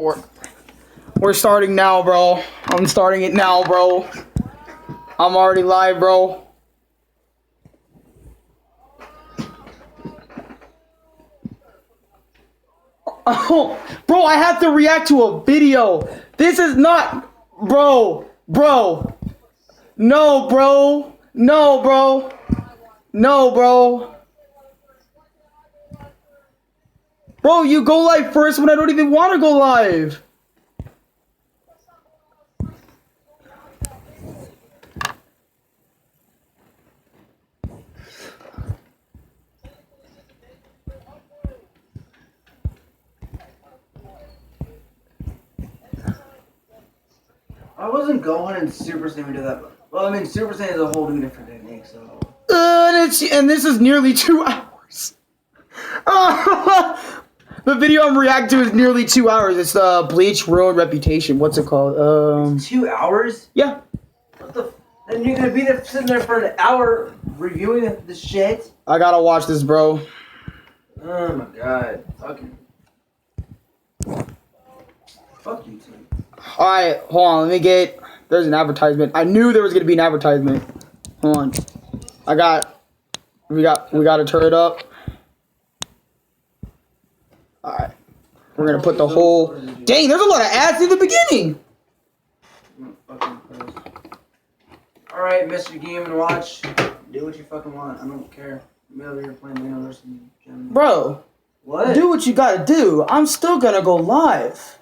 We're starting now, bro. I'm starting it now, bro. I'm already live, bro. Oh, bro, I have to react to a video. This is not, bro. No, bro. No, bro. No, bro. Bro, you go live first when I don't even want to go live. I wasn't going in Super Saiyan to do that. Well, I mean, Super Saiyan is a whole new different technique, so. And this is nearly 2 hours. The video I'm reacting to is nearly 2 hours. It's the Bleach Ruined Reputation. What's it called? 2 hours? Yeah. What the? And you're gonna be there sitting there for an hour reviewing the shit? I gotta watch this, bro. Oh my god. Fucking. Fuck you two. Alright, hold on, let me get... There's an advertisement. I knew there was gonna be an advertisement. Hold on. We gotta turn it up. Alright. We're gonna put the whole... Dang, there's a lot of ads in the beginning! Alright, Mr. Game & Watch. Do what you fucking want. I don't care. I'm over here playing Lano versus Gem. Bro. What? Do what you gotta do. I'm still gonna go live.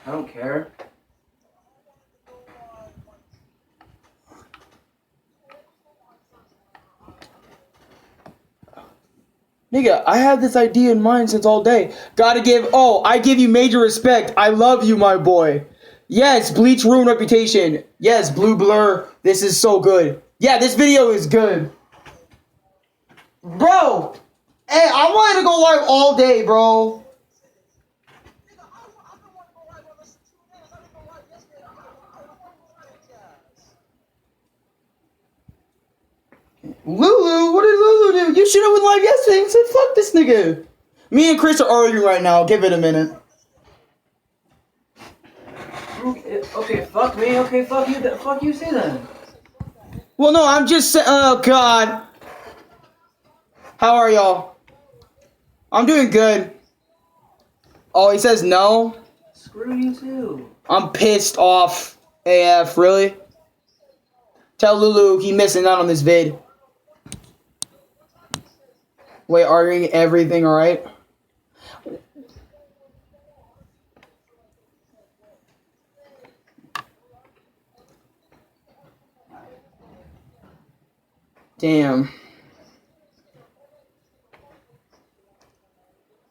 I don't care. Nigga, I had this idea in mind since all day. I give you major respect. I love you, my boy. Yes, Bleach Ruined Reputation. Yes, Blue Blur. This is so good. Yeah, this video is good. Bro, hey, I wanted to go live all day, bro. Lulu, what did Lulu do? You should have went live yesterday and said, fuck this nigga. Me and Chris are arguing right now. Give it a minute. Okay, fuck me. Okay, fuck you. Fuck you, say then. Well, no, I'm just saying. Oh, God. How are y'all? I'm doing good. Oh, he says no? Screw you, too. I'm pissed off. AF, really? Tell Lulu he missing out on this vid. Wait, arguing everything, alright? Damn.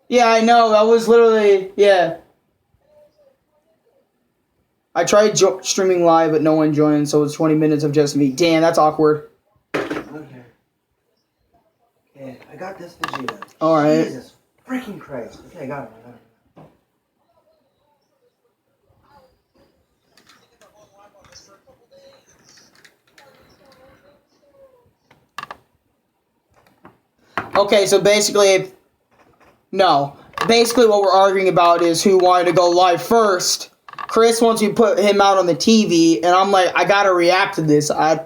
Yeah, I know. That was literally, yeah. I tried streaming live, but no one joined, so it's 20 minutes of just me. Damn, that's awkward. Okay. Okay, I got this Vegeta. Alright. Jesus freaking Christ. Okay, I got it. Okay, so basically, no. Basically what we're arguing about is who wanted to go live first. Chris wants to put him out on the TV, and I'm like, I gotta react to this. I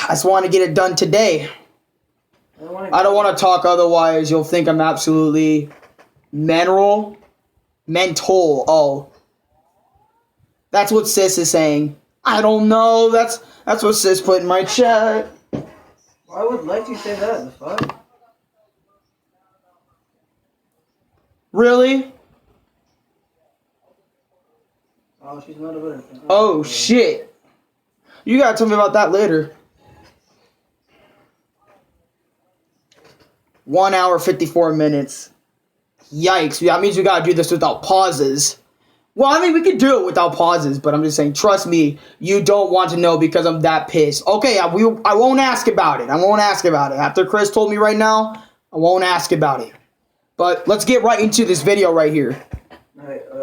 just want to get it done today. I don't want to talk otherwise. You'll think I'm absolutely mental. Oh. That's what Sis is saying. I don't know. That's what Sis put in my chat. Why would Lexi say that? The fuck? Really? Oh, she's not a better. Oh, shit. You gotta tell me about that later. 1 hour, 54 minutes. Yikes. That means we gotta do this without pauses. Well, I mean, we could do it without pauses, but I'm just saying, trust me, you don't want to know because I'm that pissed. Okay, I won't ask about it. I won't ask about it. After Chris told me right now, I won't ask about it. But let's get right into this video right here.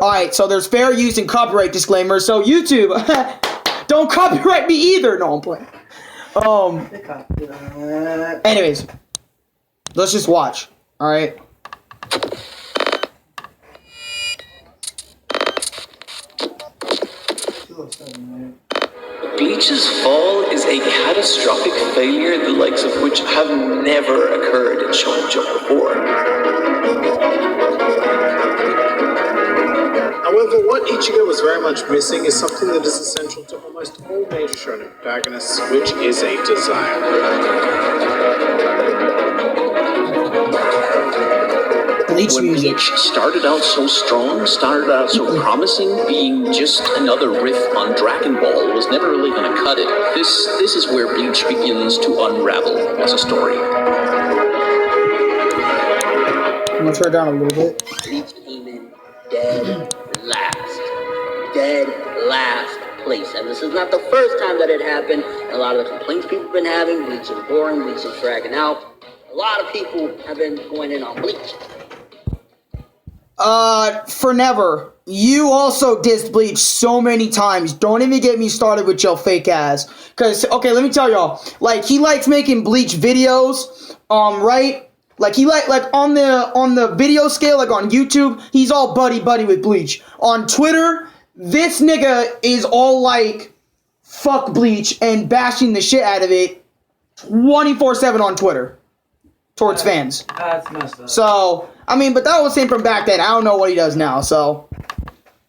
Alright, so there's fair use and copyright disclaimer. So YouTube, don't copyright me either. No, I'm playing. Anyways, let's just watch. Alright. Bleach's fall is a catastrophic failure the likes of which have never occurred in Shonen Jump before. However, what Ichigo was very much missing is something that is essential to almost all major shonen protagonists, which is a desire. When Bleach started out so strong, started out so promising, being just another riff on Dragon Ball was never really going to cut it. This is where Bleach begins to unravel as a story. I'm gonna turn it down a little bit. Bleach came in dead last place. And this is not the first time that it happened. A lot of the complaints people have been having, Bleach is boring, Bleach is dragging out. A lot of people have been going in on Bleach. For never. You also dissed Bleach so many times. Don't even get me started with your fake ass. Cause, okay, let me tell y'all. Like, he likes making Bleach videos, right? Like, he like on the video scale, like on YouTube, he's all buddy with Bleach. On Twitter, this nigga is all like, fuck Bleach and bashing the shit out of it 24/7 on Twitter. Towards fans. That's messed up. So, I mean, but that was him from back then. I don't know what he does now, so.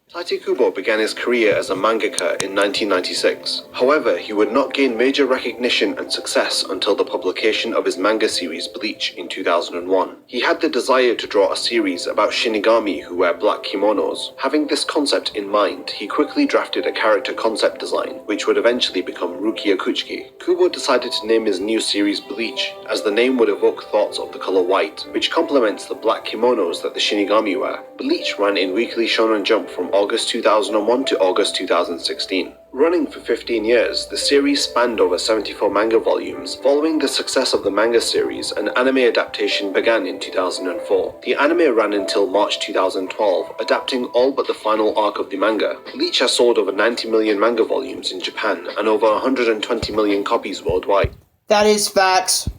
Tite Kubo began his career as a mangaka in 1996. However, he would not gain major recognition and success until the publication of his manga series Bleach in 2001. He had the desire to draw a series about Shinigami who wear black kimonos. Having this concept in mind, he quickly drafted a character concept design, which would eventually become Rukia Kuchiki. Kubo decided to name his new series Bleach, as the name would evoke thoughts of the color white, which complements the black kimonos that the Shinigami wear. Bleach ran in Weekly Shonen Jump from August 2001 to August 2016. Running for 15 years, the series spanned over 74 manga volumes. Following the success of the manga series, an anime adaptation began in 2004. The anime ran until March 2012, adapting all but the final arc of the manga. Bleach has sold over 90 million manga volumes in Japan and over 120 million copies worldwide. That is facts.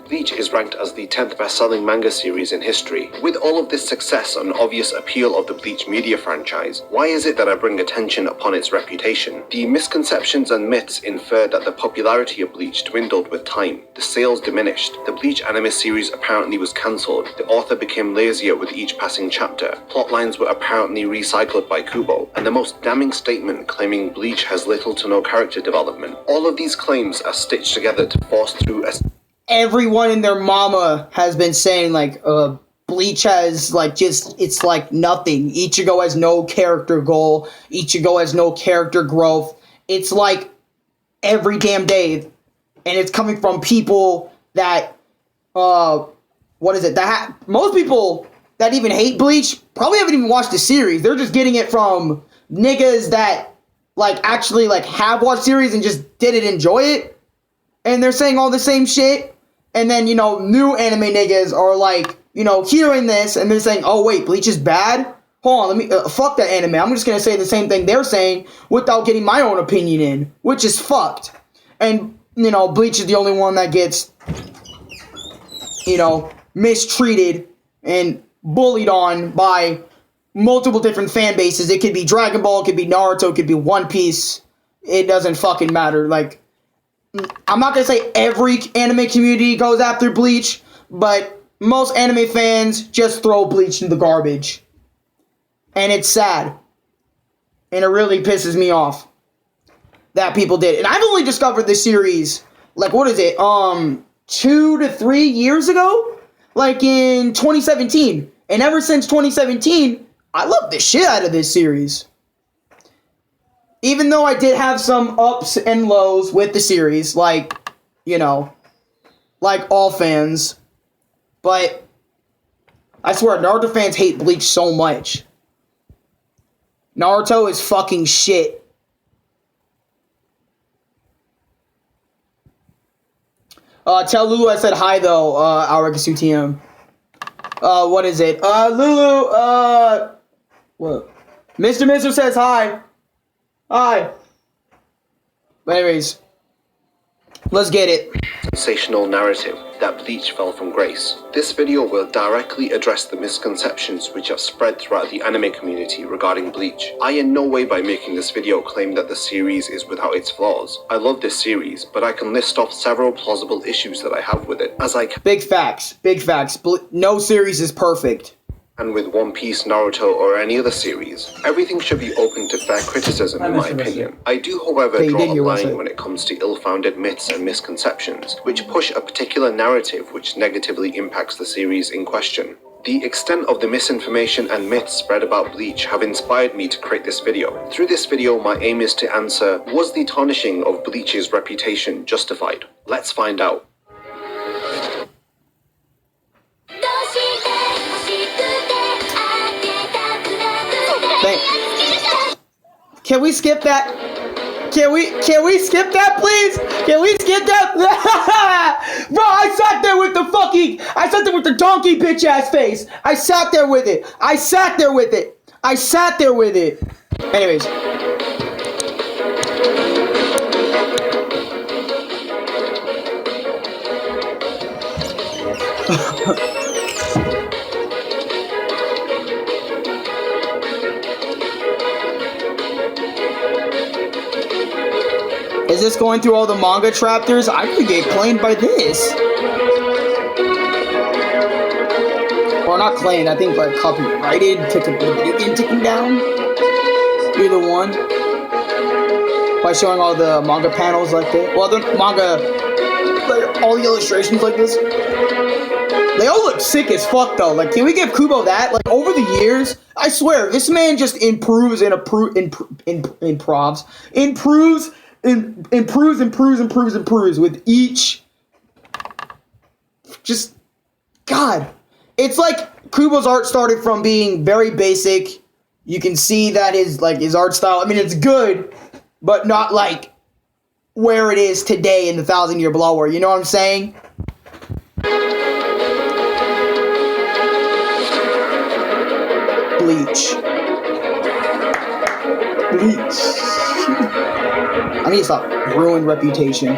Bleach is ranked as the 10th best-selling manga series in history. With all of this success and obvious appeal of the Bleach media franchise, why is it that I bring attention upon its reputation? The misconceptions and myths infer that the popularity of Bleach dwindled with time. The sales diminished. The Bleach anime series apparently was cancelled. The author became lazier with each passing chapter. Plotlines were apparently recycled by Kubo. And the most damning statement claiming Bleach has little to no character development. All of these claims are stitched together to force through a Everyone and their mama has been saying, like, Bleach has, like, just, it's like nothing. Ichigo has no character goal. Ichigo has no character growth. It's like every damn day. And it's coming from people that, most people that even hate Bleach probably haven't even watched the series. They're just getting it from niggas that, like, actually, like, have watched series and just didn't enjoy it. And they're saying all the same shit. And then, new anime niggas are like, hearing this and they're saying, oh, wait, Bleach is bad? Hold on, let me, fuck that anime. I'm just going to say the same thing they're saying without getting my own opinion in, which is fucked. And, Bleach is the only one that gets, mistreated and bullied on by multiple different fan bases. It could be Dragon Ball, it could be Naruto, it could be One Piece. It doesn't fucking matter. Like, I'm not going to say every anime community goes after Bleach, but most anime fans just throw Bleach in the garbage. And it's sad. And it really pisses me off that people did. And I've only discovered this series, like, what is it, 2 to 3 years ago? Like, in 2017. And ever since 2017, I love the shit out of this series. Even though I did have some ups and lows with the series, like, like all fans. But I swear, Naruto fans hate Bleach so much. Naruto is fucking shit. Tell Lulu I said hi, though, Arekkusu TM. What is it? Lulu, what? Mr. says hi. Hi. But anyways, Let's get it. Sensational narrative that Bleach fell from grace. This video will directly address the misconceptions which have spread throughout the anime community regarding Bleach. I in no way by making this video claim that the series is without its flaws. I love this series, but I can list off several plausible issues that I have with it, as I can. Big facts. Big facts. No series is perfect. And with One Piece, Naruto, or any other series, everything should be open to fair criticism in my opinion. I do, however, draw a line when it comes to ill-founded myths and misconceptions, which push a particular narrative which negatively impacts the series in question. The extent of the misinformation and myths spread about Bleach have inspired me to create this video. Through this video, my aim is to answer, was the tarnishing of Bleach's reputation justified? Let's find out. Can we skip that? Can we skip that, please? Can we skip that? Bro, I sat there with the donkey bitch ass face. I sat there with it. Anyways. Is this going through all the manga chapters? I could get claimed by this. Or not claimed, I think like copyrighted, taken down. Either one. By showing all the manga panels like this. Well, the manga, like all the illustrations like this. They all look sick as fuck though. Like, can we give Kubo that? Like, over the years, I swear, this man just improves with each. Just, God. It's like Kubo's art started from being very basic. You can see that his art style, I mean, it's good, but not like where it is today in the 1,000-Year Blower. You know what I'm saying? Bleach. I need to stop ruined reputation.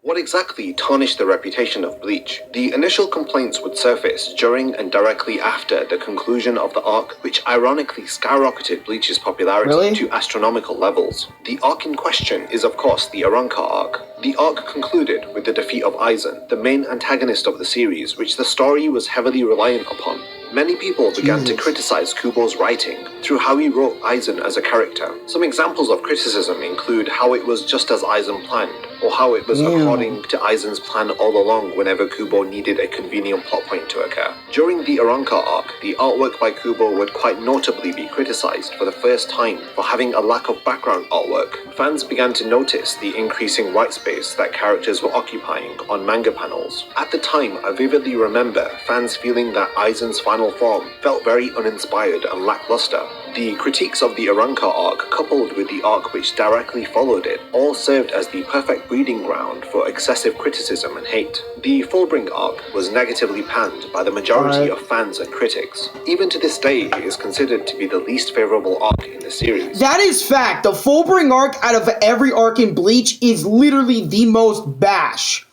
What exactly tarnished the reputation of Bleach? The initial complaints would surface during and directly after the conclusion of the arc, which ironically skyrocketed Bleach's popularity to astronomical levels. The arc in question is of course the Arekkusu arc. The arc concluded with the defeat of Aizen, the main antagonist of the series, which the story was heavily reliant upon. Many people began to criticize Kubo's writing through how he wrote Aizen as a character. Some examples of criticism include how it was just as Aizen planned, or how it was according to Aizen's plan all along whenever Kubo needed a convenient plot point to occur. During the Arekkusu arc, the artwork by Kubo would quite notably be criticized for the first time for having a lack of background artwork. Fans began to notice the increasing white space that characters were occupying on manga panels. At the time, I vividly remember fans feeling that Aizen's final form felt very uninspired and lackluster. The critiques of the Arekkusu arc, coupled with the arc which directly followed it, all served as the perfect breeding ground for excessive criticism and hate. The Fullbring arc was negatively panned by the majority of fans and critics. Even to this day, it is considered to be the least favorable arc in the series. That is fact. The Fullbring arc out of every arc in Bleach is literally the most bash.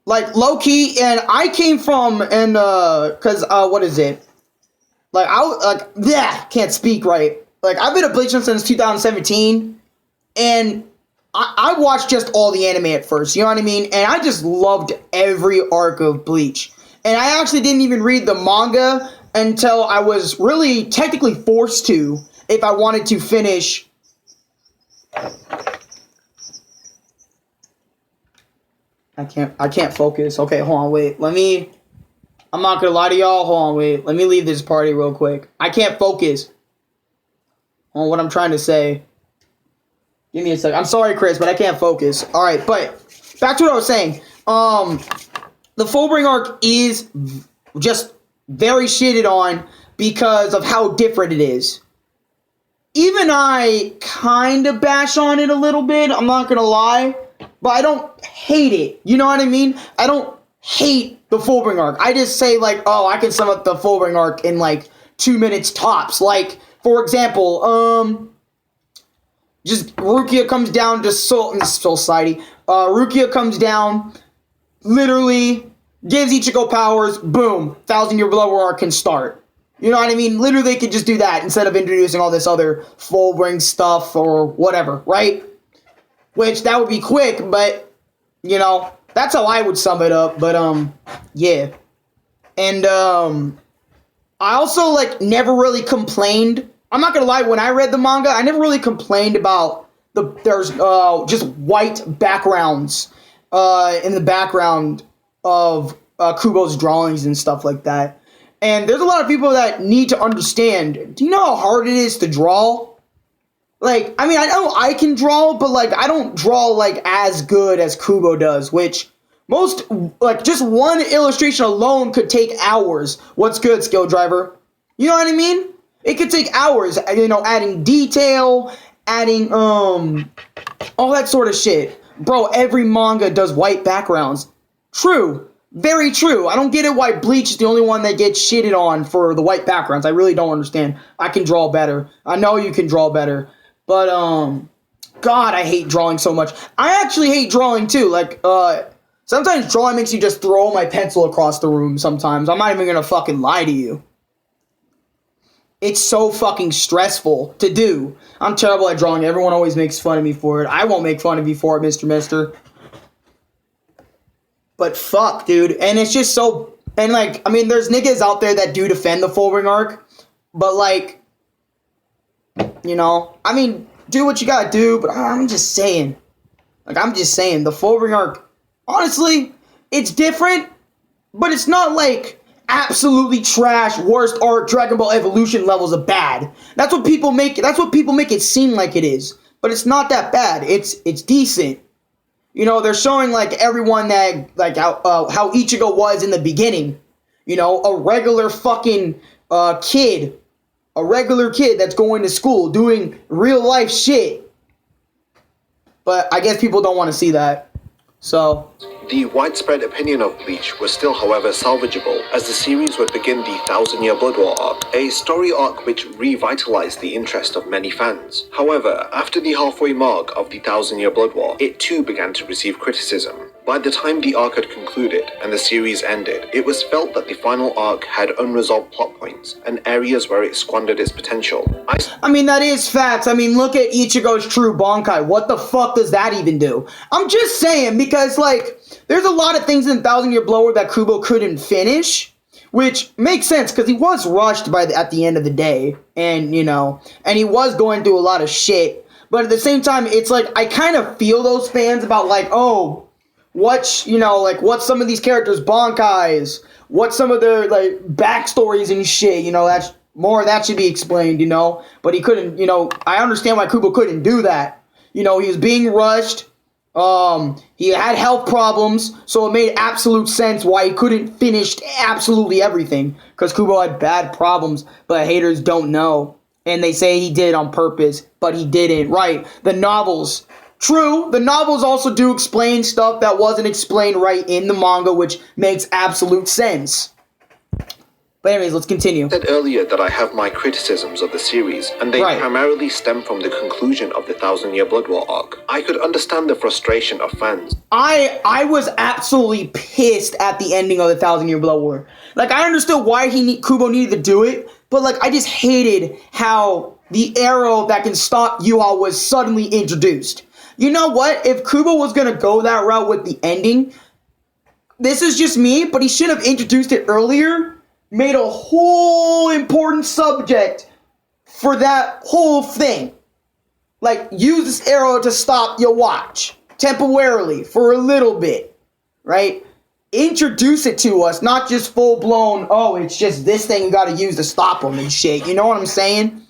Like, low-key, and I came from, and, what is it? Like, can't speak right. Like, I've been a Bleach fan since 2017, and I watched just all the anime at first, you know what I mean? And I just loved every arc of Bleach. And I actually didn't even read the manga until I was really technically forced to, if I wanted to finish. I can't focus. Okay, hold on, wait. I'm not gonna lie to y'all. Hold on, wait. Let me leave this party real quick. I can't focus on what I'm trying to say. Give me a sec. I'm sorry, Chris, but I can't focus. Alright, but back to what I was saying. The Fullbring arc is just very shitted on because of how different it is. Even I kind of bash on it a little bit, I'm not gonna lie. But I don't hate it. You know what I mean? I don't hate the Fullbring arc. I just say, like, oh, I can sum up the Fullbring arc in, like, 2 minutes tops. Like, for example, just Rukia comes down to Soul Society. Rukia comes down, literally gives Ichigo powers, boom, 1,000-Year Blood War arc can start. You know what I mean? Literally, they could just do that instead of introducing all this other full-bring stuff or whatever, right? Which, that would be quick, but, you know, that's how I would sum it up, but, yeah. And, I also, like, never really complained. I'm not gonna lie, when I read the manga, I never really complained about there's just white backgrounds in the background of Kubo's drawings and stuff like that. And there's a lot of people that need to understand, do you know how hard it is to draw? Like, I mean, I know I can draw, but, like, I don't draw, like, as good as Kubo does, which most, like, just one illustration alone could take hours. What's good, Skill Driver? You know what I mean? It could take hours, you know, adding detail, adding, all that sort of shit. Bro, every manga does white backgrounds. True. Very true. I don't get it why Bleach is the only one that gets shitted on for the white backgrounds. I really don't understand. I can draw better. I know you can draw better. But, God, I hate drawing so much. I actually hate drawing, too. Like, sometimes drawing makes you just throw my pencil across the room sometimes. I'm not even gonna fucking lie to you. It's so fucking stressful to do. I'm terrible at drawing. Everyone always makes fun of me for it. I won't make fun of you for it, Mr. Mister. But fuck, dude. And it's just so... And, like, I mean, there's niggas out there that do defend the full ring arc. But, like... You know? I mean, do what you gotta do. But I'm just saying. Like, I'm just saying. The full ring arc... Honestly, it's different. But it's not, like, absolutely trash, worst arc, Dragon Ball Evolution levels of bad. That's what people make... That's what people make it seem like it is. But it's not that bad. It's decent. You know, they're showing, like, everyone that, like, how Ichigo was in the beginning. You know, a regular fucking kid. A regular kid that's going to school, doing real-life shit. But I guess people don't want to see that. So... The widespread opinion of Bleach was still, however, salvageable, as the series would begin the 1,000-Year Blood War arc, a story arc which revitalized the interest of many fans. However, after the halfway mark of the 1,000-Year Blood War, it too began to receive criticism. By the time the arc had concluded and the series ended, it was felt that the final arc had unresolved plot points and areas where it squandered its potential. I mean, that is facts. I mean, look at Ichigo's True Bankai. What the fuck does that even do? I'm just saying, because, like, there's a lot of things in 1,000-Year Blood War that Kubo couldn't finish, which makes sense, because he was rushed at the end of the day, and, you know, and he was going through a lot of shit, but at the same time, it's like, I kind of feel those fans about, like, oh, what's, you know, like, what's some of these characters' Bankais, what's some of their, like, backstories and shit, you know, that's more, that should be explained, you know, but he couldn't, you know, I understand why Kubo couldn't do that, you know, he was being rushed, he had health problems, so it made absolute sense why he couldn't finish absolutely everything, because Kubo had bad problems, but haters don't know, and they say he did on purpose, but he didn't, right, the novels... True, the novels also do explain stuff that wasn't explained right in the manga, which makes absolute sense. But anyways, let's continue. I said earlier that I have my criticisms of the series, and they primarily stem from the conclusion of the 1,000-Year Blood War arc. I could understand the frustration of fans. I was absolutely pissed at the ending of the 1,000-Year Blood War. Like, I understood why Kubo needed to do it, but, like, I just hated how the arrow that can stop Yuha was suddenly introduced. You know what? If Kubo was going to go that route with the ending, this is just me, but he should have introduced it earlier, made a whole important subject for that whole thing. Like, use this arrow to stop your watch, temporarily, for a little bit, right? Introduce it to us, not just full-blown, oh, it's just this thing you gotta use to stop them and shit, you know what I'm saying?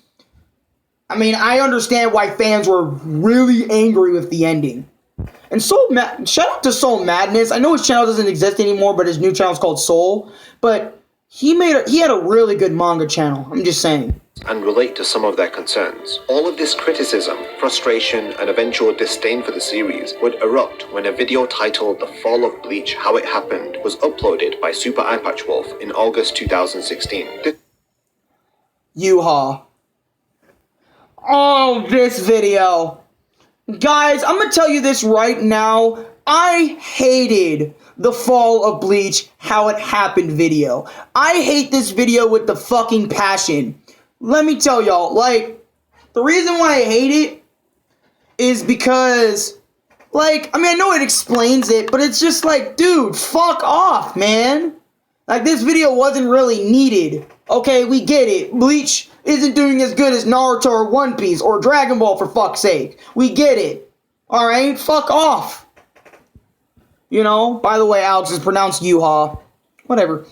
I mean, I understand why fans were really angry with the ending. And shout out to Soul Madness. I know his channel doesn't exist anymore, but his new channel is called Soul. But he had a really good manga channel. I'm just saying. And relate to some of their concerns. All of this criticism, frustration, and eventual disdain for the series would erupt when a video titled The Fall of Bleach: How It Happened was uploaded by Super Eyepatch Wolf in August 2016. Yuha. Oh, this video. Guys, I'm gonna tell you this right now. I hated the fall of Bleach, how it happened video. I hate this video with the fucking passion. Let me tell y'all, like, the reason why I hate it is because, like, I mean, I know it explains it, but it's just like, dude, fuck off, man. Like, this video wasn't really needed. Okay, we get it. Bleach isn't doing as good as Naruto or One Piece or Dragon Ball, for fuck's sake. We get it. Alright, fuck off. You know, by the way, Alex is pronounced Yuha. Whatever.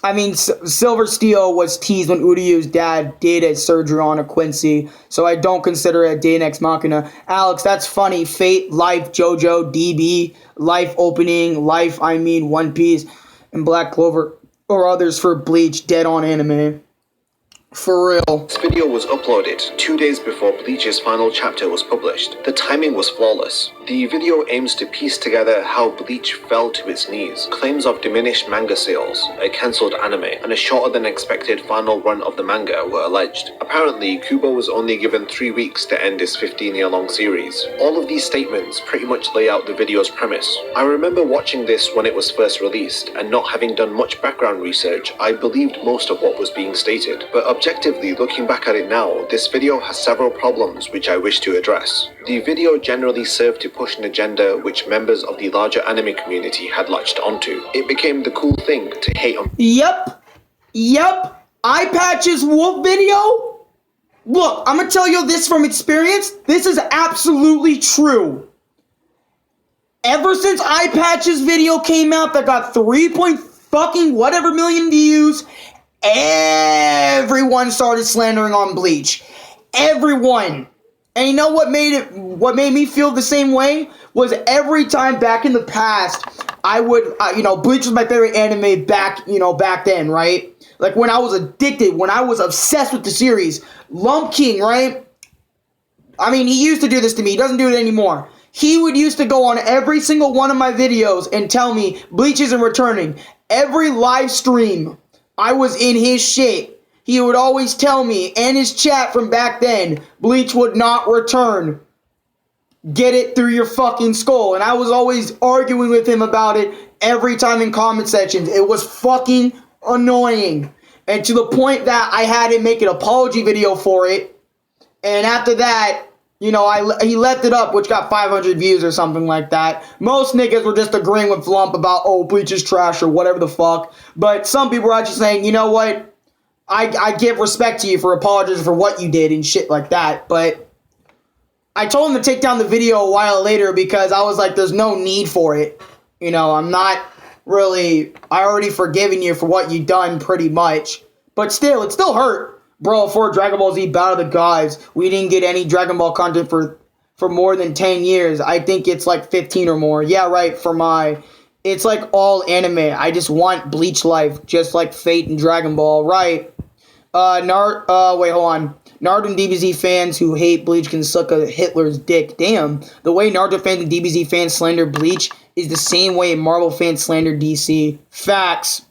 I mean, Silver Steel was teased when Uryu's dad did a surgery on a Quincy, so I don't consider it a Deus Ex Machina. Alex, that's funny. Fate, Life, JoJo, DB, Life Opening, Life, I mean, One Piece, and Black Clover, or others for Bleach, dead on anime. For real. This video was uploaded 2 days before Bleach's final chapter was published. The timing was flawless. The video aims to piece together how Bleach fell to its knees, claims of diminished manga sales, a cancelled anime, and a shorter than expected final run of the manga were alleged. Apparently, Kubo was only given 3 weeks to end his 15-year-long series. All of these statements pretty much lay out the video's premise. I remember watching this when it was first released, and not having done much background research, I believed most of what was being stated. But objectively, looking back at it now, this video has several problems which I wish to address. The video generally served to push an agenda which members of the larger anime community had latched onto. It became the cool thing to hate on. Yep. Eye Patch's Wolf video? Look, I'm gonna tell you this from experience. This is absolutely true. Ever since Eye Patch's video came out that got 3 million views, everyone started slandering on Bleach. Everyone. And you know what made me feel the same way? Was every time back in the past, I would, Bleach was my favorite anime back then, right? Like when I was addicted, when I was obsessed with the series. Lump King, right? I mean, he used to do this to me. He doesn't do it anymore. He would used to go on every single one of my videos and tell me Bleach isn't returning. Every live stream, I was in his shit. He would always tell me, and his chat from back then, Bleach would not return. Get it through your fucking skull. And I was always arguing with him about it every time in comment sections. It was fucking annoying. And to the point that I had him make an apology video for it. And after that, he left it up, which got 500 views or something like that. Most niggas were just agreeing with Flump about, oh, Bleach is trash or whatever the fuck. But some people were actually saying, you know what? I give respect to you for apologizing for what you did and shit like that, but I told him to take down the video a while later because I was like, there's no need for it. I'm not really, I already forgiven you for what you done pretty much, but still, it still hurt. Bro, for Dragon Ball Z Battle of the Gods, we didn't get any Dragon Ball content for more than 10 years. I think it's like 15 or more. Yeah, right, it's like all anime. I just want Bleach life, just like Fate and Dragon Ball, right? Wait, hold on. Naruto and DBZ fans who hate Bleach can suck a Hitler's dick. Damn. The way Naruto fans and DBZ fans slander Bleach is the same way Marvel fans slander DC. Facts.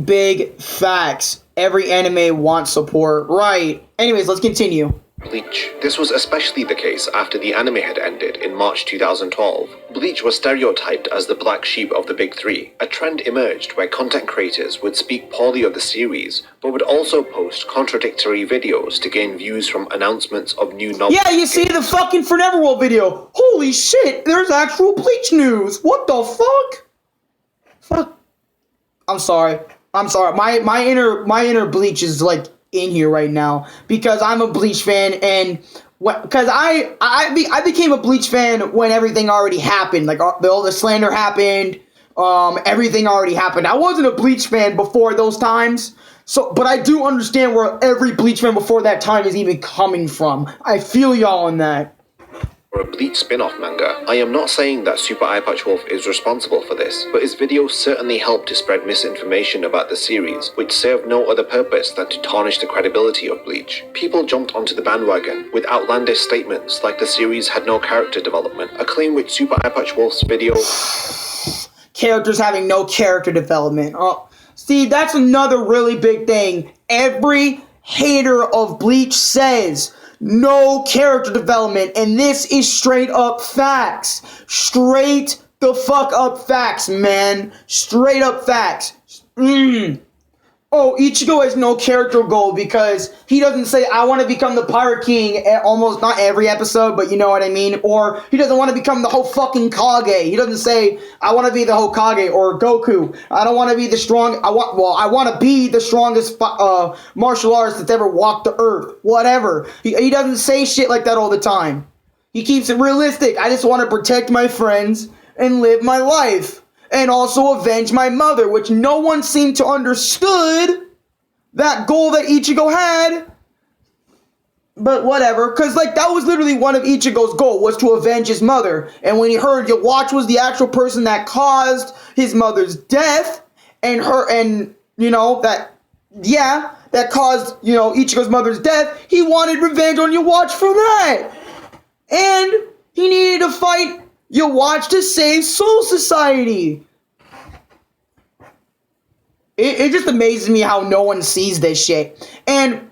Big facts. Every anime wants support. Right. Anyways, let's continue. Bleach. This was especially the case after the anime had ended in March 2012. Bleach was stereotyped as the black sheep of the big three. A trend emerged where content creators would speak poorly of the series, but would also post contradictory videos to gain views from announcements of new novels. Yeah, you see the fucking Forever World video. Holy shit, there's actual Bleach news. What the fuck? Fuck. I'm sorry. My inner Bleach is like in here right now because I'm a Bleach fan, and because I became a Bleach fan when everything already happened, like all the slander happened, everything already happened. I wasn't a Bleach fan before those times, but I do understand where every Bleach fan before that time is even coming from. I feel y'all on that. Or a Bleach spin-off manga. I am not saying that Super Eye Patch Wolf is responsible for this, but his videos certainly helped to spread misinformation about the series, which served no other purpose than to tarnish the credibility of Bleach. People jumped onto the bandwagon with outlandish statements like the series had no character development, a claim which Super Eye Patch Wolf's video... Characters having no character development. Oh, See, that's another really big thing. Every hater of Bleach says no character development, and this is straight up facts. Straight the fuck up facts, man. Straight up facts. Oh, Ichigo has no character goal because he doesn't say, I want to become the Pirate King almost not every episode, but you know what I mean? Or he doesn't want to become the whole fucking Kage. He doesn't say, I want to be the Hokage or Goku. I don't want to be the I want to be the strongest martial artist that's ever walked the earth. Whatever. He doesn't say shit like that all the time. He keeps it realistic. I just want to protect my friends and live my life. And also avenge my mother, which no one seemed to understood that goal that Ichigo had. But whatever, because like that was literally one of Ichigo's goal, was to avenge his mother. And when he heard Yhwach was the actual person that caused his mother's death, that caused, Ichigo's mother's death, he wanted revenge on Yhwach for that. And he needed to fight Yhwach to save Soul Society. It just amazes me how no one sees this shit. And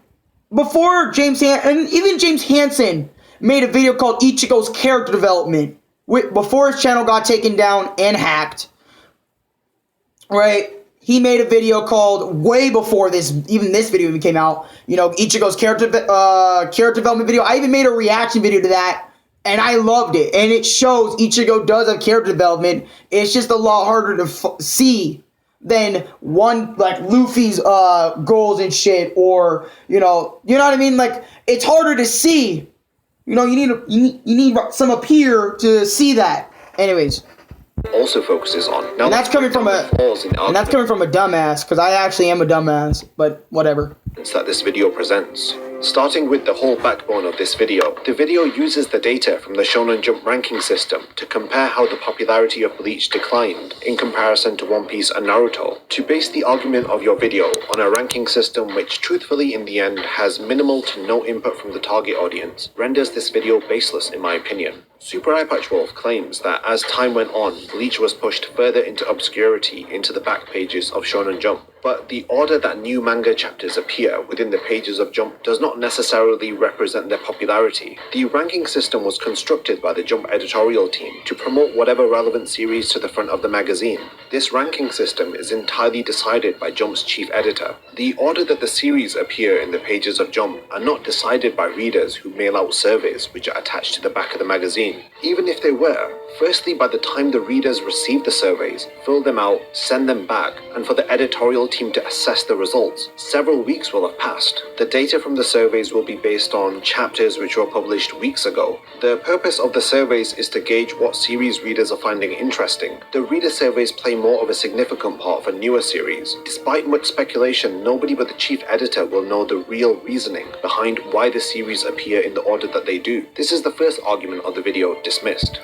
before James Hansen made a video called Ichigo's Character Development, before his channel got taken down and hacked, right? He made a video called, way before this video even came out, Ichigo's character development video. I even made a reaction video to that. And I loved it. And it shows Ichigo does have character development. It's just a lot harder to see than one, like, Luffy's goals and shit. Or, you know what I mean? Like, it's harder to see. You need some up here to see that. Anyways. Also focuses on. And that's coming from a dumbass, because I actually am a dumbass. But whatever. That this video presents. Starting with the whole backbone of this video, the video uses the data from the Shonen Jump ranking system to compare how the popularity of Bleach declined in comparison to One Piece and Naruto. To base the argument of your video on a ranking system which truthfully in the end has minimal to no input from the target audience renders this video baseless in my opinion. Super Eyepatch Wolf claims that as time went on, Bleach was pushed further into obscurity into the back pages of Shonen Jump. But the order that new manga chapters appear within the pages of Jump does not necessarily represent their popularity. The ranking system was constructed by the Jump editorial team to promote whatever relevant series to the front of the magazine. This ranking system is entirely decided by Jump's chief editor. The order that the series appear in the pages of Jump are not decided by readers who mail out surveys which are attached to the back of the magazine. Even if they were, firstly by the time the readers receive the surveys, fill them out, send them back, and for the editorial team to assess the results, several weeks will have passed. The data from the surveys will be based on chapters which were published weeks ago. The purpose of the surveys is to gauge what series readers are finding interesting. The reader surveys play more of a significant part for newer series. Despite much speculation, nobody but the chief editor will know the real reasoning behind why the series appear in the order that they do. This is the first argument of the video dismissed.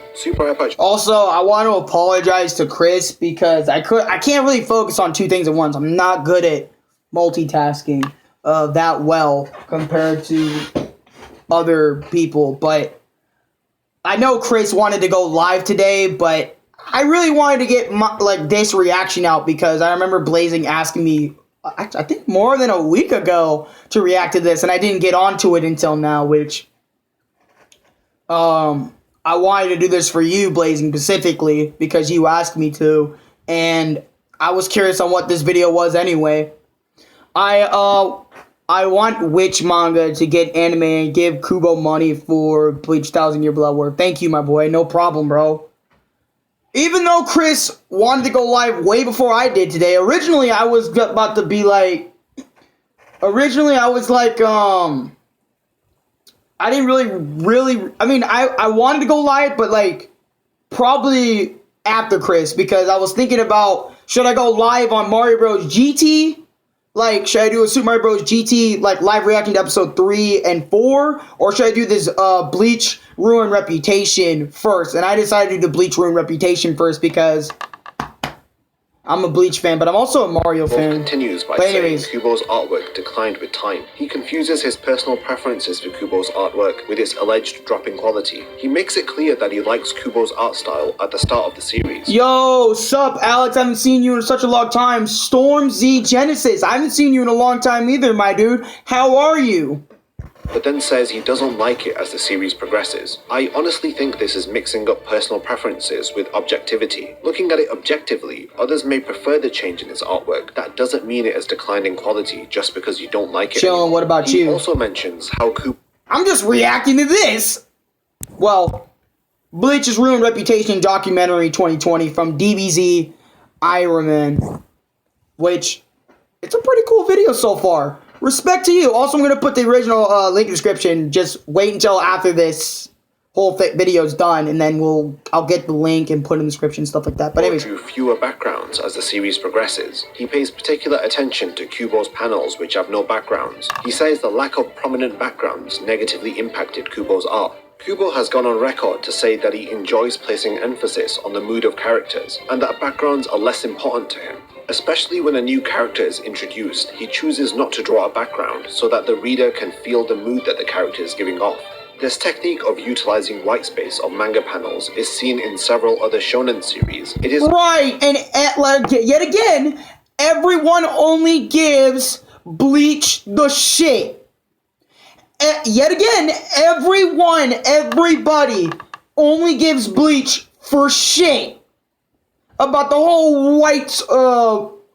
Also, I want to apologize to Chris because I can't really focus on two things at once. I'm not good at multitasking that well compared to other people, but I know Chris wanted to go live today, but I really wanted to get this reaction out because I remember Blazing asking me, I think more than a week ago, to react to this, and I didn't get onto it until now, which I wanted to do this for you, Blazing, specifically, because you asked me to, and I was curious on what this video was anyway. I want Witch Manga to get anime and give Kubo money for Bleach 1000 Year Blood War. Thank you, my boy. No problem, bro. Even though Chris wanted to go live way before I did today, originally I was about to be like... I didn't really, I mean, I wanted to go live, but like, probably after Chris, because I was thinking about, should I go live on Mario Bros. GT? Like, should I do a Super Mario Bros. GT, like, live reacting to episode 3 and 4? Or should I do this, Bleach Ruin Reputation first? And I decided to do the Bleach Ruin Reputation first because I'm a Bleach fan, but I'm also a Mario Wolf fan. continues by But saying anyways. Kubo's artwork declined with time. He confuses his personal preferences for Kubo's artwork with its alleged dropping quality. He makes it clear that he likes Kubo's art style at the start of the series. Yo, sup, Alex? I haven't seen you in such a long time. Storm Z Genesis. I haven't seen you in a long time either, my dude. How are you? But then says he doesn't like it as the series progresses. I honestly think this is mixing up personal preferences with objectivity. Looking at it objectively, others may prefer the change in his artwork. That doesn't mean it has declined in quality just because you don't like it. Chillin', what about He you? also mentions how I'm just reacting to this. Well, Bleach's Ruined Reputation documentary 2020 from DBZ Iron Man, which it's a pretty cool video so far. Respect to you. Also, I'm going to put the original link in the description. Just wait until after this whole video is done, and then I'll get the link and put it in the description, stuff like that. But anyways. drew fewer backgrounds as the series progresses. He pays particular attention to Kubo's panels which have no backgrounds. He says the lack of prominent backgrounds negatively impacted Kubo's art. Kubo has gone on record to say that he enjoys placing emphasis on the mood of characters, and that backgrounds are less important to him. Especially when a new character is introduced, he chooses not to draw a background so that the reader can feel the mood that the character is giving off. This technique of utilizing whitespace on manga panels is seen in several other shonen series. It is right, and yet again, everyone only gives Bleach the shit. Yet again, everybody only gives Bleach for shit about the whole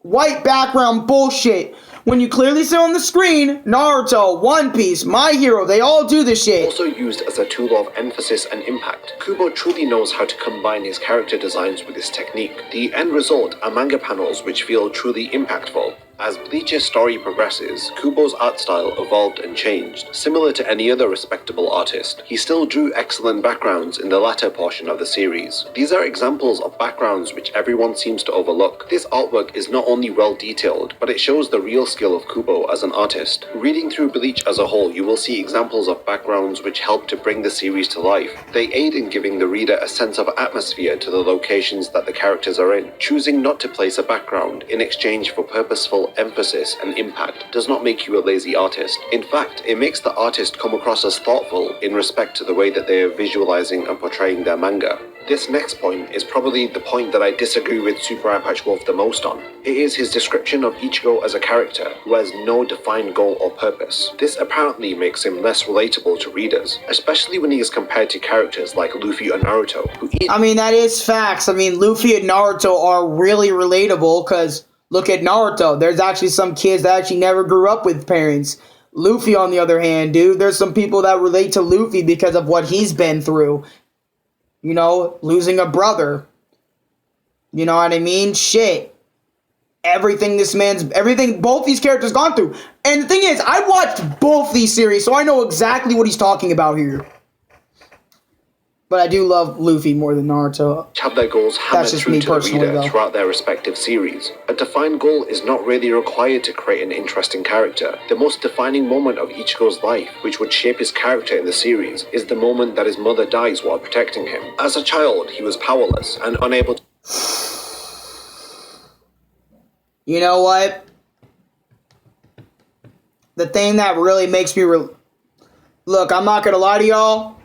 white background bullshit. When you clearly see on the screen, Naruto, One Piece, My Hero, they all do this shit. also used as a tool of emphasis and impact. Kubo truly knows how to combine his character designs with this technique. The end result are manga panels which feel truly impactful. As Bleach's story progresses, Kubo's art style evolved and changed. Similar to any other respectable artist, he still drew excellent backgrounds in the latter portion of the series. These are examples of backgrounds which everyone seems to overlook. This artwork is not only well detailed, but it shows the real skill of Kubo as an artist. Reading through Bleach as a whole, you will see examples of backgrounds which help to bring the series to life. They aid in giving the reader a sense of atmosphere to the locations that the characters are in. Choosing not to place a background in exchange for purposeful emphasis and impact does not make you a lazy artist. In fact, it makes the artist come across as thoughtful in respect to the way that they are visualizing and portraying their manga. This next point is probably the point that I disagree with Super Eye Patch Wolf the most on. It is his description of Ichigo as a character who has no defined goal or purpose. This apparently makes him less relatable to readers, especially when he is compared to characters like Luffy or Naruto, who I mean, that is facts. I mean, Luffy and Naruto are really relatable because look at Naruto. There's actually some kids that actually never grew up with parents. Luffy, on the other hand, dude, there's some people that relate to Luffy because of what he's been through. You know, losing a brother. You know what I mean? Shit. Everything both these characters gone through. And the thing is, I watched both these series, so I know exactly what he's talking about here. But I do love Luffy more than Naruto. have their goals hammered just through me to the personally, reader though. throughout their respective series. A defined goal is not really required to create an interesting character. The most defining moment of Ichigo's life, which would shape his character in the series, is the moment that his mother dies while protecting him. As a child, he was powerless and unable to... You know what? The thing that really makes me... Look, I'm not gonna lie to y'all.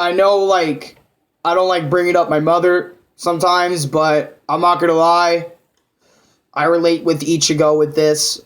I know, like, I don't like bringing up my mother sometimes, but I'm not gonna lie. I relate with Ichigo with this.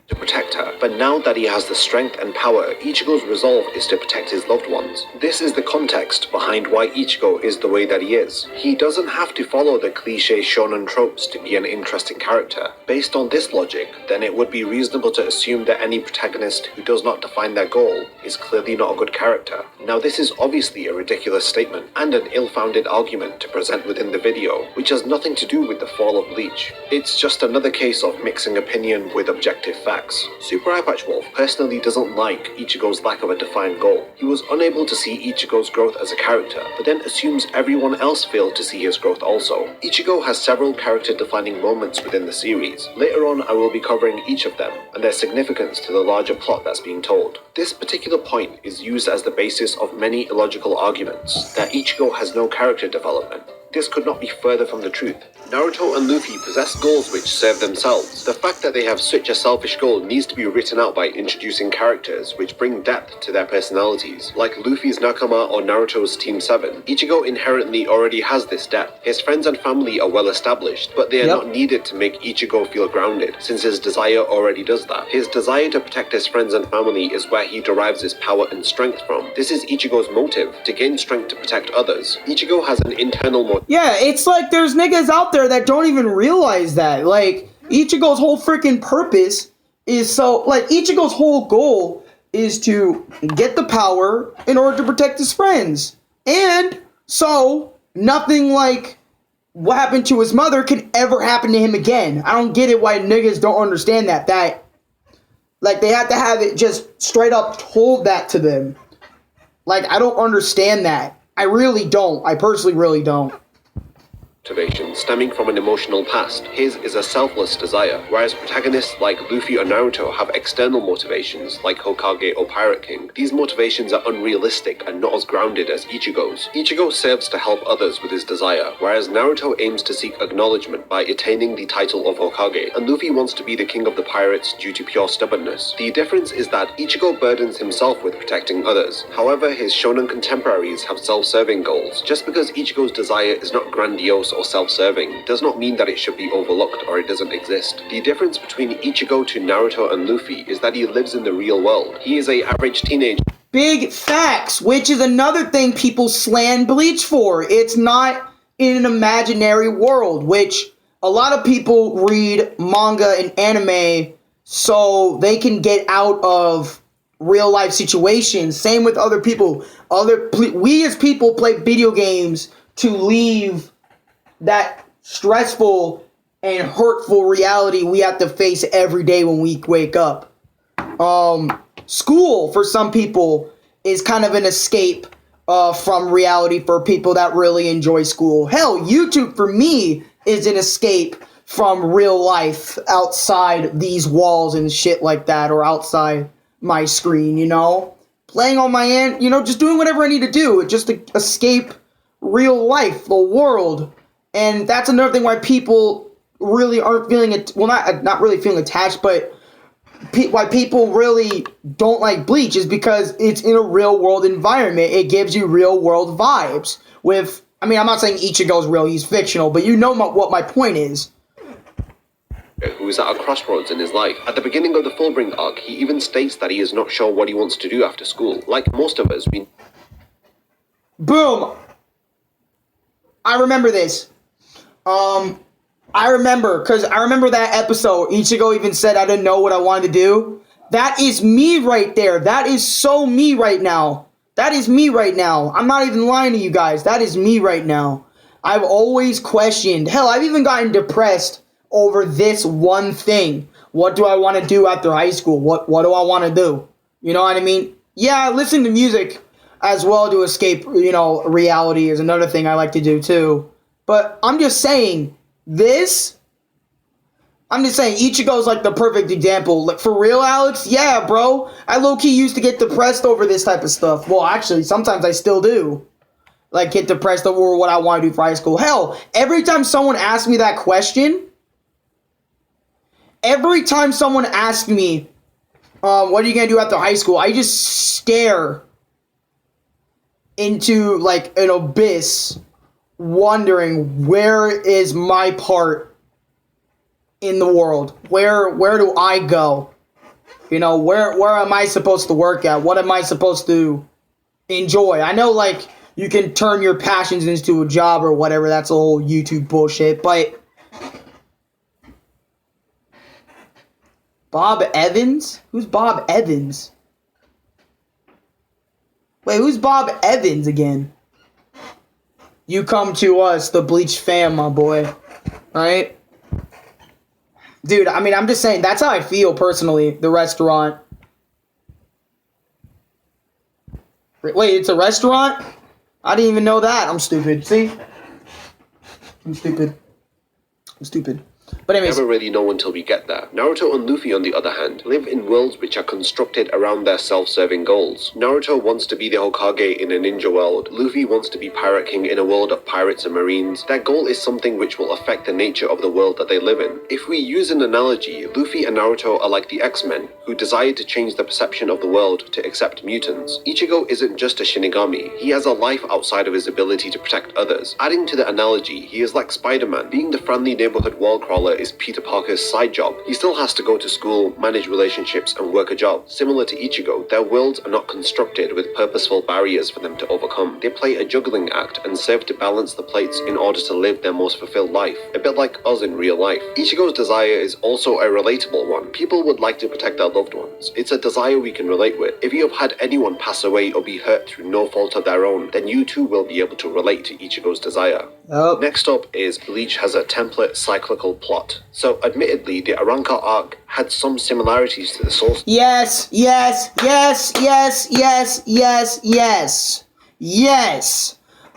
to protect her. But now that he has the strength and power, Ichigo's resolve is to protect his loved ones. This is the context behind why Ichigo is the way that he is. He doesn't have to follow the cliché shonen tropes to be an interesting character. Based on this logic, then it would be reasonable to assume that any protagonist who does not define their goal is clearly not a good character. Now this is obviously a ridiculous statement and an ill-founded argument to present within the video, which has nothing to do with the fall of Bleach. It's just another case of mixing opinion with objective facts. Super Eyepatch Wolf personally doesn't like Ichigo's lack of a defined goal. He was unable to see Ichigo's growth as a character, but then assumes everyone else failed to see his growth also. Ichigo has several character-defining moments within the series. Later on, I will be covering each of them, and their significance to the larger plot that's being told. This particular point is used as the basis of many illogical arguments, that Ichigo has no character development. This could not be further from the truth. Naruto and Luffy possess goals which serve themselves. The fact that they have such a selfish goal needs to be written out by introducing characters which bring depth to their personalities. Like Luffy's Nakama or Naruto's Team 7, Ichigo inherently already has this depth. His friends and family are well established, but they are not needed to make Ichigo feel grounded, since his desire already does that. His desire to protect his friends and family is where he derives his power and strength from. This is Ichigo's motive, to gain strength to protect others. Ichigo has an internal motive. Yeah, it's like there's niggas out there that don't even realize that. Like, Ichigo's whole freaking purpose is Ichigo's whole goal is to get the power in order to protect his friends. And so, nothing like what happened to his mother can ever happen to him again. I don't get it why niggas don't understand that. Like, they have to have it just straight up told that to them. Like, I don't understand that. I really don't. I personally really don't. Motivation stemming from an emotional past. His is a selfless desire, whereas protagonists like Luffy or Naruto have external motivations like Hokage or Pirate King. These motivations are unrealistic and not as grounded as Ichigo's. Ichigo serves to help others with his desire, whereas Naruto aims to seek acknowledgement by attaining the title of Hokage, and Luffy wants to be the king of the pirates due to pure stubbornness. The difference is that Ichigo burdens himself with protecting others. However, his shonen contemporaries have self-serving goals. Just because Ichigo's desire is not grandiose or self-serving does not mean that it should be overlooked or it doesn't exist. The difference between Ichigo to Naruto and Luffy is that he lives in the real world. He is an average teenager. Big facts, which is another thing people slan Bleach for. It's not in an imaginary world, which a lot of people read manga and anime so they can get out of real life situations. Same with other people. We as people play video games to leave that stressful and hurtful reality we have to face every day when we wake up. School, for some people, is kind of an escape from reality for people that really enjoy school. Hell, YouTube, for me, is an escape from real life outside these walls and shit like that, or outside my screen, you know? Playing on my end, just doing whatever I need to do, just to escape real life, the world. And that's another thing why people really aren't feeling it. Well, not really feeling attached, but why people really don't like Bleach is because it's in a real world environment. It gives you real world vibes. I'm not saying Ichigo's real; he's fictional, but you know what my point is. Who is at a crossroads in his life. At the beginning of the Fullbring arc, he even states that he is not sure what he wants to do after school. Like most of us, Boom! I remember this. I remember that episode. Ichigo even said I didn't know what I wanted to do. That is me right there. That is so me right now. That is me right now. I'm not even lying to you guys. That is me right now. I've always questioned. Hell, I've even gotten depressed over this one thing. What do I want to do after high school? What do I want to do? You know what I mean? Yeah, I listen to music as well to escape, reality is another thing I like to do too. But I'm just saying, Ichigo's like the perfect example. Like, for real, Alex? Yeah, bro. I low-key used to get depressed over this type of stuff. Well, actually, sometimes I still do. Like, get depressed over what I want to do for high school. Hell, every time someone asks me that question, what are you going to do after high school? I just stare into, like, an abyss, wondering, where is my part in the world? Where do I go? Where am I supposed to work at? What am I supposed to enjoy? I know, like, you can turn your passions into a job or whatever. That's a whole YouTube bullshit, but Bob Evans? Who's Bob Evans? Wait, who's Bob Evans again? You come to us, the Bleach fam, my boy. Right? Dude, I mean, I'm just saying, that's how I feel personally, the restaurant. Wait, it's a restaurant? I didn't even know that. I'm stupid. See? I'm stupid. But anyways. Never really know until we get there. Naruto and Luffy, on the other hand, live in worlds which are constructed around their self-serving goals. Naruto wants to be the Hokage in a ninja world. Luffy wants to be Pirate King in a world of pirates and marines. Their goal is something which will affect the nature of the world that they live in. If we use an analogy, Luffy and Naruto are like the X-Men, who desire to change the perception of the world to accept mutants. Ichigo isn't just a Shinigami. He has a life outside of his ability to protect others. Adding to the analogy, he is like Spider-Man. Being the friendly neighborhood wall crawler is Peter Parker's side job. He still has to go to school, manage relationships, and work a job. Similar to Ichigo, their worlds are not constructed with purposeful barriers for them to overcome. They play a juggling act and serve to balance the plates in order to live their most fulfilled life. A bit like us in real life. Ichigo's desire is also a relatable one. People would like to protect their loved ones. It's a desire we can relate with. If you have had anyone pass away or be hurt through no fault of their own, then you too will be able to relate to Ichigo's desire. Oh. Next up is Bleach has a template cyclical plot. So admittedly, the Arrancar arc had some similarities to the Soul. Yes.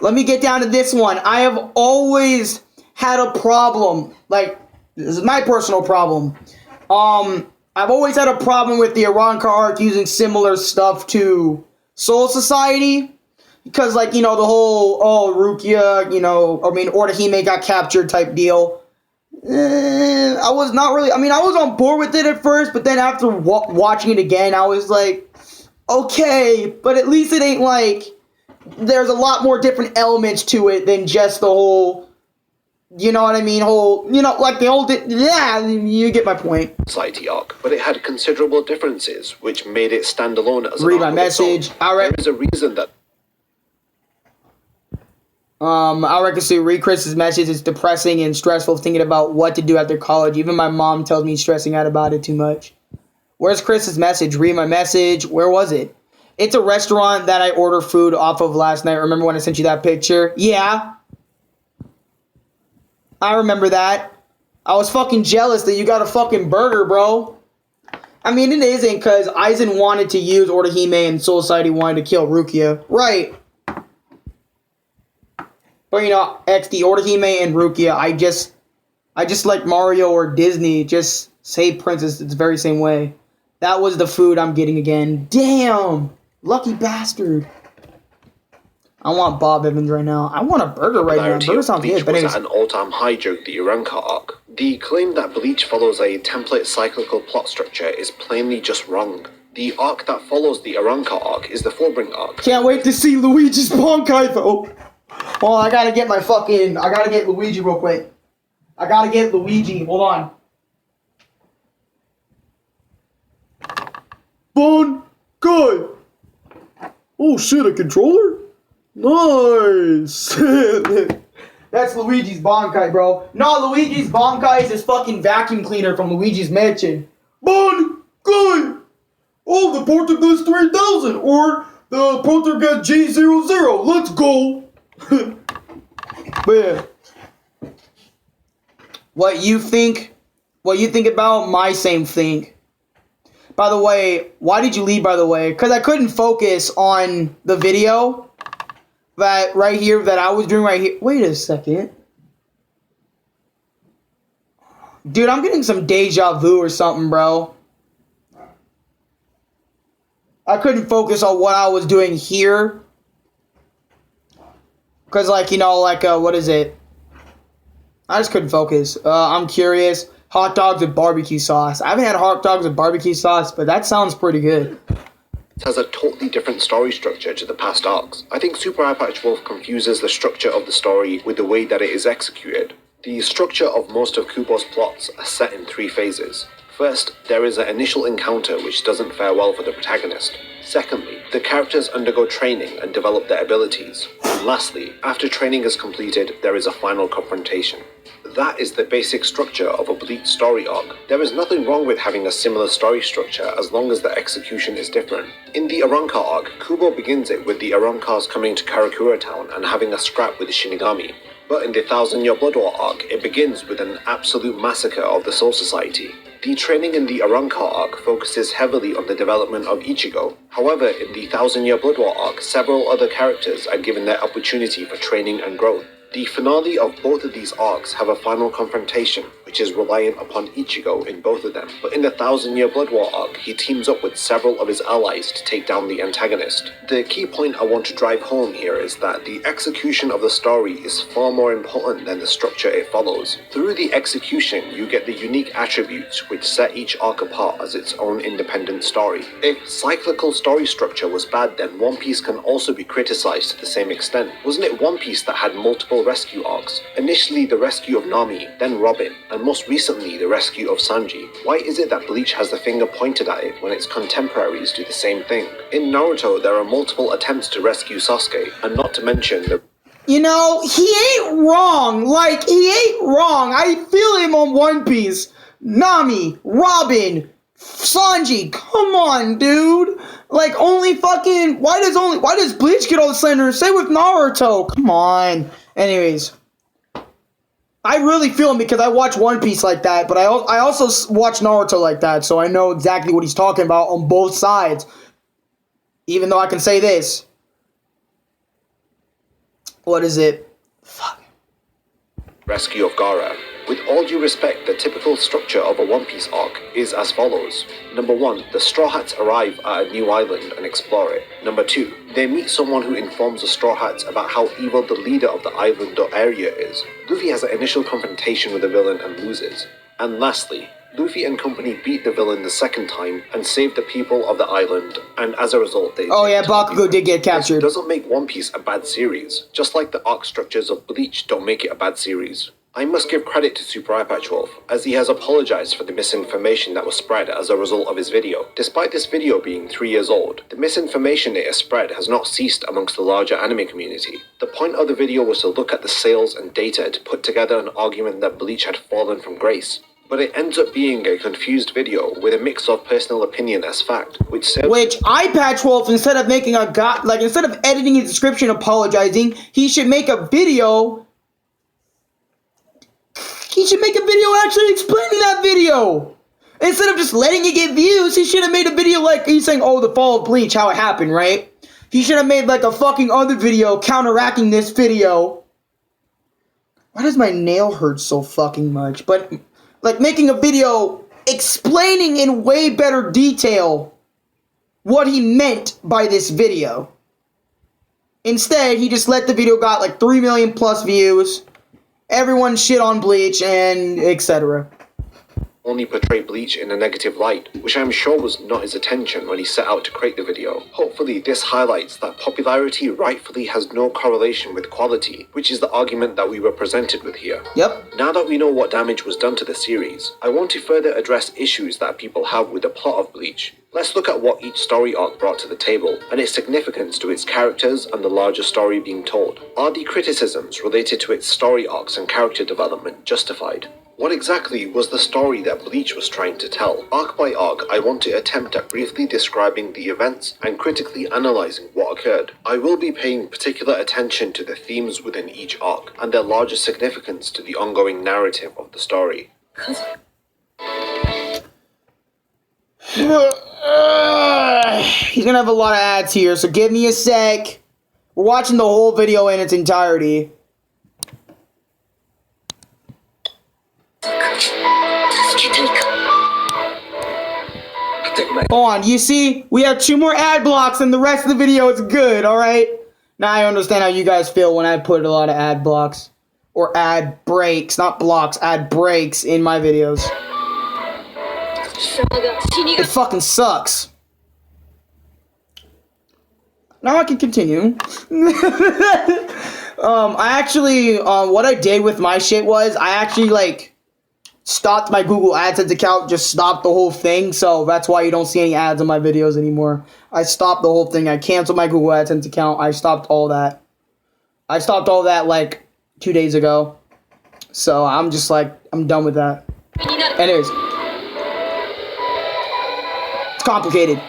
Let me get down to this one. I have always had a problem. Like, this is my personal problem. I've always had a problem with the Arrancar arc using similar stuff to Soul Society. Because, like, you know, the whole, Rukia, Orihime got captured type deal. I was not really, I was on board with it at first, but then after watching it again, I was like, okay, but at least it ain't like, there's a lot more different elements to it than just the whole, you know what I mean, like the whole, yeah, you get my point. Society arc, but it had considerable differences, which made it stand alone as Read my message. There is a reason that Arekkusu, read Chris's message. It's depressing and stressful thinking about what to do after college. Even my mom tells me stressing out about it too much. Where's Chris's message? Read my message. Where was it? It's a restaurant that I ordered food off of last night. Remember when I sent you that picture? Yeah. I remember that. I was fucking jealous that you got a fucking burger, bro. I mean, it isn't because Aizen wanted to use Orihime and Soul Society wanted to kill Rukia. Right. But, you know, XD, Orihime and Rukia, I just like Mario or Disney, just say princess, it's the very same way. That was the food I'm getting again. Damn! Lucky bastard. I want Bob Evans right now. I want a burger right now. Burger sounds good, but anyways. Was at an all-time high during the Arrancar arc. The claim that Bleach follows a template cyclical plot structure is plainly just wrong. The arc that follows the Arrancar arc is the Fullbring arc. Can't wait to see Luigi's Bankai though. Oh, I gotta get Luigi real quick. I gotta get Luigi. Hold on. Bankai. Oh shit, a controller? Nice. That's Luigi's Bankai, bro. No, Luigi's Bankai is his fucking vacuum cleaner from Luigi's Mansion. Bankai. Oh, the Portuguese 3000 or the Portuguese G00. Let's go. But yeah. What you think about my same thing. By the way, why did you leave, by the way? Because I couldn't focus on the video that right here that I was doing right here. Wait a second. Dude, I'm getting some deja vu or something, bro. I couldn't focus on what I was doing here. Because, like, you know, like, what is it? I just couldn't focus. I'm curious. Hot dogs with barbecue sauce. I haven't had hot dogs with barbecue sauce, but that sounds pretty good. It has a totally different story structure to the past arcs. I think Super Eye-Patch Wolf confuses the structure of the story with the way that it is executed. The structure of most of Kubo's plots are set in 3 phases. First, there is an initial encounter which doesn't fare well for the protagonist. Secondly, the characters undergo training and develop their abilities. And lastly, after training is completed, there is a final confrontation. That is the basic structure of a Bleach story arc. There is nothing wrong with having a similar story structure as long as the execution is different. In the Arrancar arc, Kubo begins it with the Arrancars coming to Karakura town and having a scrap with the Shinigami. But in the Thousand Year Blood War arc, it begins with an absolute massacre of the Soul Society. The training in the Arekkusu arc focuses heavily on the development of Ichigo. However, in the Thousand Year Blood War arc, several other characters are given their opportunity for training and growth. The finale of both of these arcs have a final confrontation, which is reliant upon Ichigo in both of them. But in the Thousand Year Blood War arc, he teams up with several of his allies to take down the antagonist. The key point I want to drive home here is that the execution of the story is far more important than the structure it follows. Through the execution, you get the unique attributes which set each arc apart as its own independent story. If cyclical story structure was bad, then One Piece can also be criticized to the same extent. Wasn't it One Piece that had multiple rescue arcs? Initially the rescue of Nami, then Robin, and most recently the rescue of Sanji. Why is it that Bleach has the finger pointed at it when its contemporaries do the same thing? In Naruto, there are multiple attempts to rescue Sasuke, and not to mention the... You know, he ain't wrong. Like, he ain't wrong. I feel him on One Piece. Nami, Robin, Sanji, come on, dude. Like, only fucking... Why does Bleach get all the slander? Same with Naruto. Come on. Anyways, I really feel him because I watch One Piece like that, but I also watch Naruto like that, so I know exactly what he's talking about on both sides. Even though I can say this. What is it? Fuck. Rescue of Gaara. With all due respect, the typical structure of a One Piece arc is as follows. Number 1, the Straw Hats arrive at a new island and explore it. Number 2, they meet someone who informs the Straw Hats about how evil the leader of the island or area is. Luffy has an initial confrontation with the villain and loses. And lastly, Luffy and company beat the villain the second time and save the people of the island, and as a result they... Oh yeah, Bakugo did get captured. This doesn't make One Piece a bad series, just like the arc structures of Bleach don't make it a bad series. I must give credit to Super Eyepatch Wolf, as he has apologized for the misinformation that was spread as a result of his video. Despite this video being 3 years old, the misinformation it has spread has not ceased amongst the larger anime community. The point of the video was to look at the sales and data to put together an argument that Bleach had fallen from grace. But it ends up being a confused video with a mix of personal opinion as fact, which Eyepatch Wolf, instead of making instead of editing his description apologizing, he should make a video. He should make a video actually explaining that video. Instead of just letting it get views, he should have made a video like he's saying, oh, the fall of Bleach, how it happened, right? He should have made like a fucking other video counteracting this video. Why does my nail hurt so fucking much? But like making a video explaining in way better detail what he meant by this video. Instead, he just let the video got like 3 million plus views. Everyone shit on Bleach and etc. Only portray Bleach in a negative light, which I'm sure was not his intention when he set out to create the video. Hopefully this highlights that popularity rightfully has no correlation with quality, which is the argument that we were presented with here. Yep. Now that we know what damage was done to the series, I want to further address issues that people have with the plot of Bleach. Let's look at what each story arc brought to the table, and its significance to its characters and the larger story being told. Are the criticisms related to its story arcs and character development justified? What exactly was the story that Bleach was trying to tell? Arc by arc, I want to attempt at briefly describing the events and critically analysing what occurred. I will be paying particular attention to the themes within each arc, and their larger significance to the ongoing narrative of the story. He's gonna have a lot of ads here, so give me a sec. We're watching the whole video in its entirety. Hold on, you see? We have 2 more ad blocks and the rest of the video is good, alright? Now I understand how you guys feel when I put a lot of ad blocks. Or ad breaks, not blocks, ad breaks in my videos. It fucking sucks. Now I can continue. I actually, what I did with my shit was, I actually, like, stopped my Google AdSense account, just stopped the whole thing, so that's why you don't see any ads on my videos anymore. I stopped the whole thing. I canceled my Google AdSense account. I stopped all that. I stopped all that, like, 2 days ago. So, I'm just, like, I'm done with that. Anyways. It's complicated.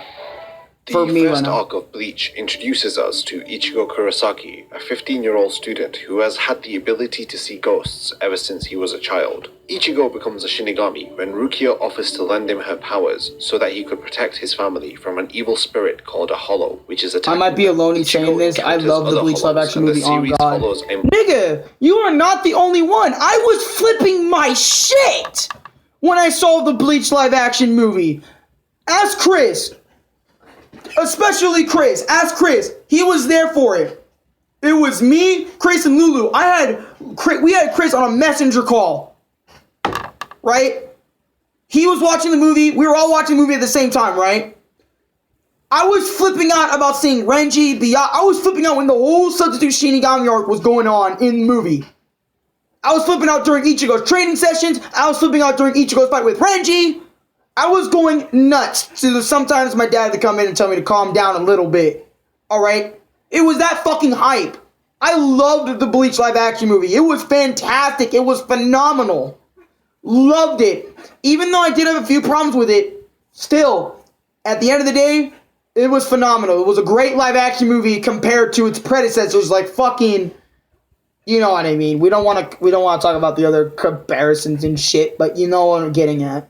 for The me right first now. arc of Bleach introduces us to Ichigo Kurosaki, a 15-year-old student who has had the ability to see ghosts ever since he was a child. Ichigo becomes a Shinigami when Rukia offers to lend him her powers so that he could protect his family from an evil spirit called a Hollow, which is attacking I might be them. alone in Ichigo saying this. I encounters love the other Bleach live Hollows, action and the movie. Oh series god. follows a Nigga, you are not the only one. I was flipping my shit when I saw the Bleach live action movie. Ask Chris. Especially Chris. Ask Chris. He was there for it. It was me, Chris, and Lulu. We had Chris on a messenger call. Right? He was watching the movie. We were all watching the movie at the same time, right? I was flipping out about seeing Renji, I was flipping out when the whole Substitute Shinigami arc was going on in the movie. I was flipping out during Ichigo's training sessions. I was flipping out during Ichigo's fight with Renji. I was going nuts. So sometimes my dad would come in and tell me to calm down a little bit. Alright? It was that fucking hype. I loved the Bleach live action movie. It was fantastic. It was phenomenal. Loved it. Even though I did have a few problems with it, still, at the end of the day, it was phenomenal. It was a great live action movie compared to its predecessors, like fucking, you know what I mean. We don't want to talk about the other comparisons and shit, but you know what I'm getting at.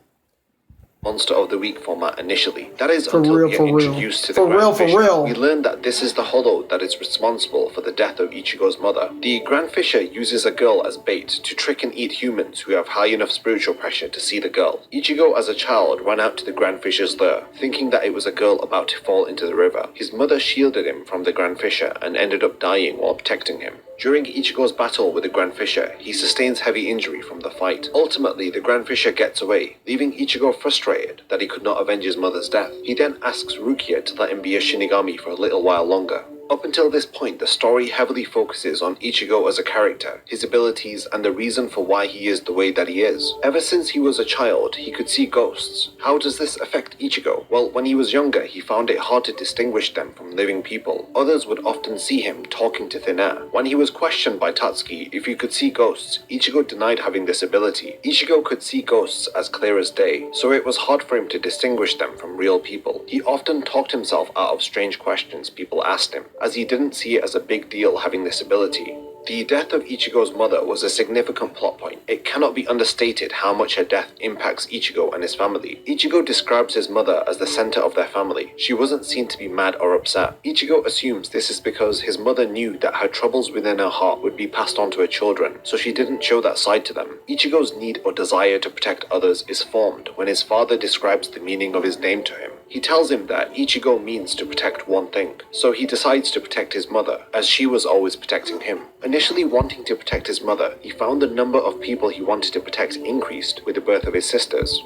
Monster of the Week format initially. That is For until real, we get for real. introduced to the For Grand real, for Fisher. real. We learn that this is the Hollow that is responsible for the death of Ichigo's mother. The Grand Fisher uses a girl as bait to trick and eat humans who have high enough spiritual pressure to see the girl. Ichigo as a child ran out to the Grand Fisher's lair, thinking that it was a girl about to fall into the river. His mother shielded him from the Grand Fisher and ended up dying while protecting him. During Ichigo's battle with the Grand Fisher, he sustains heavy injury from the fight. Ultimately, the Grand Fisher gets away, leaving Ichigo frustrated that he could not avenge his mother's death. He then asks Rukia to let him be a Shinigami for a little while longer. Up until this point, the story heavily focuses on Ichigo as a character, his abilities, and the reason for why he is the way that he is. Ever since he was a child, he could see ghosts. How does this affect Ichigo? Well, when he was younger, he found it hard to distinguish them from living people. Others would often see him talking to thin air. When he was questioned by Tatsuki if he could see ghosts, Ichigo denied having this ability. Ichigo could see ghosts as clear as day, so it was hard for him to distinguish them from real people. He often talked himself out of strange questions people asked him, as he didn't see it as a big deal having this ability. The death of Ichigo's mother was a significant plot point. It cannot be understated how much her death impacts Ichigo and his family. Ichigo describes his mother as the center of their family. She wasn't seen to be mad or upset. Ichigo assumes this is because his mother knew that her troubles within her heart would be passed on to her children, so she didn't show that side to them. Ichigo's need or desire to protect others is formed when his father describes the meaning of his name to him. He tells him that Ichigo means to protect one thing, so he decides to protect his mother, as she was always protecting him. Initially wanting to protect his mother, he found the number of people he wanted to protect increased with the birth of his sisters.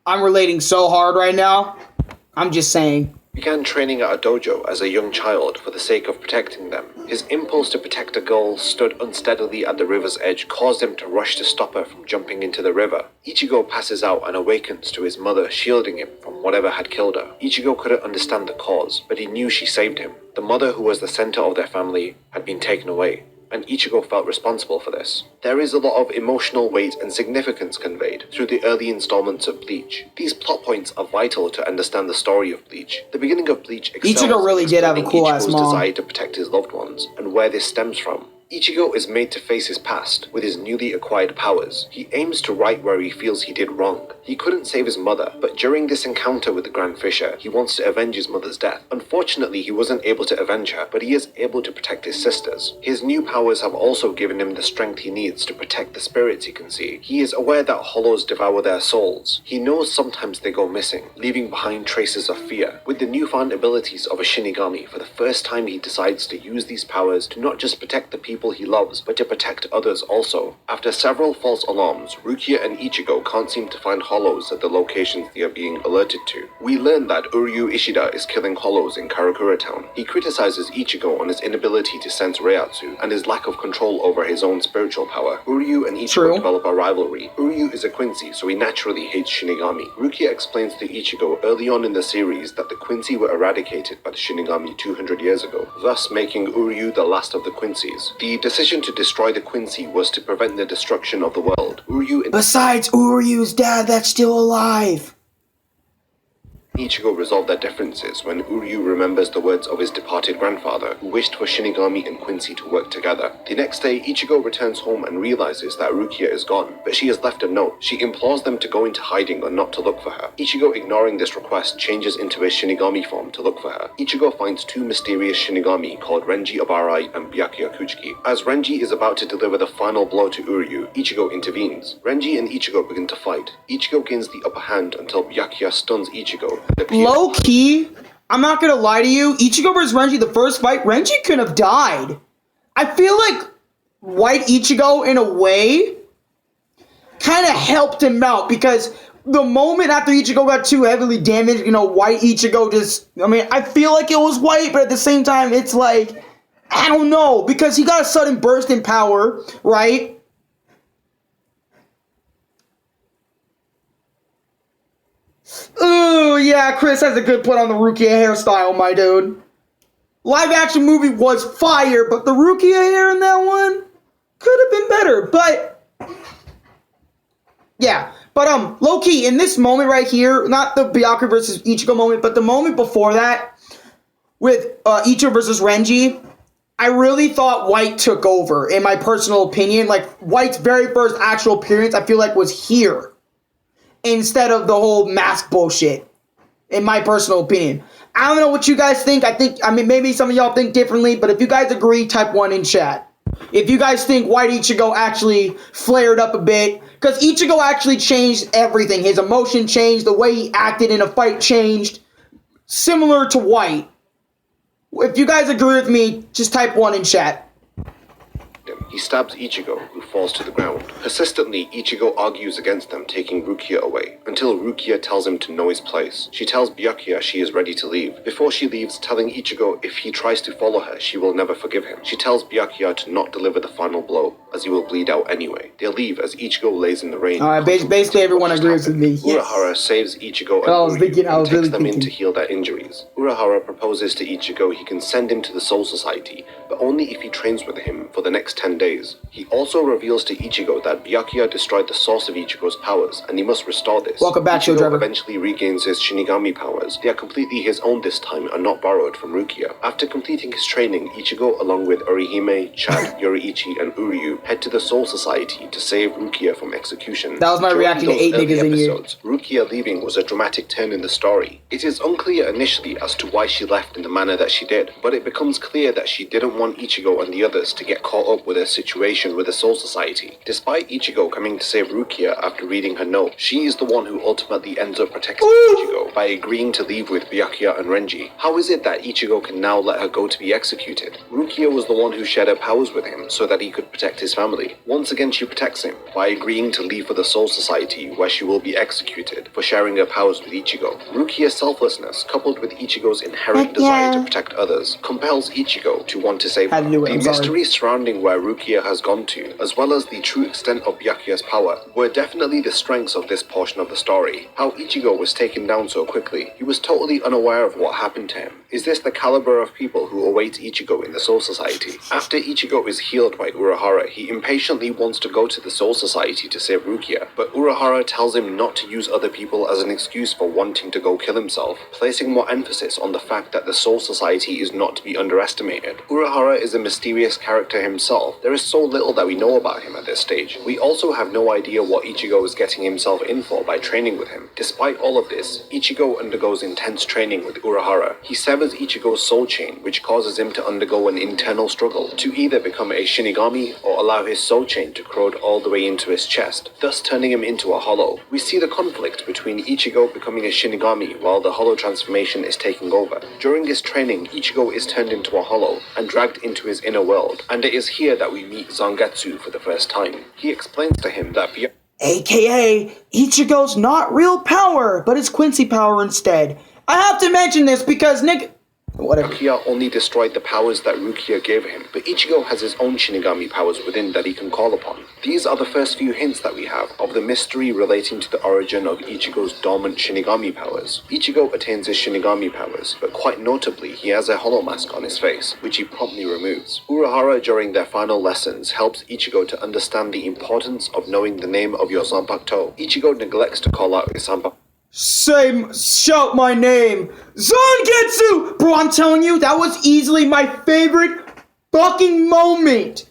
I'm relating so hard right now. I'm just saying. Began training at a dojo as a young child for the sake of protecting them. His impulse to protect a girl stood unsteadily at the river's edge caused him to rush to stop her from jumping into the river. Ichigo passes out and awakens to his mother shielding him from whatever had killed her. Ichigo couldn't understand the cause, but he knew she saved him. The mother, who was the center of their family, had been taken away, and Ichigo felt responsible for this. There is a lot of emotional weight and significance conveyed through the early installments of Bleach. These plot points are vital to understand the story of Bleach. The beginning of Bleach excels Ichigo really did have a in cool-ass Ichigo's mom. desire to protect his loved ones, and where this stems from. Ichigo is made to face his past with his newly acquired powers. He aims to right where he feels he did wrong. He couldn't save his mother, but during this encounter with the Grand Fisher, he wants to avenge his mother's death. Unfortunately, he wasn't able to avenge her, but he is able to protect his sisters. His new powers have also given him the strength he needs to protect the spirits he can see. He is aware that hollows devour their souls. He knows sometimes they go missing, leaving behind traces of fear. With the newfound abilities of a Shinigami, for the first time he decides to use these powers to not just protect the people he loves, but to protect others also. After several false alarms, Rukia and Ichigo can't seem to find hollows at the locations they are being alerted to. We learn that Uryu Ishida is killing hollows in Karakura Town. He criticizes Ichigo on his inability to sense Reiatsu and his lack of control over his own spiritual power. Uryu and Ichigo develop a rivalry. Uryu is a Quincy, so he naturally hates Shinigami. Rukia explains to Ichigo early on in the series that the Quincy were eradicated by the Shinigami 200 years ago, thus making Uryu the last of the Quincies. The The decision to destroy the Quincy was to prevent the destruction of the world. Besides, Uryu's dad that's still alive. Ichigo resolve their differences when Uryu remembers the words of his departed grandfather, who wished for Shinigami and Quincy to work together. The next day, Ichigo returns home and realizes that Rukia is gone, but she has left a note. She implores them to go into hiding or not to look for her. Ichigo, ignoring this request, changes into his Shinigami form to look for her. Ichigo finds two mysterious Shinigami called Renji Abarai and Byakuya Kuchiki. As Renji is about to deliver the final blow to Uryu, Ichigo intervenes. Renji and Ichigo begin to fight. Ichigo gains the upper hand until Byakuya stuns Ichigo. Low key, I'm not gonna lie to you, Ichigo vs Renji, the first fight, Renji could have died. I feel like White Ichigo, in a way, kind of helped him out, because the moment after Ichigo got too heavily damaged, White Ichigo just, I feel like it was White, but at the same time, it's like, I don't know, because he got a sudden burst in power, right? Ooh, yeah, Chris has a good put on the Rukia hairstyle, my dude. Live action movie was fire, but the Rukia hair in that one could have been better, but yeah. But low key, in this moment right here, not the Byakuya versus Ichigo moment, but the moment before that with Ichigo versus Renji, I really thought White took over, in my personal opinion. Like, White's very first actual appearance, I feel like, was here, instead of the whole mask bullshit, in my personal opinion. I don't know what you guys think. Maybe some of y'all think differently, but if you guys agree, type 1 in chat. If you guys think White Ichigo actually flared up a bit, because Ichigo actually changed everything. His emotion changed, the way he acted in a fight changed, similar to White. If you guys agree with me, just type 1 in chat. He stabs Ichigo, who falls to the ground. Persistently, Ichigo argues against them taking Rukia away, until Rukia tells him to know his place. She tells Byakuya she is ready to leave. Before she leaves, telling Ichigo if he tries to follow her, she will never forgive him. She tells Byakuya to not deliver the final blow, as he will bleed out anyway. They leave as Ichigo lays in the rain. Alright, basically everyone agrees with me. Yes. Urahara saves Ichigo and Uryu and takes them in to heal their injuries. Urahara proposes to Ichigo he can send him to the Soul Society, but only if he trains with him for the next 10 days. He also reveals to Ichigo that Byakuya destroyed the source of Ichigo's powers, and he must restore this. Welcome back, Ichigo Driver. eventually regains his Shinigami powers. They are completely his own this time and not borrowed from Rukia. After completing his training, Ichigo, along with Orihime, Chad, Yoriichi, and Uryu, head to the Soul Society to save Rukia from execution. That was my reaction to 8 niggas in here. Rukia leaving was a dramatic turn in the story. It is unclear initially as to why she left in the manner that she did, but it becomes clear that she didn't want Ichigo and the others to get caught up with her situation with the Soul Society. Despite Ichigo coming to save Rukia after reading her note, she is the one who ultimately ends up protecting Ichigo by agreeing to leave with Byakuya and Renji. How is it that Ichigo can now let her go to be executed? Rukia was the one who shared her powers with him so that he could protect his family. Once again, she protects him by agreeing to leave for the Soul Society, where she will be executed for sharing her powers with Ichigo. Rukia's selflessness, coupled with Ichigo's inherent desire to protect others, compels Ichigo to want to save her. The mystery surrounding where Rukia has gone to, as well as the true extent of Byakuya's power, were definitely the strengths of this portion of the story. How Ichigo was taken down so quickly. He was totally unaware of what happened to him. Is this the caliber of people who await Ichigo in the Soul Society? After Ichigo is healed by Urahara, he impatiently wants to go to the Soul Society to save Rukia, but Urahara tells him not to use other people as an excuse for wanting to go kill himself, placing more emphasis on the fact that the Soul Society is not to be underestimated. Urahara is a mysterious character himself. There is so little that we know about him at this stage. We also have no idea what Ichigo is getting himself in for by training with him. Despite all of this, Ichigo undergoes intense training with Urahara. He severs Ichigo's soul chain, which causes him to undergo an internal struggle to either become a Shinigami or allow his soul chain to corrode all the way into his chest, thus turning him into a hollow. We see the conflict between Ichigo becoming a Shinigami while the hollow transformation is taking over. During his training, Ichigo is turned into a hollow and dragged into his inner world, and it is here that we meet Zangetsu for the first time. He explains to him that AKA, Ichigo's not real power, but it's Quincy power instead. I have to mention this because, Nick, Whatever. Rukia only destroyed the powers that Rukia gave him, but Ichigo has his own Shinigami powers within that he can call upon. These are the first few hints that we have of the mystery relating to the origin of Ichigo's dormant Shinigami powers. Ichigo attains his Shinigami powers, but quite notably he has a hollow mask on his face, which he promptly removes. Urahara during their final lessons helps Ichigo to understand the importance of knowing the name of your Zanpakuto. Ichigo neglects to call out his Zanpakuto. Shout my name, Zangetsu! Bro, I'm telling you, that was easily my favorite fucking moment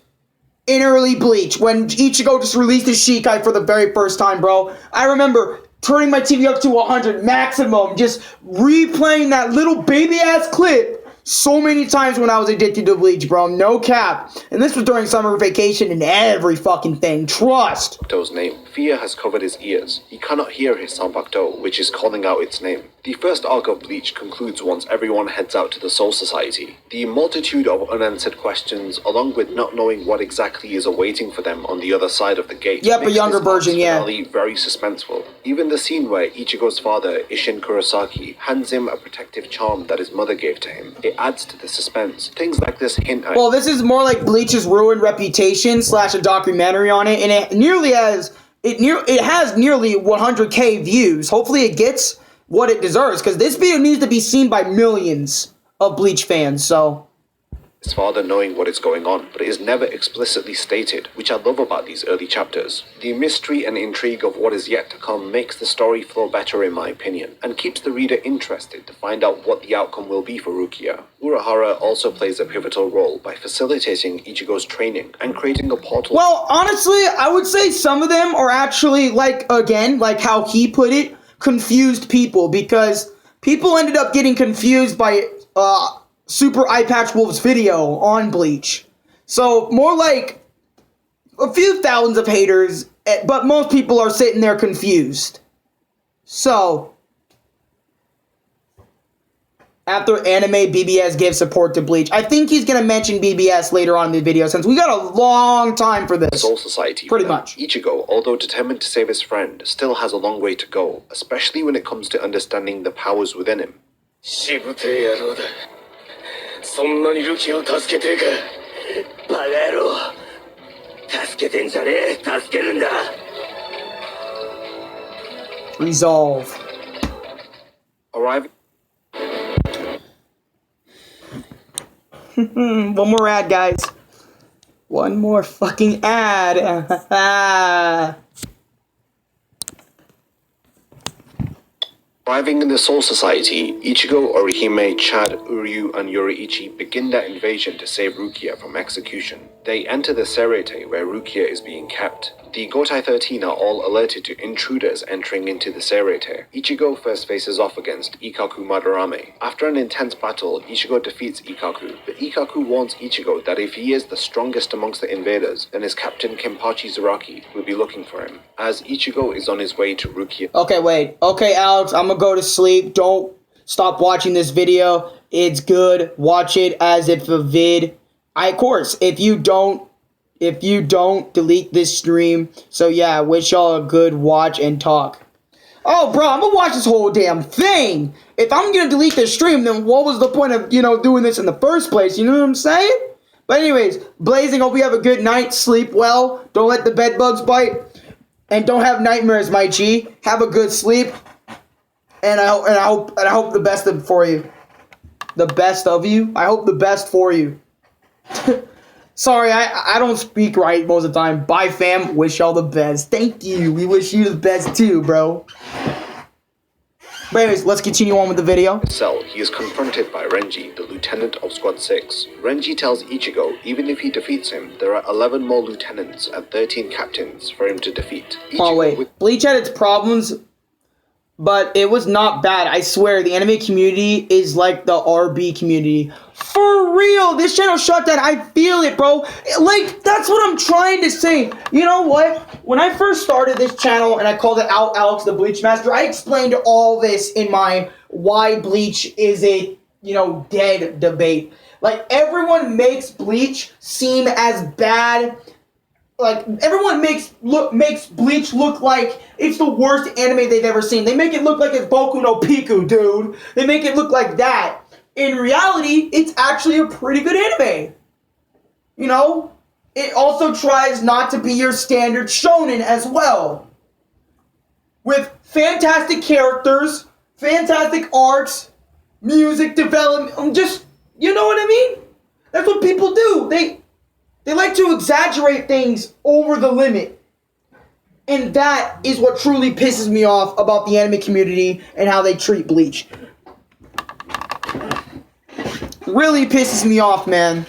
in early Bleach, when Ichigo just released his Shikai for the very first time, bro. I remember turning my TV up to 100 maximum, just replaying that little baby-ass clip so many times when I was addicted to Bleach, bro. No cap. And this was during summer vacation and every fucking thing. Trust. Zanpakuto's name. Fear has covered his ears. He cannot hear his Zanpakuto, which is calling out its name. The first arc of Bleach concludes once everyone heads out to the Soul Society. The multitude of unanswered questions, along with not knowing what exactly is awaiting for them on the other side of the gate, Yep, a makes younger this arc's version, yeah. finale very suspenseful. Even the scene where Ichigo's father, Isshin Kurosaki, hands him a protective charm that his mother gave to him. It adds to the suspense. Things like this hint at... Well, this is more like Bleach's ruined reputation / a documentary on it, and it has nearly 100k views. Hopefully it gets what it deserves, because this video needs to be seen by millions of Bleach fans, so... his father knowing what is going on, but it is never explicitly stated, which I love about these early chapters. The mystery and intrigue of what is yet to come makes the story flow better in my opinion, and keeps the reader interested to find out what the outcome will be for Rukia. Urahara also plays a pivotal role by facilitating Ichigo's training and creating a portal. Well, honestly, I would say some of them are actually, like how he put it, confused people, because people ended up getting confused by, Super Eye Patch Wolf's video on Bleach. So, more like a few thousands of haters, but most people are sitting there confused. So, after anime, BBS gives support to Bleach. I think he's going to mention BBS later on in the video, since we got a long time for this. Soul Society. Pretty much. Ichigo, although determined to save his friend, still has a long way to go, especially when it comes to understanding the powers within him. しぶてえ野郎だ。そんなにルキを助けてえか。バカ野郎。助けてんじゃねえ。助けるんだ。Resolve. Arriving. One more ad, guys. One more fucking ad. Arriving in the Soul Society, Ichigo, Orihime, Chad, Uryu, and Yoriichi begin their invasion to save Rukia from execution. They enter the Serete where Rukia is being kept. The Gotai 13 are all alerted to intruders entering into the Serete. Ichigo first faces off against Ikkaku Madarame. After an intense battle, Ichigo defeats Ikkaku, but Ikkaku warns Ichigo that if he is the strongest amongst the invaders, then his captain Kenpachi Zaraki will be looking for him, as Ichigo is on his way to Rukia. Okay, wait. Okay, Alex, I'm gonna go to sleep. Don't stop watching this video. It's good. Watch it as if a vid. Of course, if you don't, delete this stream. So yeah, wish y'all a good watch and talk. Oh, bro, I'm gonna watch this whole damn thing. If I'm gonna delete this stream, then what was the point of, doing this in the first place? You know what I'm saying? But anyways, Blazing, hope you have a good night. Sleep well. Don't let the bed bugs bite. And don't have nightmares, my G. Have a good sleep. And I hope the best for you. The best of you? I hope the best for you. Sorry, I don't speak right most of the time. Bye, fam. Wish y'all the best. Thank you. We wish you the best too, bro. But anyways, let's continue on with the video. Cell, he is confronted by Renji, the lieutenant of Squad 6. Renji tells Ichigo even if he defeats him, there are 11 more lieutenants and 13 captains for him to defeat. Oh wait, Bleach had its problems, but it was not bad. I swear, the anime community is like the RB community. For real, this channel shut down. I feel it, bro. Like, that's what I'm trying to say. You know what? When I first started this channel and I called it Out Alex the Bleach Master, I explained all this in my why Bleach is a, dead debate. Like, everyone makes Bleach seem as bad. Like, everyone makes Bleach look like it's the worst anime they've ever seen. They make it look like it's Boku no Pico, dude. They make it look like that. in reality, it's actually a pretty good anime. You know? It also tries not to be your standard shonen as well. With fantastic characters, fantastic arcs, music development, just, you know what I mean? That's what people do. They like to exaggerate things over the limit. And that is what truly pisses me off about the anime community and how they treat Bleach. Really pisses me off, man.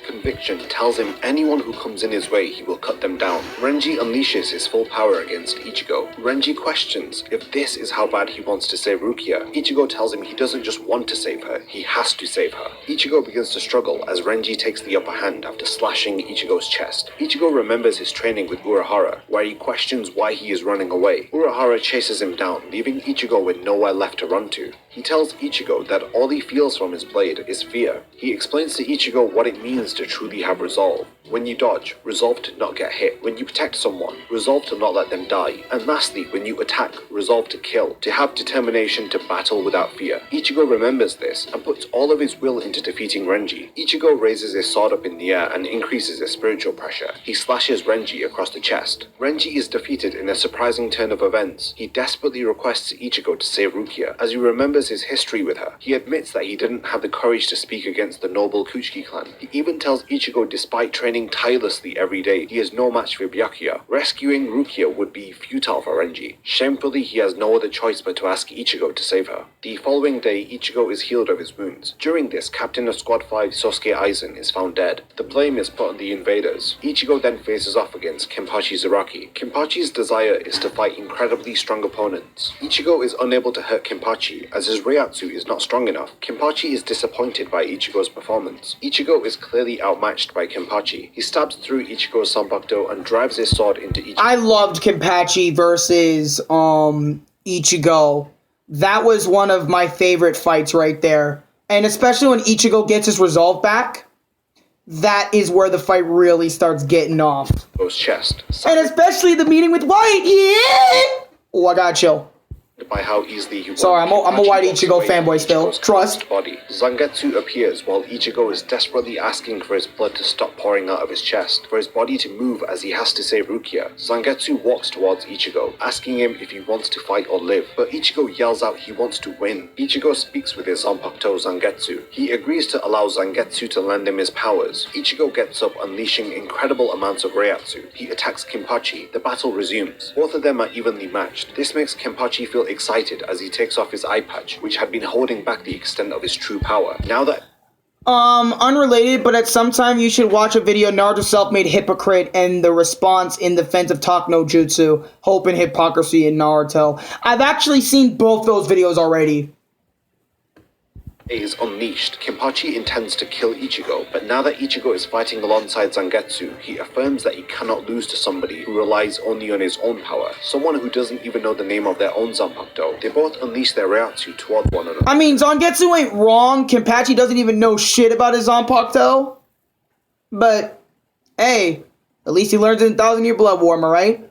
Conviction tells him anyone who comes in his way, he will cut them down. Renji unleashes his full power against Ichigo. Renji questions if this is how bad he wants to save Rukia. Ichigo tells him he doesn't just want to save her, he has to save her. Ichigo begins to struggle as Renji takes the upper hand after slashing Ichigo's chest. Ichigo remembers his training with Urahara, where he questions why he is running away. Urahara chases him down, leaving Ichigo with nowhere left to run to. He tells Ichigo that all he feels from his blade is fear. He explains to Ichigo what it means to truly have resolve. When you dodge, resolve to not get hit. When you protect someone, resolve to not let them die. And lastly, when you attack, resolve to kill. To have determination to battle without fear. Ichigo remembers this and puts all of his will into defeating Renji. Ichigo raises his sword up in the air and increases his spiritual pressure. He slashes Renji across the chest. Renji is defeated in a surprising turn of events. He desperately requests Ichigo to save Rukia, as he remembers his history with her. He admits that he didn't have the courage to speak against the noble Kuchiki clan. He even tells Ichigo despite training tirelessly every day, he is no match for Byakuya. Rescuing Rukia would be futile for Renji. Shamefully, he has no other choice but to ask Ichigo to save her. The following day, Ichigo is healed of his wounds. During this, Captain of Squad 5 Sosuke Aizen is found dead. The blame is put on the invaders. Ichigo then faces off against Kenpachi Zaraki. Kenpachi's desire is to fight incredibly strong opponents. Ichigo is unable to hurt Kenpachi, as his Reiatsu is not strong enough. Kenpachi is disappointed by Ichigo's performance. Ichigo is clearly outmatched by Kenpachi. He stabs through Ichigo's Zanpakuto and drives his sword into Ichigo. I loved Kenpachi versus Ichigo. That was one of my favorite fights right there. And especially when Ichigo gets his resolve back, that is where the fight really starts getting off. Chest. And especially the meeting with White. Yeah! Oh, I gotta chill. By how easily he Sorry, I'm a White Ichigo fanboy still. Trust. Body. Zangetsu appears while Ichigo is desperately asking for his blood to stop pouring out of his chest, for his body to move as he has to save Rukia. Zangetsu walks towards Ichigo, asking him if he wants to fight or live, but Ichigo yells out he wants to win. Ichigo speaks with his Zanpakuto Zangetsu. He agrees to allow Zangetsu to lend him his powers. Ichigo gets up, unleashing incredible amounts of Reiatsu. He attacks Kenpachi. The battle resumes. Both of them are evenly matched. This makes Kenpachi feel excited as he takes off his eye patch, which had been holding back the extent of his true power. Now that unrelated, but at some time you should watch a video, Naruto Self-Made Hypocrite and the response in defense of Talk no Jutsu, Hope and Hypocrisy in Naruto. I've actually seen both those videos already. is unleashed. Kenpachi intends to kill Ichigo, but now that Ichigo is fighting alongside Zangetsu, he affirms that he cannot lose to somebody who relies only on his own power, someone who doesn't even know the name of their own Zanpakuto. They both unleash their Reiatsu towards one another. I mean, Zangetsu ain't wrong. Kenpachi doesn't even know shit about his Zanpakuto. But, hey, at least he learns in 1,000-Year Blood War, am I right?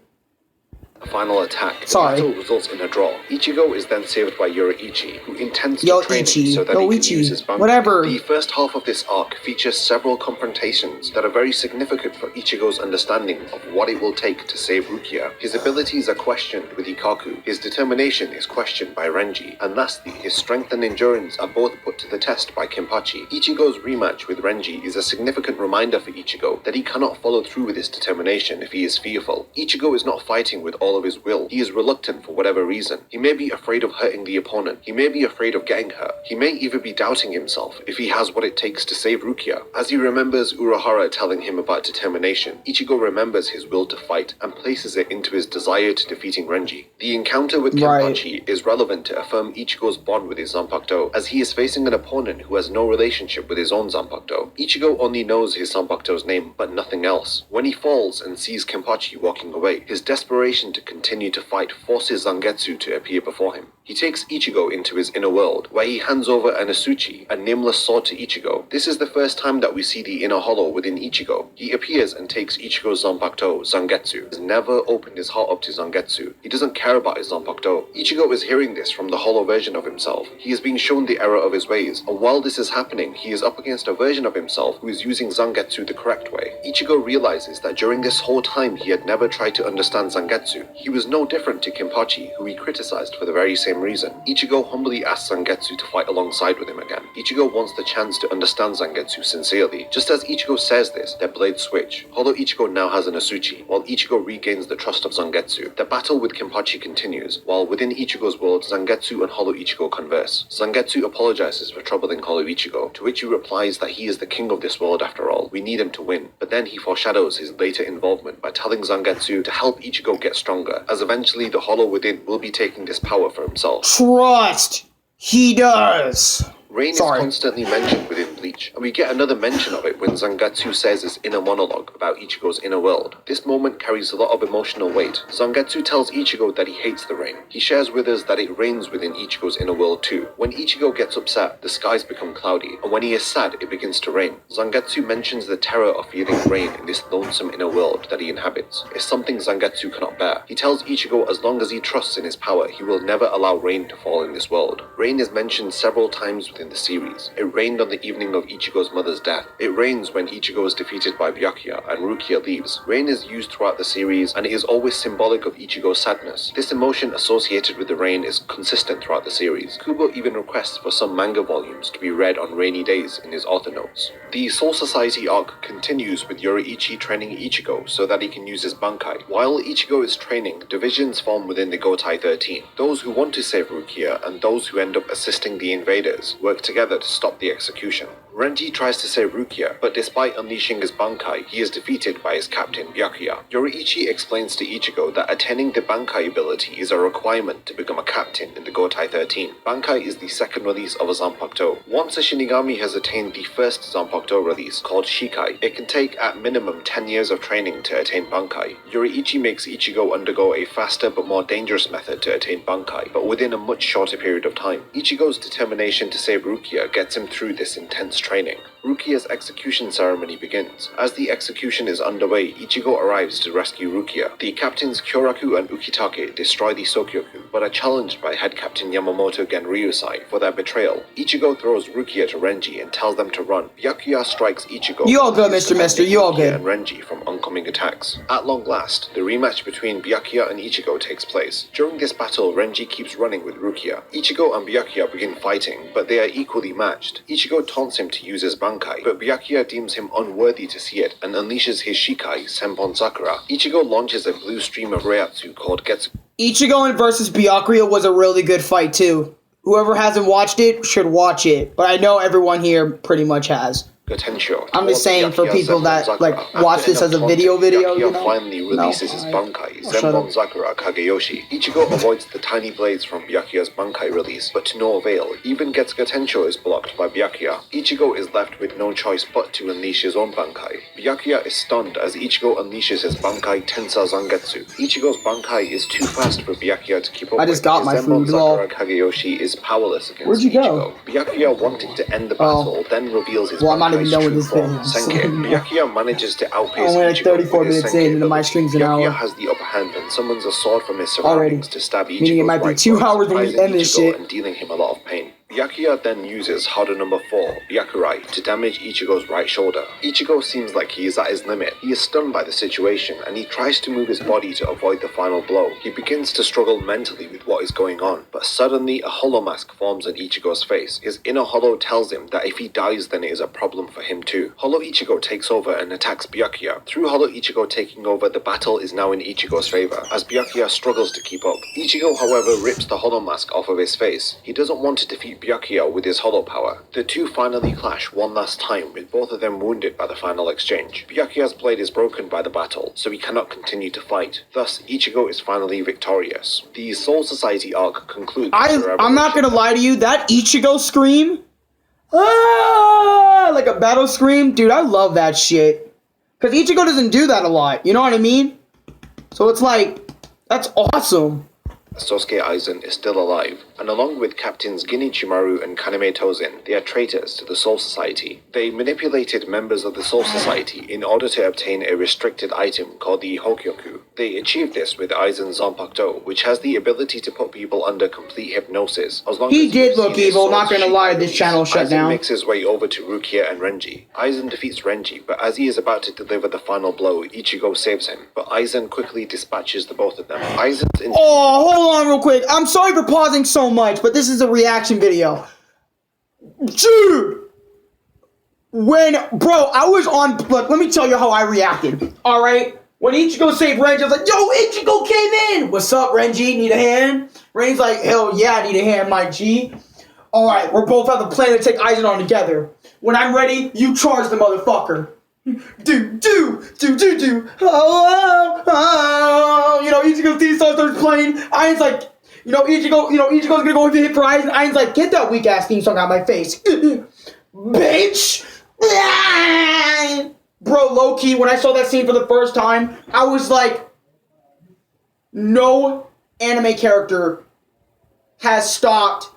A final attack. The Sorry. battle results in a draw. Ichigo is then saved by Yoruichi, who intends to Yo, train Ichi. him so that Yo, he Ichi. can use his Bankai. Whatever. The first half of this arc features several confrontations that are very significant for Ichigo's understanding of what it will take to save Rukia. His abilities are questioned with Ikaku, his determination is questioned by Renji, and lastly, his strength and endurance are both put to the test by Kenpachi. Ichigo's rematch with Renji is a significant reminder for Ichigo that he cannot follow through with his determination if he is fearful. Ichigo is not fighting with all of his will. He is reluctant for whatever reason. He may be afraid of hurting the opponent. He may be afraid of getting hurt. He may even be doubting himself if he has what it takes to save Rukia. As he remembers Urahara telling him about determination, Ichigo remembers his will to fight and places it into his desire to defeating Renji. The encounter with Kenpachi is relevant to affirm Ichigo's bond with his Zanpakuto, as he is facing an opponent who has no relationship with his own Zanpakuto. Ichigo only knows his Zanpakuto's name, but nothing else. When he falls and sees Kenpachi walking away, his desperation to continue to fight forces Zangetsu to appear before him. He takes Ichigo into his inner world, where he hands over an Asuchi, a nameless sword, to Ichigo. This is the first time that we see the inner hollow within Ichigo. He appears and takes Ichigo's Zanpakuto, Zangetsu. He has never opened his heart up to Zangetsu. He doesn't care about his Zanpakuto. Ichigo is hearing this from the hollow version of himself. He is being shown the error of his ways, and while this is happening, he is up against a version of himself who is using Zangetsu the correct way. Ichigo realizes that during this whole time he had never tried to understand Zangetsu. He was no different to Kenpachi, who he criticized for the very same reason. Ichigo humbly asks Zangetsu to fight alongside with him again. Ichigo wants the chance to understand Zangetsu sincerely. Just as Ichigo says this, their blades switch. Hollow Ichigo now has an Asuchi, while Ichigo regains the trust of Zangetsu. The battle with Kenpachi continues, while within Ichigo's world, Zangetsu and Hollow Ichigo converse. Zangetsu apologizes for troubling Hollow Ichigo, to which he replies that he is the king of this world after all. We need him to win. But then he foreshadows his later involvement by telling Zangetsu to help Ichigo get stronger, as eventually the Hollow within will be taking this power for himself. Trust! He does! Rain is constantly mentioned within Bleach, and we get another mention of it when Zangetsu says his inner monologue about Ichigo's inner world. This moment carries a lot of emotional weight. Zangetsu tells Ichigo that he hates the rain. He shares with us that it rains within Ichigo's inner world too. When Ichigo gets upset, the skies become cloudy, and when he is sad, it begins to rain. Zangetsu mentions the terror of feeling rain in this lonesome inner world that he inhabits. It's something Zangetsu cannot bear. He tells Ichigo as long as he trusts in his power, he will never allow rain to fall in this world. Rain is mentioned several times within the series. It rained on the evening of Ichigo's mother's death. It rains when Ichigo is defeated by Byakuya and Rukia leaves. Rain is used throughout the series, and it is always symbolic of Ichigo's sadness. This emotion associated with the rain is consistent throughout the series. Kubo even requests for some manga volumes to be read on rainy days in his author notes. The Soul Society arc continues with Yoruichi training Ichigo so that he can use his Bankai. While Ichigo is training, divisions form within the Gotai 13. Those who want to save Rukia and those who end up assisting the invaders work together to stop the execution. Renji tries to save Rukia, but despite unleashing his Bankai, he is defeated by his captain, Byakuya. Yoruichi explains to Ichigo that attaining the Bankai ability is a requirement to become a captain in the Gotai 13. Bankai is the second release of a Zanpakuto. Once a Shinigami has attained the first Zanpakuto release, called Shikai, it can take at minimum 10 years of training to attain Bankai. Yoruichi makes Ichigo undergo a faster but more dangerous method to attain Bankai, but within a much shorter period of time. Ichigo's determination to save Rukia gets him through this intense training. Rukia's execution ceremony begins. As the execution is underway, Ichigo arrives to rescue Rukia. The captains Kyoraku and Ukitake destroy the Sokyoku, but are challenged by head captain Yamamoto Genryusai for their betrayal. Ichigo throws Rukia to Renji and tells them to run. Byakuya strikes Ichigo. You all good, Mr. Mister, you all good. And Renji from oncoming attacks. At long last, the rematch between Byakuya and Ichigo takes place. During this battle, Renji keeps running with Rukia. Ichigo and Byakuya begin fighting, but they are equally matched. Ichigo taunts him to use his Bankai, but Byakuya deems him unworthy to see it and unleashes his Shikai, Senpon Sakura. Ichigo launches a blue stream of Reiatsu called Getsu. Ichigo versus Byakuya was a really good fight too. Whoever hasn't watched it should watch it, but I know everyone here pretty much has. Potential. I'm just saying for people that like watch this as a video, you know? Finally releases his Bankai, Zenbon Sakura Kageyoshi. Ichigo avoids the tiny blades from Byakuya's Bankai release, but to no avail. Even Getsuga Tensho is blocked by Byakuya. Ichigo is left with no choice but to unleash his own Bankai. Byakuya is stunned as Ichigo unleashes his Bankai Tensa Zangetsu. Ichigo's Bankai is too fast for Byakuya to keep up I just got my food, Sakura Kageyoshi is powerless against Where'd you Ichigo. go? Byakuya wanting to end the battle, then reveals his I'm not even done with this video. Byakuya manages to outpace I'm like Ichigo 34 with his minutes Senki in, and my ability. stream's an Byakuya hour. has the upper hand and summons a sword from his surroundings to stab Ichigo's Meaning it might be right 2 foot, hours when we surprising end this Ichigo shit. and dealing him a lot of pain. Byakuya then uses Hado number 4, Byakurai, to damage Ichigo's right shoulder. Ichigo seems like he is at his limit. He is stunned by the situation, and he tries to move his body to avoid the final blow. He begins to struggle mentally with what is going on, but suddenly a hollow mask forms on Ichigo's face. His inner hollow tells him that if he dies, then it is a problem for him too. Hollow Ichigo takes over and attacks Byakuya. Through Hollow Ichigo taking over, the battle is now in Ichigo's favor, as Byakuya struggles to keep up. Ichigo, however, rips the hollow mask off of his face. He doesn't want to defeat Byakuya with his hollow power. The two finally clash one last time, with both of them wounded by the final exchange. Byakuya's blade is broken by the battle, so he cannot continue to fight. Thus, Ichigo is finally victorious. The Soul Society arc concludes. I'm not gonna lie to you, that Ichigo scream, like a battle scream, dude, I love that shit. Cause Ichigo doesn't do that a lot, you know what I mean? So it's like, That's awesome. Sosuke Aizen is still alive, and along with Captains Ginichimaru and Kaname Tozin, they are traitors to the Soul Society. They manipulated members of the Soul Society in order to obtain a restricted item called the Hokyoku. They achieved this with Aizen's Zanpakuto, which has the ability to put people under complete hypnosis. As long He as did you look see his evil, not soul's gonna lie, Shikai this release. channel shut Aizen down. makes his way over to Rukia and Renji. Aizen defeats Renji, but as he is about to deliver the final blow, Ichigo saves him. But Aizen quickly dispatches the both of them. Aizen's Oh, hold on real quick. I'm sorry for pausing so much, but this is a reaction video. Dude! Bro, I was on, look, let me tell you how I reacted. Alright? When Ichigo saved Renji, I was like, yo, Ichigo came in! What's up, Renji? Need a hand? Renji's like, hell yeah, I need a hand, my G. Alright, we're both on the plan to take Aizen on together. When I'm ready, you charge the motherfucker. Do. Oh. You know, Ichigo's theme song starts playing. Aizen's like, Ichigo's gonna go hit for Aizen. Aizen's like, get that weak ass theme song out of my face. Bitch. Bro, low key, when I saw that scene for the first time, I was like, no anime character has stopped